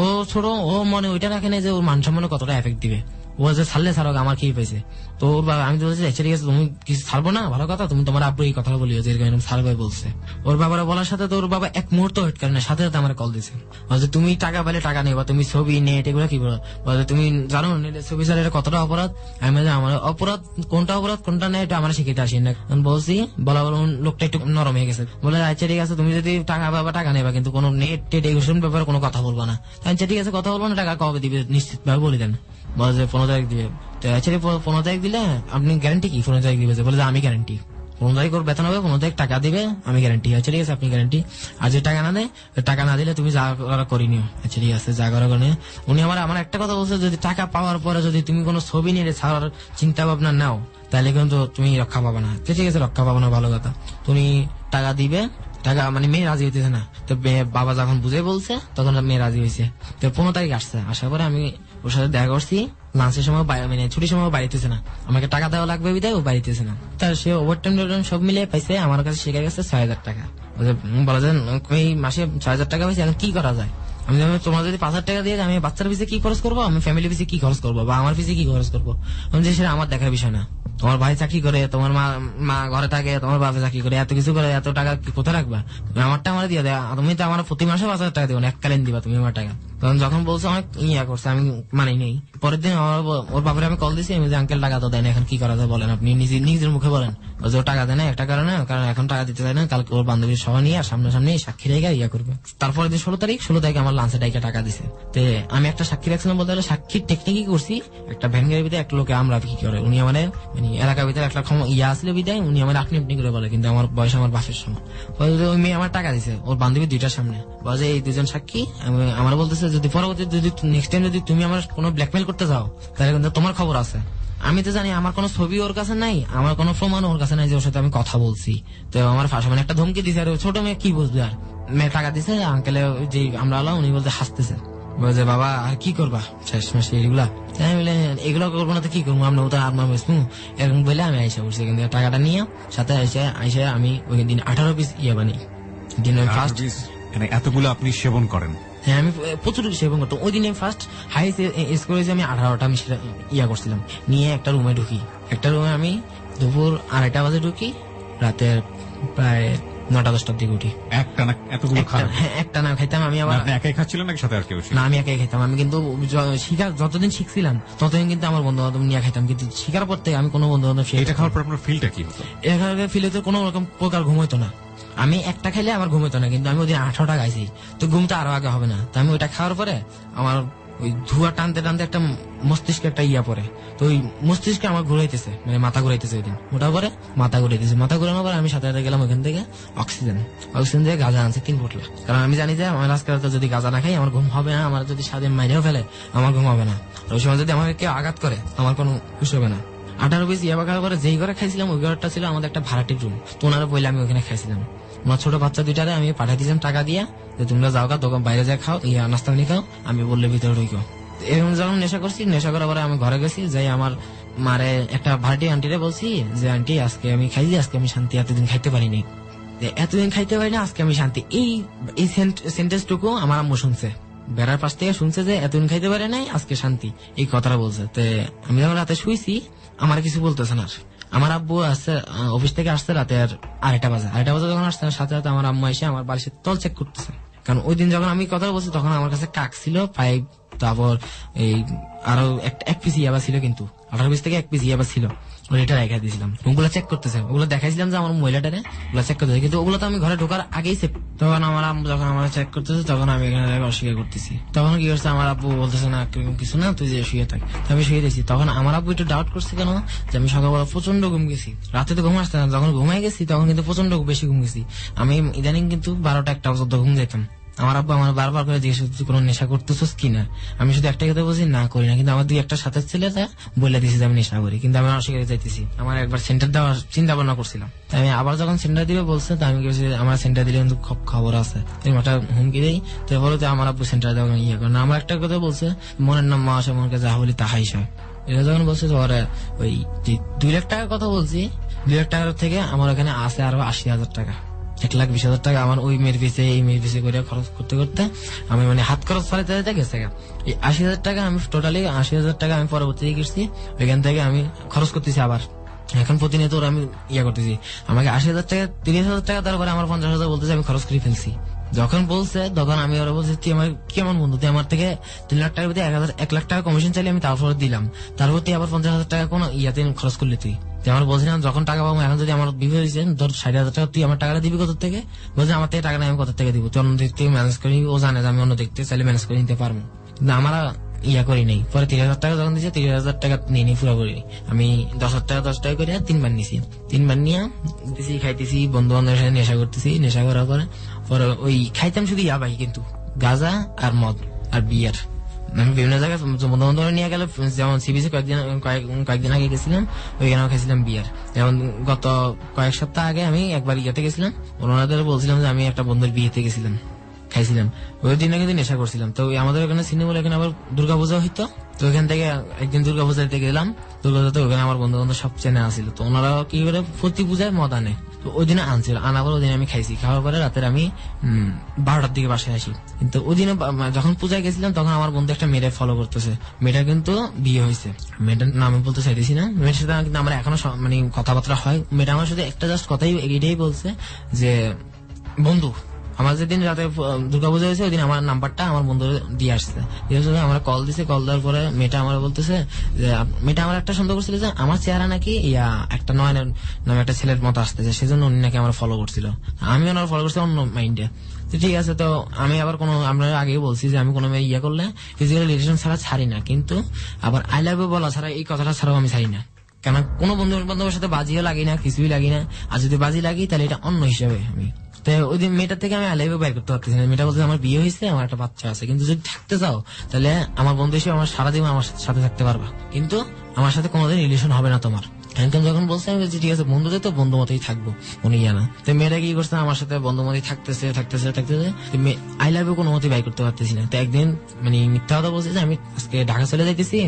ও ছোট, ও মনে ওইটা রাখে না যে ওর মান সম্মানে কতটা এফেক্ট দিবে, ও যে ছাড়লে ছাড়ক আমার কি পেয়েছে। তো ওর বাবা আমি তো বলছি ঠিক আছে তুমি কিছু ছাড়বো না, ভালো কথা, তুমি তোমার আব্বু এই কথা বলিও যে এরকম ছাড়বে বলছে। ওর বাবারা বলার সাথে তো ওর বাবা এক মুহূর্ত ওয়েট করে না, সাথে সাথে আমার কল দিছে বলছে তুমি টাকা পেলে টাকা নেবা, তুমি ছবি নেট এগুলো কি বলে তুমি জানো ছবি ছাড়া এটা কতটা অপরাধ? আমি আমার অপরাধ কোনটা নেই এটা আমার শিখিতে আসি না। বলছি বলা বল লোকটা একটু নরম হয়ে গেছে, বলে আচ্ছা ঠিক আছে তুমি যদি টাকা পাবা টাকা নেবা কিন্তু কোনো নেট টেট এগুলোর ব্যাপারে কোনো কথা বলবো না। আচ্ছা ঠিক আছে কথা বলবো না, টাকা কবে দিবে নিশ্চিত ভাবে বলে দেন। বলে যে 15 তারিখ দিবে। তো অ্যাকচুয়ালি 15 তারিখ দিলে আপনি গ্যারান্টি কি 15 তারিখ দিবে? বলে যে আমি গ্যারান্টি 15 তারিখ ওর বেতন হবে, 15 তারিখ টাকা দিবে, আমি গ্যারান্টি। আচ্ছা ঠিক আছে আপনি গ্যারান্টি, আর যে টাকা না দেয় টাকা না দিলে তুমি যা করা করি নিও। আচ্ছা ঠিক আছে যা করা করে। উনি আমার একটা কথা বলছে যদি টাকা পাওয়ার পরে যদি তুমি কোনো ছবি নিয়ে ছাড়ার চিন্তা ভাবনা নাও তাহলে কিন্তু তুমি রক্ষা পাবে না। ঠিক আছে রক্ষা পাবো না ভালো কথা, তুমি টাকা দিবে, টাকা মানে মেয়ে রাজি হইতেছে না। তো বাবা যখন বুঝে বলছে তখন মেয়ে রাজি হয়েছে। তো 15 তারিখ আসছে, আসার পরে আমি ওর সাথে দেখা করছি, লাঞ্চের সময় মানে ছুটির সময় বাড়িতেছে না, আমাকে টাকা দেওয়া লাগবে বিদায় ও বাড়িতেছে না। তার সে ওভারটাইম সব মিলিয়ে পাইছে আমার কাছে শিখে গেছে 6,000 টাকা। বলা যায় এই মাসে 6,000 টাকা পাইছে, এখন কি করা যায়? আমি তোমার যদি 5,000 টাকা দিয়ে আমি বাচ্চার পিছিয়ে কি খরচ করবো, আমি ফ্যামিলি পিছিয়ে কি খরচ করবো, বা আমার পিছিয়ে কি খরচ করবো, সেটা আমার দেখার বিষয় না। তোমার ভাই চাকরি করে, তোমার মা ঘরে থাকে, তোমার বাবা চাকরি করে, এত কিছু করে, এত টাকা কোথায় রাখবা? আমারটা আমার দিয়ে দেয়, তুমি তো আমার প্রতি মাসে 5,000 টাকা দিবো না, এককালীন দিবা তুমি আমার টাকা। তখন যখন বলছো অনেক ইয়া করছে আমি মানি নেই। পরের দিন ওর বাবারে আমি কল দিছি, আমি যে আঙ্কেল টাকা তো দেয় না, এখন কি করা যায় বলেন, আপনি নিজের মুখে বলেন। যে ও টাকা দেয় না একটা কারণে, কারণ এখন টাকা দিতে চায় না, কালকে ওর বান্ধবীর সবাই নিয়ে সামনাসামনি সাক্ষী রেখে ইয়া করবে। তারপরে দিন 16 তারিখ আমার লাঞ্চে ডাইকে টাকা দিছে। তো আমি একটা সাক্ষী রাখছিলাম বলতে গেলে, সাক্ষীর টেকনিকই করছি। একটা ভ্যানগাড়ির ভিতরে একটা লোকে আমরা কি করে, উনি আমার মানে এলাকার ভিতরে একটা ইয়া আসলে বিদায় উনি আমার আপনি করে বলে, কিন্তু আমার বয়স আমার বাপের সময়। ওই মেয়ে আমার টাকা দিছে ওর বান্ধবী 2টার সামনে, বলে এই 2জন সাক্ষী। আমার বলতেছে যদি পরবর্তী যদি নেক্সট টাইম যদি তুমি আমার কোনো ব্ল্যাকমেল করতে যাও তাহলে কিন্তু তোমার খবর আছে। আমি তো জানি আমার কোনো ছবি ওর কাছে নাই, আমার কোনো প্রমাণ ওর কাছে নাই যে ওর সাথে আমি কথা বলছি। তো আমার ফাঁসা মানে একটা ধমকি দিছে, আর ছোট মেয়ে কি বুঝবে, আর মেয়ে টাকা দিছে আঙ্কেলে যে আমরা আলাম উনি বলতে হাসতেছে, বলছে বাবা আর কি করবা শেষ মাসে এগুলা। আমি বলে এগুলো করবো না তো কি করবো, আমরা তো আপনার বসবো এরকম বলে আমি আইসা বসছি। কিন্তু টাকাটা নিয়ে সাথে আইসা আমি ওই দিন 18 পিস ইয়ে বানি দিন ফার্স্ট এতগুলো আপনি সেবন করেন। হ্যাঁ আমি প্রচুর সেবন করতাম। ওই দিনে ফার্স্ট হাই স্কোরে আমি 18টা আমি সেটা ইয়া করছিলাম। নিয়ে একটা রুমে ঢুকি, একটা রুমে আমি দুপুর 2:30 বাজে ঢুকি, রাতের প্রায় 9টা-10টার দিকে উঠি। একটা না খাইতাম আমি। আবার একাই খাচ্ছিলেন নাকি সাথে আর কেউ? না আমি একাই খাইতাম। আমি কিন্তু যতদিন শিখছিলাম ততদিন কিন্তু আমার বন্ধু বান্ধব নিয়ে খাইতাম, কিন্তু শিখার পর থেকে আমি কোনো বন্ধু বান্ধব এটা খাওয়ার পর আপনার ফিলটা কি হতো? এটা ফিল হতো কোনো রকম প্রকার ঘুম হইতো না। আমি একটা খাইলে আমার ঘুম হতো না, কিন্তু আমি ওই দিন 18টা খাইছি তো ঘুমটা আরো আগে হবে না। তো আমি ওইটা খাওয়ার পরে আমার ওই ধোঁয়া টানতে টানতে একটা মস্তিষ্কে একটা ইয়া পরে, তো ওই মস্তিষ্কে আমার ঘুরাইতেছে, মানে মাথা ঘুরাইতেছে ওই দিন। ওটার পরে মাথা ঘুরাইতেছে, মাথা ঘুরানোর পরে আমি সাথে সাথে গেলাম ওখান থেকে অক্সিজেন দিয়ে গাঁজা আনছে 3 বোতল। কারণ আমি জানি যে আমার আজকে রাতে যদি গাঁজা না খাই আমার ঘুম হবে না, আমার যদি স্বাধীন মাইরেও ফেলে আমার ঘুম হবে না, ওই সময় যদি আমাকে কেউ আঘাত করে আমার কোনো খুশি হবে না। 18 পিস ইয়াবা খাওয়ার পরে যেই ঘরে খাইছিলাম ওই ঘরটা ছিল আমাদের একটা ভাড়াটির রুম, তো ওনারা বললে আমি ওখানে খাইছিলাম। আমার ছোট বাচ্চা 2টারে আমি পাঠিয়ে দিয়েছিলাম টাকা দিয়ে, যে তোমরা যাও গা দোকান বাইরে যা খাও, ইয়া নাস্তা পানি খাও, আমি বললে ভিতরে ঢুকো। এরকম যখন নেশা করছি, নেশা করার পরে আমি ঘরে গেছি, যাই আমার মারে একটা ভাড়াটি আন্টিরে বলছি যে আন্টি আজকে আমি খাইছি, আজকে আমি শান্তি, এতদিন খাইতে পারিনি, এতদিন খাইতে পারিনি, আজকে আমি শান্তি। এই সেন্টেন্সটুকু আমার আম্মু শুনছে, বেড়ার পাশ থেকে শুনছে যে এতদিন খাইতে পারে নাই, আজকে শান্তি, এই কথাটা বলছে। তো আমি যখন রাতে শুইছি আমার কিছু বলতেছে না। আমার আব্বু আসছে অফিস থেকে, আসছে রাতে আর 2:30 বাজে। 2:30 বাজে যখন আসছে সাথে সাথে আমার আম্মু এসে আমার বাড়ির তল চেক করতেছে। কারণ ওই দিন যখন আমি কথা বলছি তখন আমার কাছে কাক ছিল, পাইপ, তারপর এই আরো 1 পিস ইয়াবা ছিল, কিন্তু 18 পিস থেকে 1 পিস ইয়াবা ছিল, ওইটা রেখে দিয়েছিলাম। ওগুলো চেক করতেছে, ওগুলো দেখাইছিলাম যে আমার মহিলাটারে ওগুলো চেক করতেছে, কিন্তু ওগুলো তো আমি ঘরে ঢোকার আগেই চেক। তখন আমার আম্মু যখন আমার চেক করতেছে তখন আমি এখানে অস্বীকার করতেছি। তখন কি করছে, আমার আব্বু বলতেছে না কিছু না, তুই যে শুয়ে থাক, আমি শুয়ে দিয়েছি। তখন আমার আব্বু একটু ডাউট করছে কেন, যে আমি সকালবেলা প্রচন্ড ঘুম গেছি, রাতে তো ঘুম আসতে না, যখন ঘুমাই গেছি তখন কিন্তু প্রচন্ড বেশি ঘুম গেছি। আমি ইদানিং কিন্তু 12টা-1টা পর্যন্ত ঘুম যেতাম। আমার আব্বু আমার বারবার করে জিজ্ঞেস করছে কোনো নেশা করতেছিস কিনা, আমি শুধু একটা কথা বলছি না করি না, কিন্তু আমার 2-1টার সাথে ছেলে বলে দিয়েছি যে আমি নেশা করি, কিন্তু আমি অস্বীকার যাইতেছি। আমার একবার সেন্টার দেওয়ার চিন্তা ভাবনা করছিলাম, তাই আমি আবার যখন সেন্টার দিবে বলছে, তো আমি আমার সেন্টার দিলে কিন্তু খুব খবর আছে, একটা হুমকি দেই, তো বলো তো আমার আব্বু সেন্টার দেওয়া ইয়ে করে না। আমার একটা কথা বলছে, মনের নাম মা আসে, মনকে যা বলি তাহাই সয়। এটা যখন বলছে তো ওরা ওই 2 লাখ টাকার কথা বলছি, 2 লাখ টাকার থেকে আমার ওখানে আছে আরো 80,000 টাকা, 1,20,000 টাকা আমার ওই মেয়ের পিছিয়ে এই মেয়ের পিছিয়ে করে খরচ করতে করতে আমি মানে হাত খরচ চালাতে গেছে। এই 80,000 টাকা আমি টোটালি 80,000 টাকা আমি পরবর্তীতে গেছি, ওইখান থেকে আমি খরচ করতেছি। আবার এখন প্রতিনিয়ত আমি ইয়া করতেছি, আমাকে 80,000 টাকা 30,000 টাকা দেওয়ার পরে আমার 50,000 বলতেছে আমি খরচ করে ফেলছি। যখন বলছে তখন আমি ওরা বলছি তুই আমার কেমন বন্ধু, তুই আমার থেকে 3 লাখ টাকার প্রতি 1 লাখ টাকা কমিশন চাইলে আমি তারপর দিলাম, তারপর তুই আবার 50,000 টাকা কোন ইয়াতে খরচ করলি তুই। আমার বলছিলাম যখন টাকা পাবো, এখন যদি আমার বিয়ে হয়েছে ধর 60,000 টাকা, তুই আমার টাকাটা দিবি কত থেকে, বলছে আমার থেকে টাকা আমি কত থেকে দিব, তুই অন্য দিক থেকে ম্যানেজ করি। ও জানে যে আমি অন্য দিক থেকে চাইলে ম্যানেজ করে নিতে পারবো, কিন্তু আমার ইয়া করি নেই। পরে 30,000 টাকা যখন দিচ্ছে 30,000 টাকা নিয়ে নি পুরো করি, আমি 10,000 টাকা 10 টাকা করে 3 বার নিছি। 3 বার নিয়ে দিছি, খাইতেছি, বন্ধু বান্ধবের সাথে নেশা করতেছি। নেশা করার পরে ওই খাইতাম শুধু ইয়াবাই, কিন্তু গাঁজা আর মদ আর বিয়ার। আমি বিভিন্ন জায়গায় বন্ধু বান্ধব নিয়ে গেলে, যেমন সিবিসি কয়েকদিন আগে গেছিলাম, ওইখানে খাইছিলাম বিয়ার। যেমন গত কয়েক সপ্তাহ আগে আমি একবার ইয়েতে গেছিলাম, ওনাদের বলছিলাম যে আমি একটা বন্ধুর বিয়েতে গেছিলাম, খাইছিলাম। ওই দিনে কিন্তু নেশা করছিলাম। তো আমাদের ওখানে সিনেমা, এখানে আবার দুর্গাপূজা হইতো, তো ওইখান থেকে একদিন দুর্গাপূজাতে গেলাম। দুর্গাপূজাতে ওখানে আমার বন্ধু বান্ধব সব চেনা আসছিল, তো ওনারা কি করে প্রতি পূজায় মদ আনে, তো ওই দিনে আনছিল, আনার পর ওই দিন আমি খাইছি। খাওয়ার পরে রাতের আমি 12টার দিকে বাসায় আসি। কিন্তু ওই দিনে যখন পূজায় গেছিলাম তখন আমার বন্ধু একটা মেয়েটা ফলো করতেছে, মেয়েটা কিন্তু বিয়ে হয়েছে। মেয়েটার নামে বলতে চাইতেছি না, মেয়ের সাথে কিন্তু আমার এখনো মানে কথাবার্তা হয়। মেয়েটা আমার সাথে একটা জাস্ট কথাই এটাই বলছে যে বন্ধু, আমার যেদিন রাতে দুর্গাপূজা হয়েছে ওই দিন আমার নাম্বারটা আমার বন্ধু দিয়ে আসছে, আমার কল দিছে। কল দেওয়ার পরে মেয়েটা আমার বলতেছে যে, মেয়েটা আমার একটা সন্দেহ করছিল যে আমার চেহারা নাকি একটা নয়নের নামে একটা ছেলের মতো আসতেছে, সেজন্য উনি নাকি আমার ফলো করছিল। আমি ওনার ফলো করছি অন্য মাইন্ডে। তো ঠিক আছে, তো আমি আবার আমরা আগেই বলছি যে আমি কোনো মেয়ে ইয়ে করলে ফিজিক্যাল রিলেশন ছাড়া ছাড়ি না, কিন্তু আবার আই লাভ ইউ বলা ছাড়া, এই কথাটা ছাড়াও আমি ছাড়ি না। কেন কোনো বন্ধু বান্ধবের সাথে বাজিও লাগি না, কিছুই লাগি না। আর যদি বাজি লাগি তাহলে এটা অন্য হিসাবে আমি। তো ওই দিন মেয়েটার থেকে আমি আলাইভে বাইর করতে পারতেছি না। মেয়েটা বলছে আমার বিয়ে হয়েছে, আমার একটা বাচ্চা আছে, কিন্তু যদি থাকতে চাও তাহলে আমার বন্ধু হিসেবে আমার সারাদিন আমার সাথে থাকতে পারবা, কিন্তু আমার সাথে কোনোদিন রিলেশন হবে না তোমার। এখন যখন বলছে আমি বলছি ঠিক আছে, বন্ধুদের তো বন্ধু মতোই থাকবো, উনি জানা। তো মেয়েটা কি করছে, আমার সাথে বন্ধু মতোই থাকতেছে আই লাভ ইউ কোনো মতোই বাইর করতে পারতেছি না। তো একদিন মানে মিথ্যা কথা বলছে যে আমি আজকে ঢাকা চলে যাইতেছি,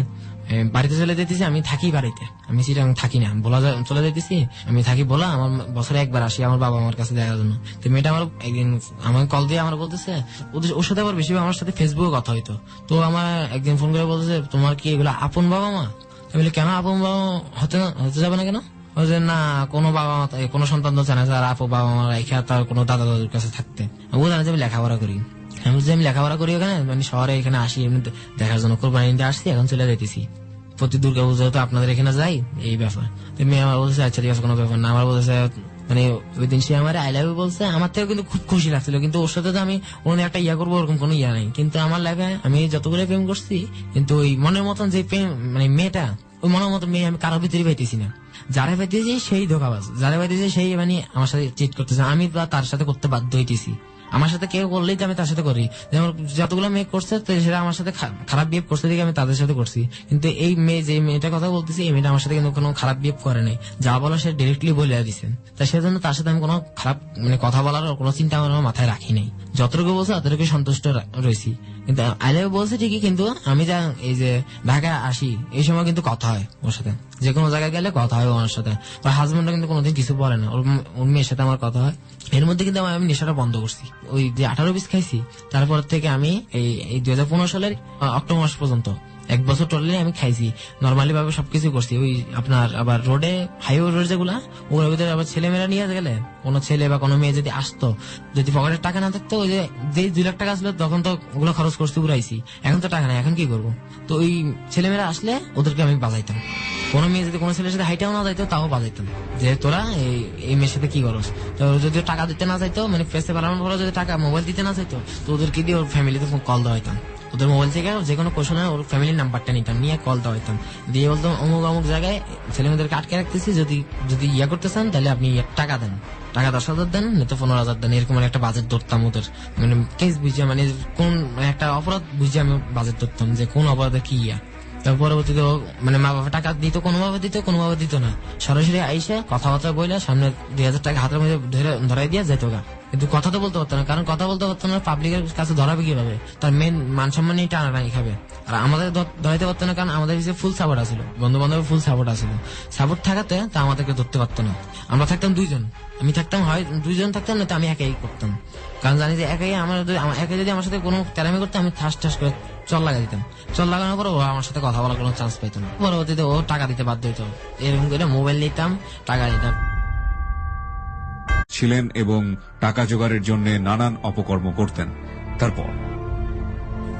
বাড়িতে চলে যেতেছি, আমি থাকি বাড়িতে, আমি চিটাং থাকি না, বলা চলে যাইতেছি, আমি থাকি বলা আমার বছরে একবার আসি আমার বাবা আমার কাছে দেখার জন্য। তো মেয়েটা আমার একদিন আমাকে কল দিয়ে আমার বলতেছে, ওর সাথে আবার বেশি আমার সাথে ফেসবুকে কথা হইতো। তো আমার একদিন ফোন করে বলতেছে তোমার কি এগুলো আপন বাবা মা? আমি বলি কেন আপন বাবা হতে যাবে না কেন? না কোনো বাবা মা কোনো সন্তান তো জানে আর আপু বাবা মা রেখে তার কোনো দাদা দাদুর কাছে থাকতে, ও জানে যে আমি লেখাপড়া করি। আমি বলছি আমি লেখাপড়া করি ওখানে, মানে শহরে এখানে আসি এমনি দেখার জন্য, কোরবানি দিতে আসছি, এখন চলে যাইতেছি। প্রতি দুর্গা পুজো তো আপনাদের এখানে যাই, এই ব্যাপার। মেয়ে আমার বলতেছে আচ্ছা ঠিক আছে কোনো ব্যাপার না। আমার বলতেছে মানে ওই দিন সে আমার আই লাভ ইউ বলছে, আমার থেকে কিন্তু খুব খুশি লাগছিল, কিন্তু ওর সাথে তো আমি অন্য একটা ইয়া করবো ওরকম কোনো ইয়া নাই। কিন্তু আমার লাগে আমি যতগুলো প্রেম করছি, কিন্তু ওই মনের মতন যে প্রেম মানে মেয়েটা, ওই মনের মতো মেয়ে আমি কারোর ভিতরে পাইতেছি না। যারা পাইতেছি সেই ধোকাবাজ, যারা পাইতেছি সেই মানে আমার সাথে চিট করতেছে, আমি তার সাথে করতে বাধ্য হইতেছি। আমার সাথে কেউ করলেই তো আমি তার সাথে করি। যেমন যতগুলো মেয়ে করছে সেটা আমার সাথে খারাপ বিহেভ করছে দেখে আমি তাদের সাথে করছি, কিন্তু এই মেয়ে যে মেয়েটার কথা বলতেছি এই মেয়েটা আমার সাথে কিন্তু কোনো খারাপ বিহেভ করে নাই, যা বলা সে ডিরেক্টলি বলে দিচ্ছেন। তাই সেজন্য তার সাথে আমি কোনো খারাপ মানে কথা বলার কোনো চিন্তা আমার মাথায় রাখি নাই। যতটুকু বলছে ততটুকু সন্তুষ্ট রয়েছি। কিন্তু আই লাভ বলছে ঠিকই, কিন্তু আমি যা এই যে ঢাকায় আসি এই সময় কিন্তু কথা হয় ওর সাথে, যে কোনো জায়গায় গেলে কথা হয় ওর সাথে। ওর হাজবেন্ডরা কিন্তু কোনোদিন কিছু বলে না, ওর মেয়ের সাথে আমার কথা হয়। এর মধ্যে কিন্তু আমি নেশাটা বন্ধ করছি। ওই যে 18 পিস খাইছি তারপর থেকে আমি এই 2015 সালের অক্টোবর মাস পর্যন্ত 1 বছর টোটালি আমি খাইছি, নর্মালি ভাবে সবকিছু করছি। ওই আপনার আবার রোডে হাইওয়ে রোড যেগুলা ওগুলোর ভিতরে আবার ছেলেমেয়েরা নিয়ে গেলে কোনো ছেলে বা কোনো মেয়ে যদি আসতো, যদি পকেটের টাকা না থাকতো, ওই যে 2 লাখ টাকা আসলো তখন তো ওগুলো খরচ করতে উড়াইছি, এখন তো টাকা নাই, এখন কি করবো? তো ওই ছেলেমেয়েরা আসলে ওদেরকে আমি বাজাইতাম। কোনো মেয়ে যদি কোনো ছেলের সাথে হাইটাও না যাইতো তাও বাজাইতাম, যে তোরা এই মেয়ের সাথে কি করস। তো যদি টাকা দিতে না চাইতো, মানে ফেসে বাড়ানোর পরে যদি টাকা মোবাইল দিতে না চাইতো, তো ওদেরকে দিয়ে ওর ফ্যামিলিতে কল দেওয়া হইতাম। ওদের মোবাইল থেকে যে কোনো কোশ্চেনে ওর ফ্যামিলির নাম্বারটা নিতাম, নিয়ে কল দেওয়া হইতাম, দিয়ে বলতাম অমুক অমুক জায়গায় ছেলেমেয়েদেরকে আটকে রাখতেছি, যদি ইয়া করতে চান তাহলে আপনি টাকা দেন, টাকা 10,000 দেন, নয়তো 15,000 দেন। এরকম একটা বাজেট ধরতাম ওদের, মানে কেস বুঝে, মানে কোন একটা অপরাধ বুঝে আমি বাজেট ধরতাম যে কোন অপরাধে কি ইয়া। তার পরবর্তীতে মানে মা বাবা টাকা দিত, কোনোভাবে দিত না, সরাসরি আইসা কথাবার্তা বইলে সামনে 2,000 টাকা হাতের মধ্যে ধরাই দিয়ে যেত গা। কিন্তু কথা তো বলতে পারতো না, কারণ কথা বলতে পারতো না, পাবলিকের কাছে ধরাবে কিভাবে? তার মেন মান সম্মান নিয়ে টানাটানি খাবে। আর আমাদের ধরাইতে পারতো না, কারণ আমাদের কাছে ফুল সাপোর্ট আছিল, বন্ধু বান্ধবের ফুল সাপোর্ট আছিল। সাপোর্ট থাকাতে তা আমাদেরকে ধরতে পারতো না। আমরা থাকতাম 2 জন, আমি থাকতাম হয় 2 জন থাকতাম, না তো আমি একাই করতাম, কারণ জানি যে একাই একাই যদি আমার সাথে কোনো তেরামি করতো আমি ঠাস করে চল লাগাই দিতাম। চল লাগানোর পর ও আমার সাথে কথা বলার কোনো চান্স পাইতো না। পরবর্তীতে ও টাকা দিতে বাধ্য হইতো, এরকম করে মোবাইল নিতাম, টাকা নিতাম। ছিলেন এবং টাকা জোগাড়ের জন্য নানান অপকর্ম করতেন। তারপর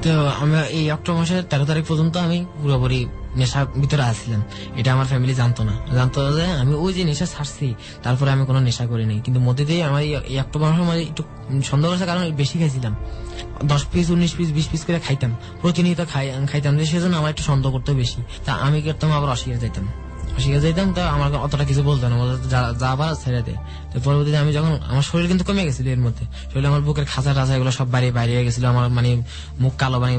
তো আমরা এই অক্টোবর মাসের 13 তারিখ পর্যন্ত আমি পুরোপুরি নেশার ভিতরে আসছিলাম। এটা আমার ফ্যামিলি জানতো না, জানতো যে আমি ওই যে নেশা ছাড়ছি তারপরে আমি কোনো নেশা করি নাই। কিন্তু মধ্যে দিয়ে আমার এই অক্টোবর মাসের মধ্যে একটু সন্দেহ হয়েছে, কারণ বেশি খাইছিলাম, 10 পিস 19 পিস 20 পিস করে খাইতাম, প্রতিনিয়ত খাইতাম, সেজন্য আমার একটু সন্দেহ করতে বেশি। তা আমি করতাম আবার অস্বীকার যাইতাম, তো আমার অতটা কিছু বলতো না, যা আবার ছেড়ে দেয়। তো পরবর্তীতে আমি যখন আমার শরীর কিন্তু কমে গেছিল, এর মধ্যে শরীর আমার বুকের খাঁচা টাচা এগুলো সব বাইরে হয়ে গেছিল, আমার মানে মুখ কালো, মানে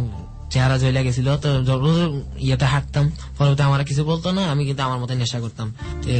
চেহারা জ্বলে গেছিল। তো রোজ ইয়েতে হাঁটতাম, পরবর্তী আমার কিছু বলতো না, আমি কিন্তু আমার মতো নেশা করতাম।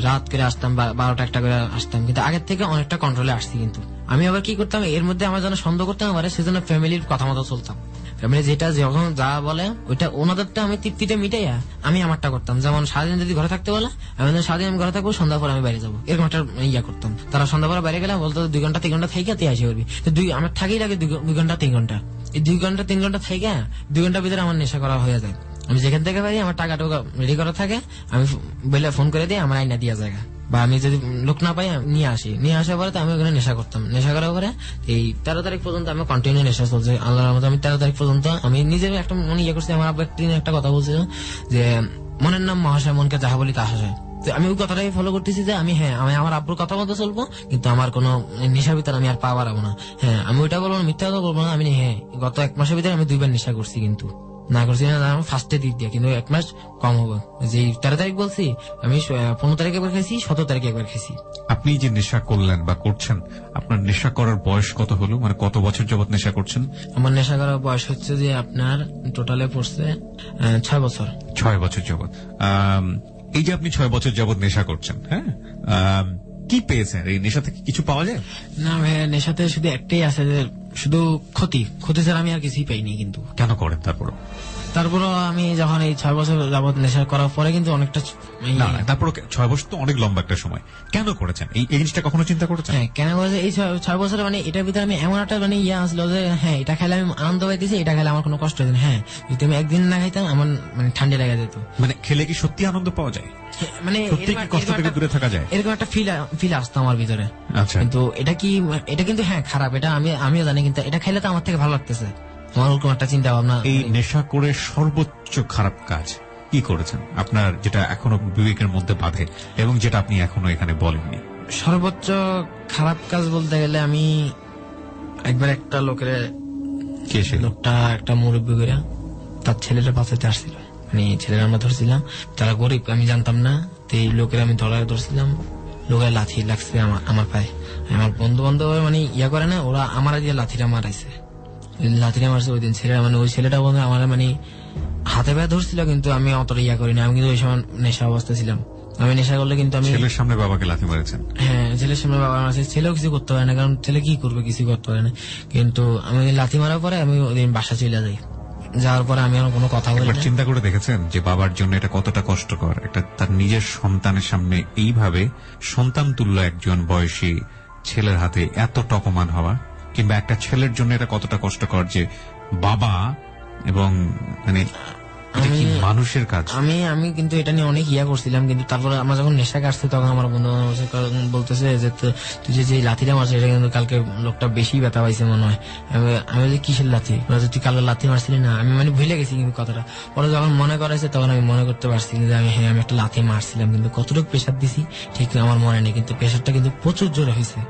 রাত করে আসতাম, 12টা-1টা করে আসতাম, কিন্তু আগের থেকে অনেকটা কন্ট্রোলে আসছি। কিন্তু আমি আবার কি করতাম, এর মধ্যে আমার যেন সন্দেহ করতাম আমার, সেজন্য ফ্যামিলির কথা মতো চলতাম। ফ্যামিলি যেটা যখন যা বলে ওইটা ওনাদেরটা আমি তৃপ্তিটা মিটাইয়া আমি আমারটা করতাম। যেমন সারাদিন যদি ঘরে থাকতে বলে, আমি সারাদিন আমি ঘরে থাকবো, সন্ধ্যা পরে আমি বাইরে যাবো, এরকম একটা ইয়া করতাম। তারা সন্ধ্যা পরে বাইরে গেলে বলতো 2 ঘন্টা 3 ঘন্টা থেকে তুই আসে করবি, তো আমার থাকেই লাগে 2 ঘন্টা 3 ঘন্টা। এই 2 ঘন্টা 3 ঘন্টা থেকে 2 ঘন্টার ভিতরে আমার নেশা করা হয়ে যায়। আমি যেখান থেকে পারি আমার টাকা রেডি করা থাকে, আমি বলে ফোন করে দিই, আমার আইনা দিয়া জায়গা, বা আমি যদি লোক না পাই নিয়ে আসার পরে আমি ওখানে নেশা করতাম। নেশা করার পরে এই 13 তারিখ পর্যন্ত আমি কন্টিনিউ নেশা চলছে আল্লাহর রহমতে। আমি 13 তারিখ পর্যন্ত আমি নিজের একটা মনে ইয়ে করছি। আমার আব্বা একটা কথা বলছিল যে মনের নাম মহাশয়, মনকে যাহা বলি তাহা হয়। আমি ওই কথাটাই ফলো করতেছি যে আমি আমি আমার আব্বুর কথা মতো চলবো, কিন্তু আমার কোনো নেশার ভিতরে আমি আর পা বাড়াবো না। আমি ওইটা বলবো না, মিথ্যা কথা বলবো না। আমি গত 1 মাসের ভিতরে আমি 2 বার নেশা করছি, কিন্তু না করছি না ফার্স্টে দিক দিয়ে, কিন্তু 1 মাস কম হবে। যে 13 তারিখ বলছি, আমি 15 তারিখে একবার খাইছি, 17 তারিখে একবার খাইছি। আপনি যে নেশা করলেন বা করছেন, আপনার নেশা করার বয়স কত হলো, মানে কত বছর যাবত নেশা করছেন? আমার নেশা করার বয়স হচ্ছে যে আপনার টোটালে পড়ছে 6 বছর। 6 বছর যাবত। এই যে আপনি 6 বছর যাবত নেশা করছেন, হ্যাঁ, কি পেয়েছেন এই নেশা থেকে? কিছু পাওয়া যায় না ভাই, নেশাতে শুধু একটাই আছে যে শুধু ক্ষতি ছাড়া আমি আর কিছুই পাইনি। কিন্তু কেন করেন? তারপরও আমি যখন এই 6 বছর যাবত নেশা করার পরে কিন্তু অনেকটা তারপর 6 বছর তো অনেক লম্বা একটা সময়, কেন করেছেন এই জিনিসটা? কখনো চিন্তা করেছেন? হ্যাঁ, কেন করেছে এই 6 বছরে, মানে এটার ভিতরে আমি এমন একটা মানে ইয়ে আসলো যে এটা খেলে আমি আনন্দ পাইতেছি, এটা খেলে আমার কোনো কষ্ট হয়েছে না। যদি আমি একদিন না খাইতাম আমার মানে ঠান্ডা লেগে যেত। মানে খেলে কি সত্যি আনন্দ পাওয়া যায়? মানে কষ্ট থেকে দূরে থাকা যায়, এরকম একটা ফিল আসতো আমার ভিতরে। আচ্ছা, কিন্তু এটা কিন্তু খারাপ, এটা আমিও জানি, কিন্তু এটা খাইলে তো আমার থেকে ভালো লাগতেছে, আমার ওরকম একটা চিন্তা ভাবনা। এই নেশা করে সর্বোচ্চ খারাপ কাজ কি করেছেন আপনার, যেটা এখনো বিবেকের মধ্যে বাঁধে এবং যেটা আপনি এখনো এখানে বলেননি? সর্বোচ্চ খারাপ কাজ বলতে গেলে আমি একবার একটা লোকের, কে সে? লোকটা একটা মুরব্বী করে তার ছেলেটা বাঁচাতে আসছিল, মানে ছেলেরা আমরা ধরছিলাম, তারা গরিব আমি জানতাম না, তো এই লোকের আমি ধরছিলাম, লোকের লাথি লাগছে আমার পায়ে। আমার বন্ধু বান্ধব মানে ইয়া করে না, ওরা আমার দিয়ে লাথিটা মারাইছে, লাথিটা মারছে ওই দিন ছেলেরা, মানে ওই ছেলেটা বন্ধু আমার মানে হাতে পায়ে ধরছিল, কিন্তু আমি অতটা ইয়া করিনি, আমি কিন্তু ওই সময় নেশা অবস্থা ছিলাম। আমি নেশা করলে কিন্তু আমি ছেলের সামনে বাবাকে লাথি মারেছেন? হ্যাঁ, ছেলের সামনে বাবা মারছে, ছেলেও কিছু করতে পারে না, কারণ ছেলে কি করবে, কিছু করতে পারে না। কিন্তু আমি লাথি মারার পরে আমি ওই দিন বাসা চলে যাই, যাওয়ার পরে আমি আর কোনো কথা বলি একবার না। চিন্তা করে দেখেছেন যে বাবার জন্য এটা কতটা কষ্টকর, একটা তার নিজের সন্তানের সামনে এইভাবে সন্তান তুল্য একজন বয়সী ছেলের হাতে এত অপমান হওয়া, কিংবা একটা ছেলের জন্য এটা কতটা কষ্টকর যে বাবা, এবং মানে এটা কি মানুষের কাজ? আমি কিন্তু এটা নিয়ে অনেক ইয়া করছিলাম, কিন্তু তারপরে আমরা যখন নেশা কাটছে তখন আমার বন্ধু বলতেছে যে তুই যে লাথিটা মারছিস এটা কিন্তু কালকে লোকটা বেশি ব্যথা পাইছে মনে হয়। আমি বলি কিসের লাথি, তুই কালকে লাথি মারছিলি না? আমি মানে ভুলে গেছি কিন্তু কথাটা, পরে যখন মনে করেছে তখন আমি মনে করতে পারছি যে আমি আমি একটা লাথি মারছিলাম, কিন্তু কতটুকু প্রেশার দিছি ঠিক আমার মনে নেই, কিন্তু প্রেশারটা কিন্তু প্রচুর জোরে হয়েছে।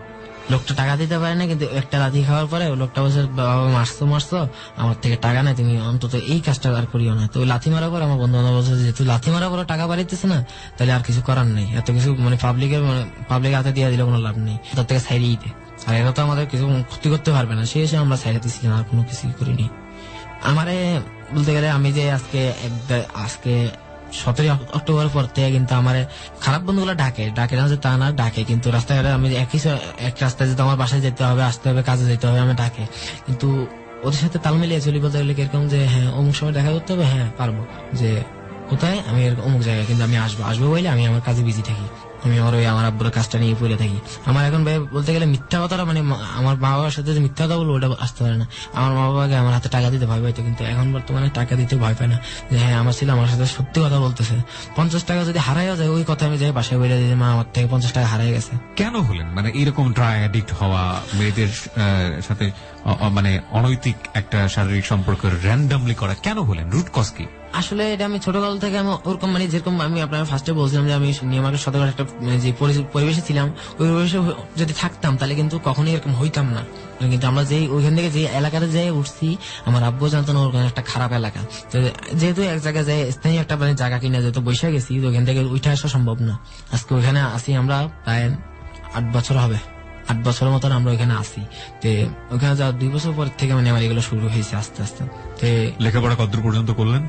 লোকটা টাকা দিতে পারে না, কিন্তু একটা লাথি খাওয়ার পরে লোকটা বলছে বাবা মারছো আমার থেকে টাকা নাই, তুমি অন্তত এই কাজটা আর করিও না। তো লাথি মারার পর আমার বন্ধু বান্ধব বলছে যে তুই লাথি মারার পরে টাকা বাড়িতেছে না, তাহলে আর কিছু করার নেই, এত কিছু মানে পাবলিক হাতে দিয়ে দিলে কোনো লাভ নেই, তার থেকে সাইডে দিতে, আর এরা তো আমাদের কিছু ক্ষতি করতে পারবে না, সে এসে আমরা সাইডে দিচ্ছি আর কোনো কিছু করিনি। আমারে বলতে গেলে আমি যে আজকে 17 অক্টোবর পর থেকে কিন্তু আমার খারাপ বন্ধুগুলো ডাকে না যে তা না, ডাকে, কিন্তু রাস্তাঘাটে আমি এক রাস্তায় যেতে আমার বাসায় যেতে হবে, আসতে হবে, কাজে যেতে হবে, আমি ডাকে, কিন্তু ওদের সাথে তাল মিলিয়ে চলি বলতে গেলে কিরকম যে হ্যাঁ অমুক সময় দেখা করতে হবে, হ্যাঁ পারবো, যে কোথায় আমি অমুক জায়গায়, কিন্তু আমি আসবো বলে আমি আমার কাজে বিজি থাকি, আমি আমার আব্বুর কাজটা নিয়ে পড়ে থাকি। আমার এখন বলতে গেলে মিথ্যা কথাটা মানে আমার মা বাবার সাথে যে মিথ্যা কথা বলবো ওটা আসতে পারে না। আমার মা বাবাকে আমার হাতে টাকা দিতে ভয় পাইতো, কিন্তু এখন বর্তমানে টাকা দিতে ভয় পায় না, যে হ্যাঁ আমার ছেলে আমার সাথে সত্যি কথা বলতেছে। 50 টাকা যদি হারাইও যায় ওই কথা আমি যাই বাসায় বলে দিই মা আমার থেকে 50 টাকা হারাই গেছে। কেন হলেন মানে এরকম ড্রাগ অ্যাডিক্ট হওয়া, মেয়েদের সাথে মানে অনৈতিক একটা শারীরিক সম্পর্ক র্যান্ডমলি করা, কেন হলেন? রুট কজ কি? আসলে এটা আমি ছোটকাল থেকে আমি ওরকম মানে যেরকম আমি আপনার ফার্স্টে বলছিলাম যে আমি নিয়মাকে সতর্ক একটা যে পরিবেশে ছিলাম, ওই পরিবেশে যদি থাকতাম তাহলে কিন্তু কখনোই এরকম হইতাম না। কিন্তু আমরা যে ওইখান থেকে যে এলাকাতে যাই উঠছি, আমার আব্বু জানতো না ওখানে একটা খারাপ এলাকা, তো যেহেতু এক জায়গায় যাই স্থানীয় একটা মানে জায়গা কিনে যেহেতু বসে গেছি, ওইখান থেকে উঠে আসা সম্ভব না। আজকে ওইখানে আসি আমরা প্রায় 8 বছর হবে, 8 বছরের মতন আমরা ওইখানে আসি। তো ওইখানে যাওয়ার 2 বছর পর থেকে মানে আমার এগুলো শুরু হয়েছে আস্তে আস্তে। লেখাপড়া কতদূর পর্যন্ত করলেন?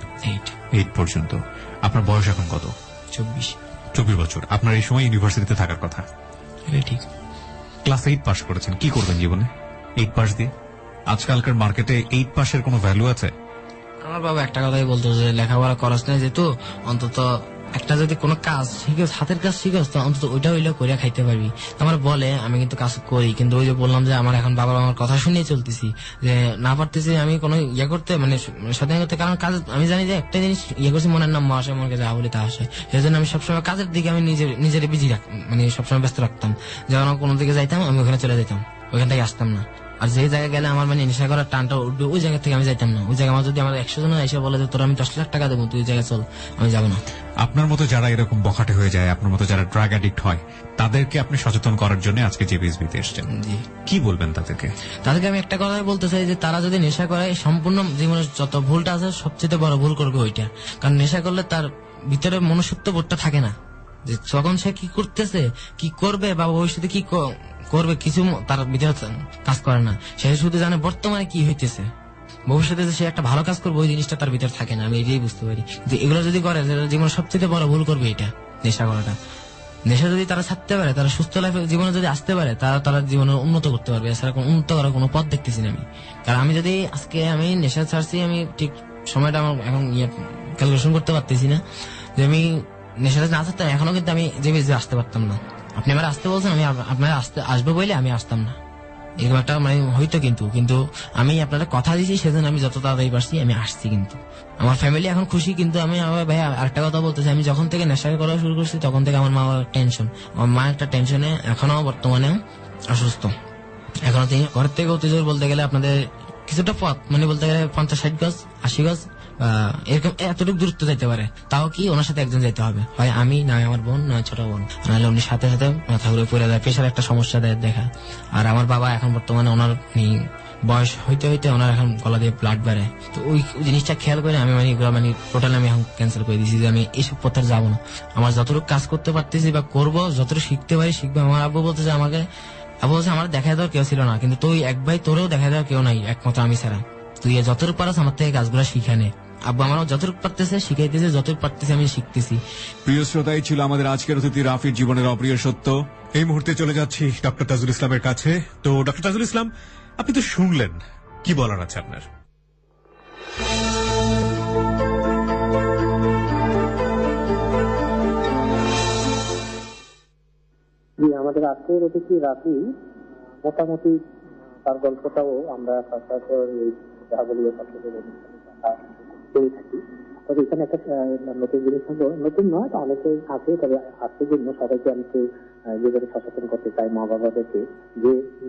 8 পর্যন্ত। আপনার বয়স এখন কত? 24 বছর। আপনার এই সময় ইউনিভার্সিটিতে থাকার কথা। ঠিক। ক্লাস 8 পাস করেছেন, কি করবেন জীবনে 8 পাস দিয়ে? আজকালকার মার্কেটে 8 পাসের কোনো ভ্যালু আছে? আমার বাবা একটা কথাই বলতো যে লেখাপড়া খরচ নেই, যেহেতু অন্তত একটা যদি কোনো কাজ শিখেছ, হাতের কাজ শিখেছ, তো অন্তত ওইটা হইলে করিয়া খাইতে পারবি। আমার বলে আমি কিন্তু কাজ করি, কিন্তু ওই যে বললাম যে আমার এখন বাবা আমার কথা শুনিয়ে চলতেছি, যে না পারতেছি আমি কোনো ইয়ে করতে মানে স্বাধীন করতে, কারণ কাজ আমি জানি যে একটা জিনিস ইয়ে করছি মনের নাম মহাশয়, মনকে যা বলি তা আসে, সেই জন্য আমি সবসময় কাজের দিকে আমি নিজের বিজি মানে সবসময় ব্যস্ত রাখতাম। যখন কোনো দিকে যাইতাম আমি ওখানে চলে যেতাম, ওখান থেকে আসতাম না। আর যে জায়গায় গেলে আমার মানে নেশা করার টানটা উঠবে ওই জায়গা থেকে আমি যাইতাম না। ওই জায়গায় আমার যদি আমার 100 জন এসে বলে যে তোর আমি 10 লাখ টাকা দেবো তুই ওই জায়গায় চল, আমি যাবো না। আপনার মতো যারা এরকম বখাটে হয়ে যায়, আপনার মতো যারা ড্রাগ অ্যাডিক্ট হয়, তাদেরকে আপনি সচেতন করার জন্য আজকে জেবিএসবিতে এসেছেন, কি বলবেন তাদেরকে? তাদেরকে আমি একটা কথাই বলতে চাই যে তারা যদি নেশা করে সম্পূর্ণ জীবনের যত ভুলটা আছে সবচেয়ে বড় ভুল করবে ওইটা। কারণ নেশা করলে তার ভিতরে মনুষ্যত্ব বোধটা থাকে না, যে তখন সে কি করতেছে, কি করবে বা ভবিষ্যতে কি করবে কিছু তার ভিতরে কাজ করে না। সে শুধু জানে বর্তমানে কি হইতেছে, ভবিষ্যতে সে একটা ভালো কাজ করবে ওই জিনিসটা তার ভিতরে থাকে না। আমি এটাই বুঝতে পারি যে এগুলো যদি করে জীবনের সবচেয়ে বড় ভুল করবে এটা, নেশা করাটা। নেশা যদি তারা ছাড়তে পারে, তারা সুস্থ লাইফে জীবনে যদি আসতে পারে, তারা জীবনে উন্নত করতে পারবে। এছাড়া উন্নত করার কোনো পথ দেখতেছি না আমি। কারণ আমি যদি আজকে আমি নেশা ছাড়ছি, আমি ঠিক সময়টা আমার এখন ক্যালকুলেশন করতে পারতেছি না, যে আমি নেশাটা না ছাড়তাম এখনো কিন্তু আমি যে আসতে পারতাম না। আপনি আমার আসতে বলছেন, আমি আপনার আসবে বলে আমি আসতাম না, এরকম একটা মানে হইতো। কিন্তু আমি আপনারা কথা দিয়েছি সেজন্য আমি যত তাড়াতাড়ি পারছি আমি আসছি। কিন্তু আমার ফ্যামিলি এখন খুশি, কিন্তু আমি আমার ভাই আরেকটা কথা বলতেছি, আমি যখন থেকে নেশা করা শুরু করছি তখন থেকে আমার মা টেনশন, আমার মা একটা টেনশনে এখনো বর্তমানে অসুস্থ। এখনো তিনি ঘর থেকে অতিজোর বলতে গেলে আপনাদের কিছুটা পথ মানে বলতে গেলে 50-60 গজ 80 গজ এরকম এতটুকু দূরত্ব যাইতে পারে, তাও কি ওনার সাথে একজন যাইতে হবে, হয় আমি, নয় আমার বোন, নয় ছোট বোন, নাহলে উনি সাথে সাথে মাথা ঘুরে পড়ে যায়, প্রেশার একটা সমস্যা দেখা। আর আমার বাবা এখন বর্তমানে ওনার বয়স হইতে হইতে ওনার এখন গলা দিয়ে ব্লাড বেড়ে, তো ওই জিনিসটা খেয়াল করে আমি টোটাল আমি এখন ক্যান্সেল করে দিয়েছি যে আমি এইসব পথে যাবো না। আমার যতটুকু কাজ করতে পারতেছি বা করবো, যতটুকু শিখতে পারি শিখবো। আমার আব্বু বলতে যে আব্বু বলছে আমার দেখা দেওয়ার কেউ ছিল না, কিন্তু তুই এক ভাই, তোরেও দেখা দেওয়ার কেউ নাই একমাত্র আমি ছাড়া, তুই যতটুকু পারস আমার থেকে কাজগুলো শিখে নে। আব্বু আমার যতটুকু পারতেছে শিখাইতেছে, যতটুকু পারতেছে আমি শিখতেছি। প্রিয় শ্রোতাই ছিল আমাদের আজকের অতিথি রাফির জীবনের অপ্রিয় সত্য। এই মুহূর্তে চলে যাচ্ছি ডক্টর তাজুল ইসলামের কাছে। তো ডক্টর তাজুল ইসলাম, আপনি তো শুনলেন, কি বলার আছে আপনার? আমাদের আজকের অতিথি রাফি মোটামুটি তার গল্পটাও আমরা সচরাচর এই জাহাবলীয় করে থাকি। তবে এখানে একটা নতুন জিনিস হলো, নতুন নয়, অনেকে আছে, তবে আজকের জন্য সবাইকে আমি একটু যেভাবে সচেতন করতে চাই মা বাবাদেরকে,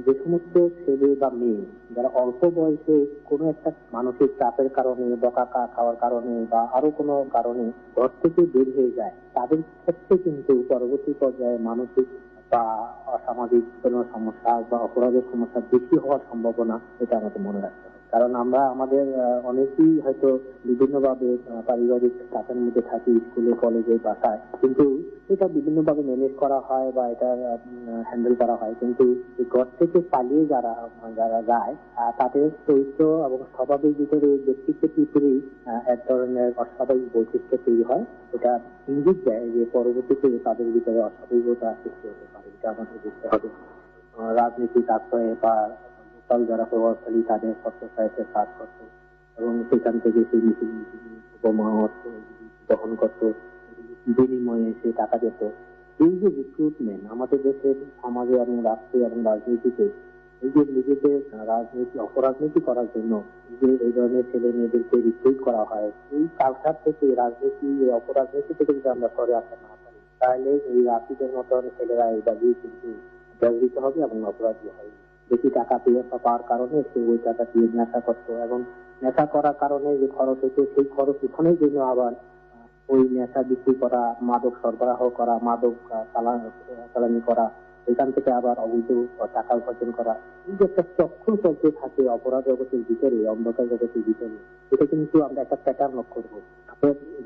যে সমস্ত ছেলে বা মেয়ে যারা অল্প বয়সে কোনো একটা মানসিক চাপের কারণে, বকা খাওয়ার কারণে বা আরো কোনো কারণে ঘর থেকে বের হয়ে যায়, তাদের ক্ষেত্রে কিন্তু পরবর্তী পর্যায়ে মানসিক বা অসামাজিক কোনো সমস্যা বা অপরাধের সমস্যা বেশি হওয়ার সম্ভাবনা, এটা আমাদের মনে রাখতে হবে। কারণ আমরা আমাদের অনেকেই হয়তো বিভিন্নভাবে পারিবারিক চাপের মধ্যে থাকি, স্কুলে, কলেজে, বাসায়, কিন্তু এটা বিভিন্নভাবে ম্যানেজ করা হয় বা এটা হ্যান্ডেল করা হয়, কিন্তু ঘর থেকে পালিয়ে যারা যায় তাদের চরিত্র এবং স্বভাবের ভিতরে, ব্যক্তিত্বের ভিতরে এক ধরনের অস্বাভাবিক বৈশিষ্ট্য তৈরি হয়। এটা ইঙ্গিত দেয় যে পরবর্তীতে তাদের ভিতরে অস্বাভাবিকতা সৃষ্টি হতে পারে। এটা আমাদের বুঝতে হবে। রাজনীতিক আশ্রয়ে বা লোকাল যারা প্রভাবশালী তাদের সত্যসাহিত্যে কাজ করতো এবং সেখান থেকে সেই বোমা বহন করত, বিনিময়ে সে টাকা যেত। এই যে রিক্রুটমেন্ট আমাদের দেশের সমাজে এবং রাষ্ট্রে এবং রাজনীতিতে, এই যে নিজেদের অপরাজনীতি করার জন্য যে এই ধরনের ছেলে মেয়েদেরকে রিক্রুট করা হয়, এই কালচার থেকে, রাজনীতি, অপরাজনীতি থেকে যদি আমরা সরে আসতে না পারি, তাহলে এই রাজনীতির মতন ছেলেরা এইভাবেই কিন্তু ব্যবহৃত হবে এবং অপরাধী হয়। বেশি টাকা পাওয়ার কারণে সে ওই টাকা দিয়ে নেশা করতো এবং নেশা করার কারণে যে খরচ হতো, সেই খরচ উঠানোর জন্য আবার ওই নেশা বিক্রি করা, মাদক সরবরাহ করা, মাদক চালানি করা, এখান থেকে আবার অবৈধ টাকা উপার্জন করা, এই যে একটা চক্র চলতে থাকে অপরাধ জগতের ভিতরে, অন্ধকার জগতের ভিতরে, এটা কিন্তু আমরা একটা প্যাটার্ন লক্ষ্য করবো।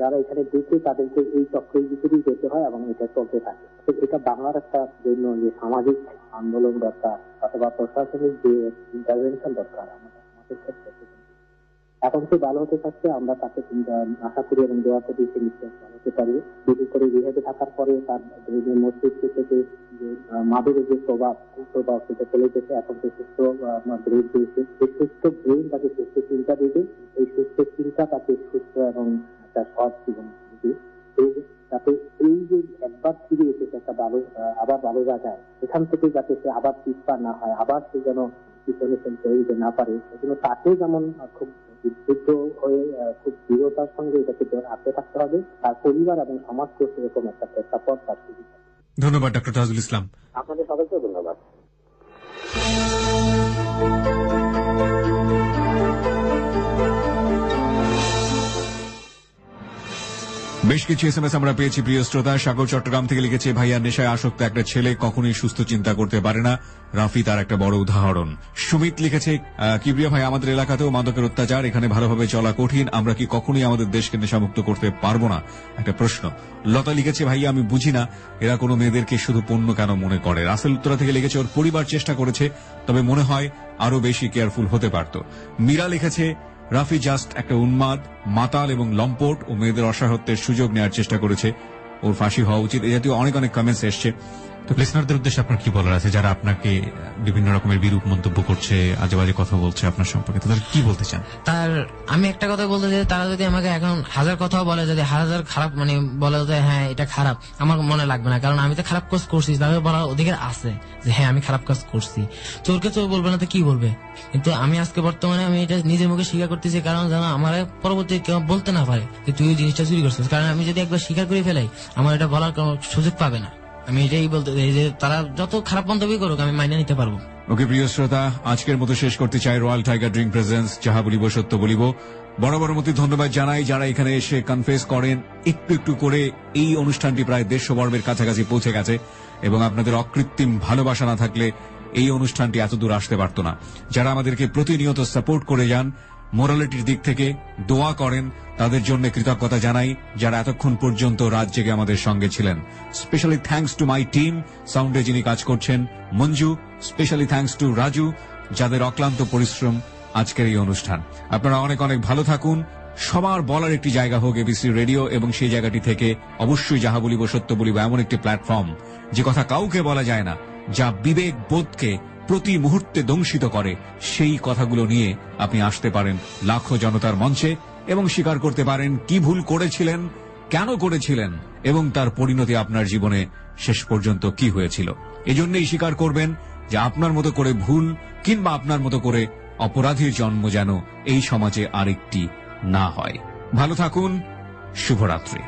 যারা এখানে দেখে তাদেরকে এই চক্রের ভিতরেই যেতে হয় এবং এটা চলতে থাকে। এটা বাংলার একটা জন্য যে সামাজিক আন্দোলন দরকার অথবা প্রশাসনিক যে ইন্টারভেনশন দরকার আমাদের ক্ষেত্রে, এখন সে ভালো হতে চাচ্ছে, আমরা তাকে আশা করি এবং দোয়া করি সে নিশ্চয় ভালো হতে পারবে। বিশেষ করে রিহাবে থাকার পরে তার মস্তিষ্ক থেকে যে মাদকের যে প্রভাব সেটা চলে গেছে, এখন সে সুস্থ ব্রেন পেয়েছে। এই সুস্থ ব্রেন তাকে সুস্থ চিন্তা দেবে, এই সুস্থ চিন্তা তাকে সুস্থ এবং একটা সৎ জীবন দেবে, যাতে এই যে একবার ফিরে এসেছে একটা ভালো, আবার ভালো জায়গায়, এখান থেকে যাতে সে আবার পিছপা না হয়, আবার সে যেন পিছনে চলে যেতে না পারে, সেজন্য তাকে যেমন খুব উদ্বুদ্ধ হয়ে খুব দৃঢ়তার সঙ্গে এটাকে আঁকড়ে থাকতে হবে। তার পরিবার এবং সমাজকে সেরকম একটা প্রেক্ষাপট তার সুযোগ। ধন্যবাদ ডক্টর তাজুল ইসলাম। আপনাদের সবাইকে ধন্যবাদ। বেশ কিছু SMS আমরা পেয়েছি প্রিয় শ্রোতা। সাগর চট্টগ্রাম থেকে লিখেছে, ভাইয়া নেশায় আসক্ত একটা ছেলে কখনোই সুস্থ চিন্তা করতে পারে না, রাফি তার একটা বড় উদাহরণ। সুমিত লিখেছে, কিবরিয়া ভাই, আমাদের এলাকাতেও মাদকের অত্যাচার, এখানে ভালোভাবে চলা কঠিন, আমরা কি কখনোই আমাদের দেশকে নেশামুক্ত করতে পারবো না, একটা প্রশ্ন। লতা লিখেছে, ভাইয়া আমি বুঝি না এরা কোনো মেয়েদেরকে শুধু পণ্য কেন মনে করে। রাসেল উত্তরা থেকে লিখেছে, ওর পরিবার চেষ্টা করেছে, তবে মনে হয় আরো বেশি কেয়ারফুল হতে পারত। মীরা লিখেছে, রাফি জাস্ট একটা উন্মাদ, মাতাল এবং লম্পট, ও মেয়েদের অসহায়ত্বের সুযোগ নেওয়ার চেষ্টা করেছে, ওর ফাঁসি হওয়া উচিত। এই জাতীয় অনেক অনেক কমেন্টস এসছে। তো লিসনারদের উদ্দেশ্যে আপনার কি বলার আছে, যারা আপনাকে বিভিন্ন রকমের বিরূপ মন্তব্য করছে, আজে বাজে কথা বলছে আপনার সম্পর্কে, তাদের কি বলতে চান? তার আমি একটা কথা বলতে চাই, তারা যদি আমাকে এখন হাজার কথাও বলে, যদি হাজার খারাপ বলে যে হ্যাঁ এটা খারাপ, আমার মনে লাগবে না, কারণ আমি তো খারাপ কাজ করছি, তাদের বলার অধিকার আছে যে হ্যাঁ আমি খারাপ কাজ করছি। চোরকে চোর বলবে না তো কি বলবে? কিন্তু আমি আজকে বর্তমানে আমি এটা নিজের মুখে স্বীকার করতেছি, কারণ যেন আমার পরবর্তী কেউ বলতে না পারে যে তুই ওই জিনিসটা চুরি করছিস। কারণ আমি যদি একবার স্বীকার করে ফেলাই, আমার এটা বলার কোনো সুযোগ পাবে না। আমি এটাই বলতে চাই যে তারা যত খারাপ মন্তব্য করুক, আমি মাইনে নিতে পারবো। ওকে প্রিয় শ্রোতা, আজকের মতো শেষ করতে চাই। রয়্যাল টাইগার ড্রিঙ্ক প্রেজেন্স যাহা বলিব সত্য বলিব, বরাবর মতো ধন্যবাদ জানাই যারা এখানে এসে কনফেস করেন। একটু একটু করে এই অনুষ্ঠানটি প্রায় 150 পর্বের কাছাকাছি পৌঁছে গেছে এবং আপনাদের অকৃত্রিম ভালোবাসা না থাকলে এই অনুষ্ঠানটি এত দূর আসতে পারত না। যারা আমাদেরকে প্রতিনিয়ত সাপোর্ট করে যান, মোরালিটির দিক থেকে দোয়া করেন, তাদের জন্য কৃতজ্ঞতা জানাই। যারা এতক্ষণ পর্যন্ত রাত জেগে আমাদের সঙ্গে ছিলেন, specially thanks to my team, সাউন্ডে যিনি কাজ করছেন Manju, specially thanks to Raju, যাদের অক্লান্ত পরিশ্রম আজকের এই অনুষ্ঠান। আপনারা অনেক অনেক ভালো থাকুন। সবার বলার একটি জায়গা হোক এবিসি রেডিও, এবং সেই জায়গাটি থেকে অবশ্যই যাহা বলিব সত্য বলিব এমন একটি প্ল্যাটফর্ম, যে কথা কাউকে বলা যায় না, যা বিবেক বোধকে প্রতি মুহূর্তে দংশিত করে, সেই কথাগুলো নিয়ে আপনি আসতে পারেন লাখো জনতার মঞ্চে এবং স্বীকার করতে পারেন কি ভুল করেছিলেন, কেন করেছিলেন এবং তার পরিণতি আপনার জীবনে শেষ পর্যন্ত কি হয়েছিল। এজন্যই স্বীকার করবেন যে আপনার মতো করে ভুল কিংবা আপনার মতো করে অপরাধীর জন্ম যেন এই সমাজে আরেকটি না হয়। ভালো থাকুন, শুভরাত্রি।